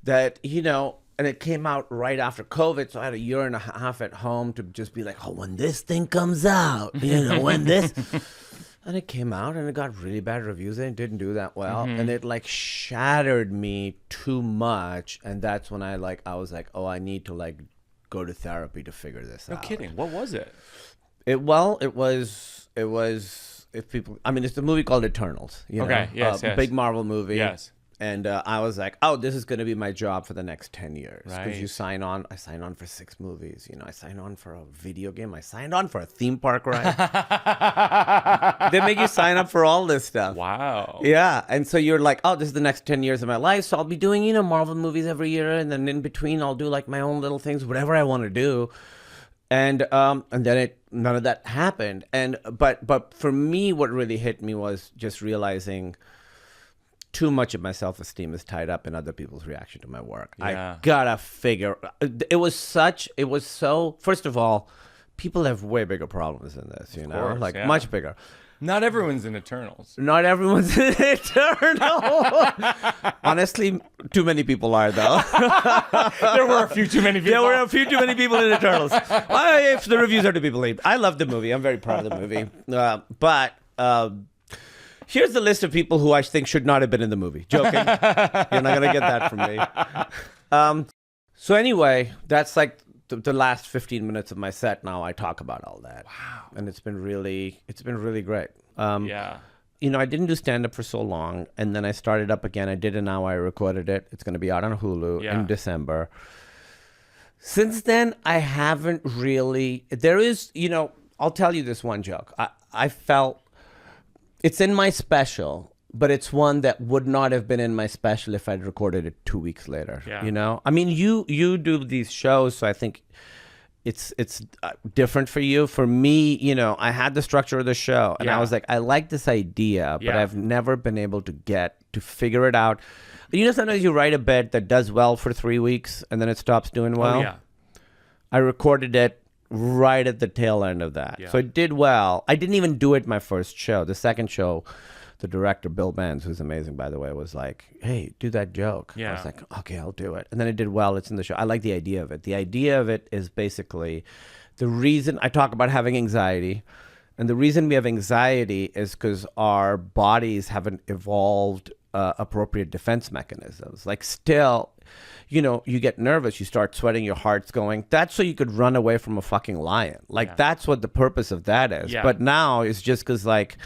Speaker 3: that, and it came out right after COVID, so I had a year and a half at home to just be like, oh, when this thing comes out, when this... And it came out and it got really bad reviews and it didn't do that well. And it shattered me too much. And that's when I was like, oh, I need to go to therapy to figure this out.
Speaker 2: No kidding. What was it?
Speaker 3: It was if people, it's the movie called Eternals.
Speaker 2: Okay. Yes.
Speaker 3: Big Marvel movie.
Speaker 2: Yes.
Speaker 3: And I was like, oh, this is going to be my job for the next 10 years. Because
Speaker 2: Right.
Speaker 3: you sign on. I signed on for 6 movies. I signed on for a video game. I signed on for a theme park ride. They make you sign up for all this stuff.
Speaker 2: Wow.
Speaker 3: Yeah. And so you're like, oh, this is the next 10 years of my life. So I'll be doing, Marvel movies every year. And then in between, I'll do my own little things, whatever I want to do. And then none of that happened. But for me, what really hit me was just realizing too much of my self-esteem is tied up in other people's reaction to my work.
Speaker 2: Yeah.
Speaker 3: I gotta figure. It was so. First of all, people have way bigger problems than this.
Speaker 2: course, yeah.
Speaker 3: Much bigger.
Speaker 2: Not everyone's in Eternals.
Speaker 3: Not everyone's an Eternal. Honestly, too many people are, though.
Speaker 2: There were a few too many people.
Speaker 3: There were a few too many people in Eternals. If the reviews are to be believed. I love the movie. I'm very proud of the movie. But Here's the list of people who I think should not have been in the movie. Joking. You're not going to get that from me. So anyway, that's like the last 15 minutes of my set. Now I talk about all that.
Speaker 2: Wow.
Speaker 3: And it's been really great.
Speaker 2: Yeah.
Speaker 3: You know, I didn't do stand-up for so long, and then I started up again. I did it now. I recorded it. It's going to be out on Hulu in December. Since then, I haven't really... There is, you know, I'll tell you this one joke. I felt... It's in my special, but it's one that would not have been in my special if I'd recorded it 2 weeks later.
Speaker 2: Yeah.
Speaker 3: You know? I mean, you do these shows, so I think... It's different for you. For me, you know, I had the structure of the show, and I was like, I like this idea, but I've never been able to figure it out. You know, sometimes you write a bit that does well for 3 weeks, and then it stops doing well.
Speaker 2: Oh, yeah.
Speaker 3: I recorded it right at the tail end of that.
Speaker 2: Yeah.
Speaker 3: So it did well. I didn't even do it my first show. The second show, the director, Bill Benz, who's amazing, by the way, was like, hey, do that joke.
Speaker 2: Yeah.
Speaker 3: I was like, okay, I'll do it. And then it did well. It's in the show. I like the idea of it. The idea of it is basically the reason I talk about having anxiety. And the reason we have anxiety is because our bodies haven't evolved appropriate defense mechanisms. Like still, you know, you get nervous, you start sweating, your heart's going. That's so you could run away from a fucking lion. Like that's what the purpose of that is.
Speaker 2: Yeah.
Speaker 3: But now it's just because like,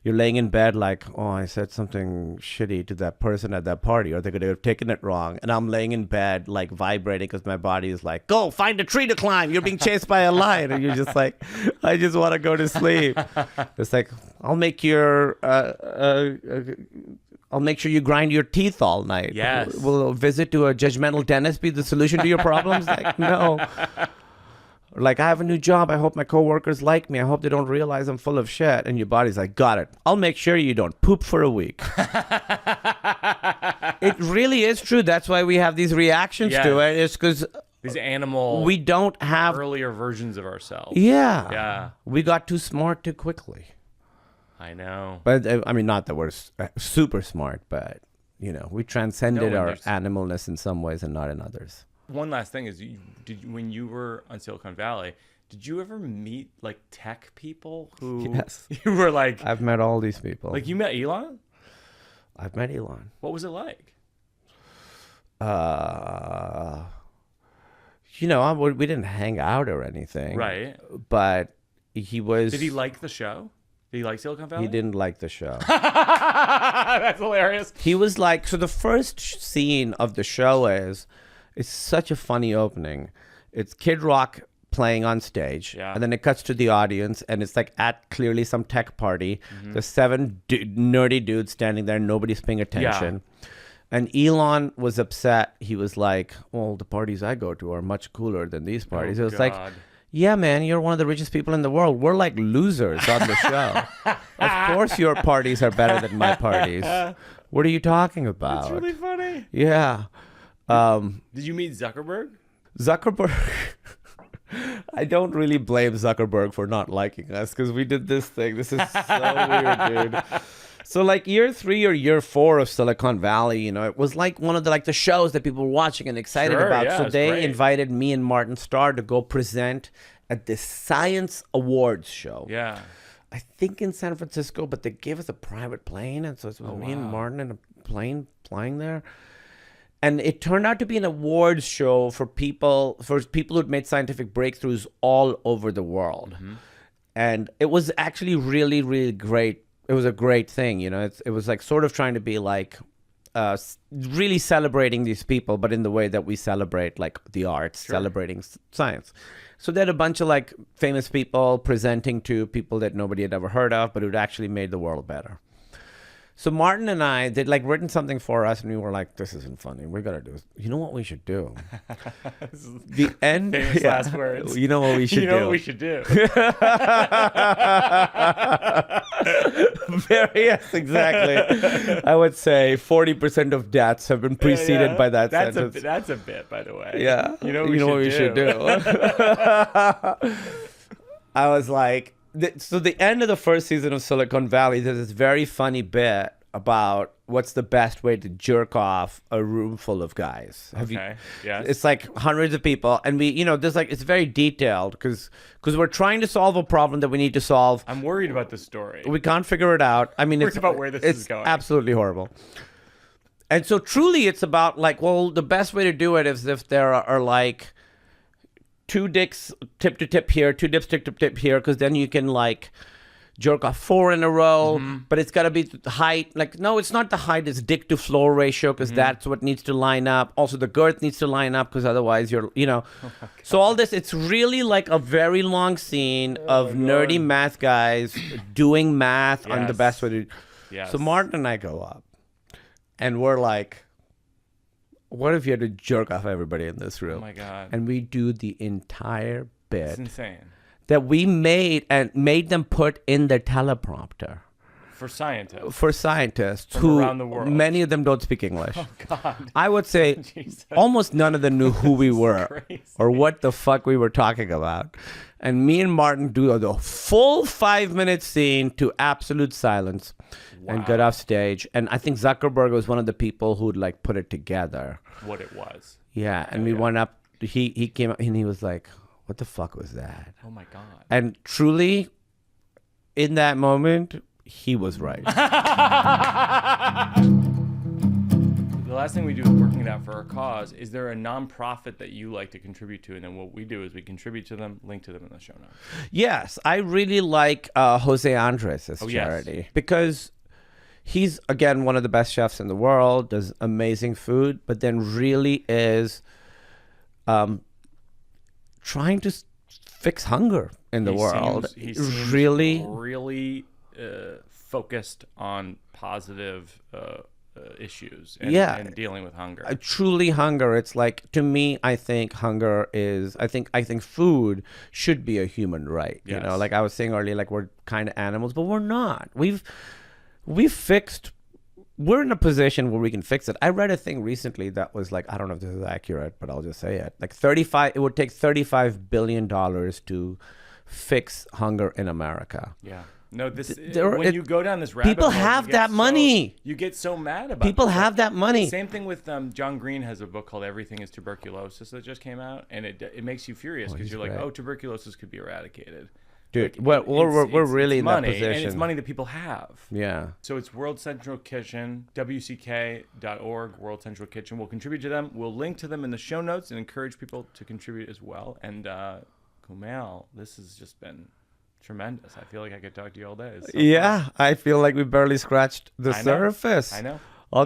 Speaker 3: you're laying in bed like, oh, I said something shitty to that person at that party, or they could have taken it wrong. And I'm laying in bed like vibrating because my body is like, go find a tree to climb. You're being chased by a lion. And you're just like, I just want to go to sleep. It's like, I'll make sure you grind your teeth all night.
Speaker 2: Yes.
Speaker 3: Will a visit to a judgmental dentist be the solution to your problems? Like, no. Like, I have a new job. I hope my coworkers like me. I hope they don't realize I'm full of shit. And your body's like, got it. I'll make sure you don't poop for a week. It really is true. That's why we have these reactions to it. It's because
Speaker 2: these animal
Speaker 3: we don't have
Speaker 2: earlier versions of ourselves.
Speaker 3: Yeah.
Speaker 2: Yeah.
Speaker 3: We got too smart too quickly.
Speaker 2: I know.
Speaker 3: But I mean, not that we're super smart, but you know, we transcended our animalness in some ways and not in others.
Speaker 2: One last thing is, when you were on Silicon Valley, did you ever meet like tech people who you were like?
Speaker 3: I've met all these people.
Speaker 2: Like you met Elon?
Speaker 3: I've met Elon.
Speaker 2: What was it like?
Speaker 3: You know, we didn't hang out or anything,
Speaker 2: right?
Speaker 3: But he was.
Speaker 2: Did he like the show? Did he like Silicon Valley?
Speaker 3: He didn't like the show.
Speaker 2: That's hilarious.
Speaker 3: He was like, so the first scene of the show is. It's such a funny opening. It's Kid Rock playing on stage, and then it cuts to the audience, and it's like at clearly some tech party. There's 7 nerdy dudes standing there, nobody's paying attention. Yeah. And Elon was upset. He was like, well, the parties I go to are much cooler than these parties. It was like, yeah, man, you're one of the richest people in the world. We're like losers on the show. Of course your parties are better than my parties. What are you talking about?
Speaker 2: That's really funny.
Speaker 3: Yeah.
Speaker 2: Did you meet Zuckerberg?
Speaker 3: I don't really blame Zuckerberg for not liking us because we did this thing. This is so weird, dude. So like year 3 or year 4 of Silicon Valley, you know, it was like one of the shows that people were watching and excited about.
Speaker 2: Yeah,
Speaker 3: so they invited me and Martin Starr to go present at this science awards show.
Speaker 2: Yeah.
Speaker 3: I think in San Francisco, but they gave us a private plane. And so it was me and Martin in a plane flying there. And it turned out to be an awards show for people who'd made scientific breakthroughs all over the world. And it was actually really, really great. It was a great thing, you know. It was like sort of trying to be like really celebrating these people, but in the way that we celebrate like the arts, celebrating science. So they had a bunch of like famous people presenting to people that nobody had ever heard of, but who'd actually made the world better. So Martin and I, they'd like written something for us, and we were like, this isn't funny. We got to do this. You know what we should do? The end.
Speaker 2: Famous last words.
Speaker 3: You know what we should do?
Speaker 2: You know what we should do?
Speaker 3: Yes, exactly. I would say 40% of deaths have been preceded by that sentence.
Speaker 2: That's a bit, by the way.
Speaker 3: Yeah.
Speaker 2: You know what we should do?
Speaker 3: I was like, so the end of the first season of Silicon Valley, there's this very funny bit about what's the best way to jerk off a room full of guys.
Speaker 2: Okay. Yes.
Speaker 3: It's like hundreds of people, and there's like it's very detailed because we're trying to solve a problem that we need to solve.
Speaker 2: I'm worried about this story.
Speaker 3: We can't figure it out. I mean,
Speaker 2: Worried
Speaker 3: it's
Speaker 2: about where this is going.
Speaker 3: Absolutely horrible. And so truly, it's about like, well, the best way to do it is if there are like 2 dicks tip to tip here, 2 dips tip to tip here, because then you can like jerk off 4 in a row, but it's got to be the height. Like, no, it's not the height, it's dick to floor ratio, because that's what needs to line up. Also, the girth needs to line up, because otherwise so all this, it's really like a very long scene of nerdy math guys doing math on the best way to.
Speaker 2: Yes.
Speaker 3: So Martin and I go up, and we're like, what if you had to jerk off everybody in this room?
Speaker 2: Oh my God.
Speaker 3: And we do the entire bit.
Speaker 2: It's insane.
Speaker 3: That we made them put in their teleprompter.
Speaker 2: For scientists.
Speaker 3: For scientists
Speaker 2: From
Speaker 3: who
Speaker 2: around the world.
Speaker 3: Many of them don't speak English.
Speaker 2: Oh God.
Speaker 3: I would say
Speaker 2: Jesus.
Speaker 3: almost none of them knew who we were
Speaker 2: crazy.
Speaker 3: or what the fuck we were talking about. And me and Martin do the full 5-minute scene to absolute silence and get off stage. And I think Zuckerberg was one of the people who'd like put it together.
Speaker 2: What it was.
Speaker 3: Yeah, and we went up. He came up and he was like, "What the fuck was that?"
Speaker 2: Oh my God.
Speaker 3: And truly, in that moment, he was right.
Speaker 2: The last thing we do is working it out for our cause. Is there a nonprofit that you like to contribute to? And then what we do is we contribute to them, link to them in the show notes.
Speaker 3: Yes, I really like Jose Andres' charity because he's, again, one of the best chefs in the world, does amazing food, but then really is trying to fix hunger in the world.
Speaker 2: He seems really focused on positive issues and dealing with hunger.
Speaker 3: Truly hunger. It's like, to me, I think hunger is, I think food should be a human right.
Speaker 2: Yes.
Speaker 3: You know, like I was saying earlier, like we're kind of animals, but we're not. We're in a position where we can fix it. I read a thing recently that was like, I don't know if this is accurate, but I'll just say it. Like it would take $35 billion to fix hunger in America.
Speaker 2: Yeah. No, when you go down this rabbit
Speaker 3: people
Speaker 2: hole,
Speaker 3: have that money.
Speaker 2: You get so mad about
Speaker 3: people have that money.
Speaker 2: Same thing with John Green has a book called Everything is Tuberculosis that just came out, and it makes you furious because you're like, oh, tuberculosis could be eradicated.
Speaker 3: Dude,
Speaker 2: like,
Speaker 3: we're really in
Speaker 2: money,
Speaker 3: that position.
Speaker 2: And it's money that people have.
Speaker 3: Yeah.
Speaker 2: So it's World Central Kitchen, WCK.org, World Central Kitchen. We'll contribute to them. We'll link to them in the show notes and encourage people to contribute as well. And Kumail, this has just been tremendous. I feel like I could talk to you all day.
Speaker 3: Yeah, I feel like we barely scratched the surface.
Speaker 2: I know.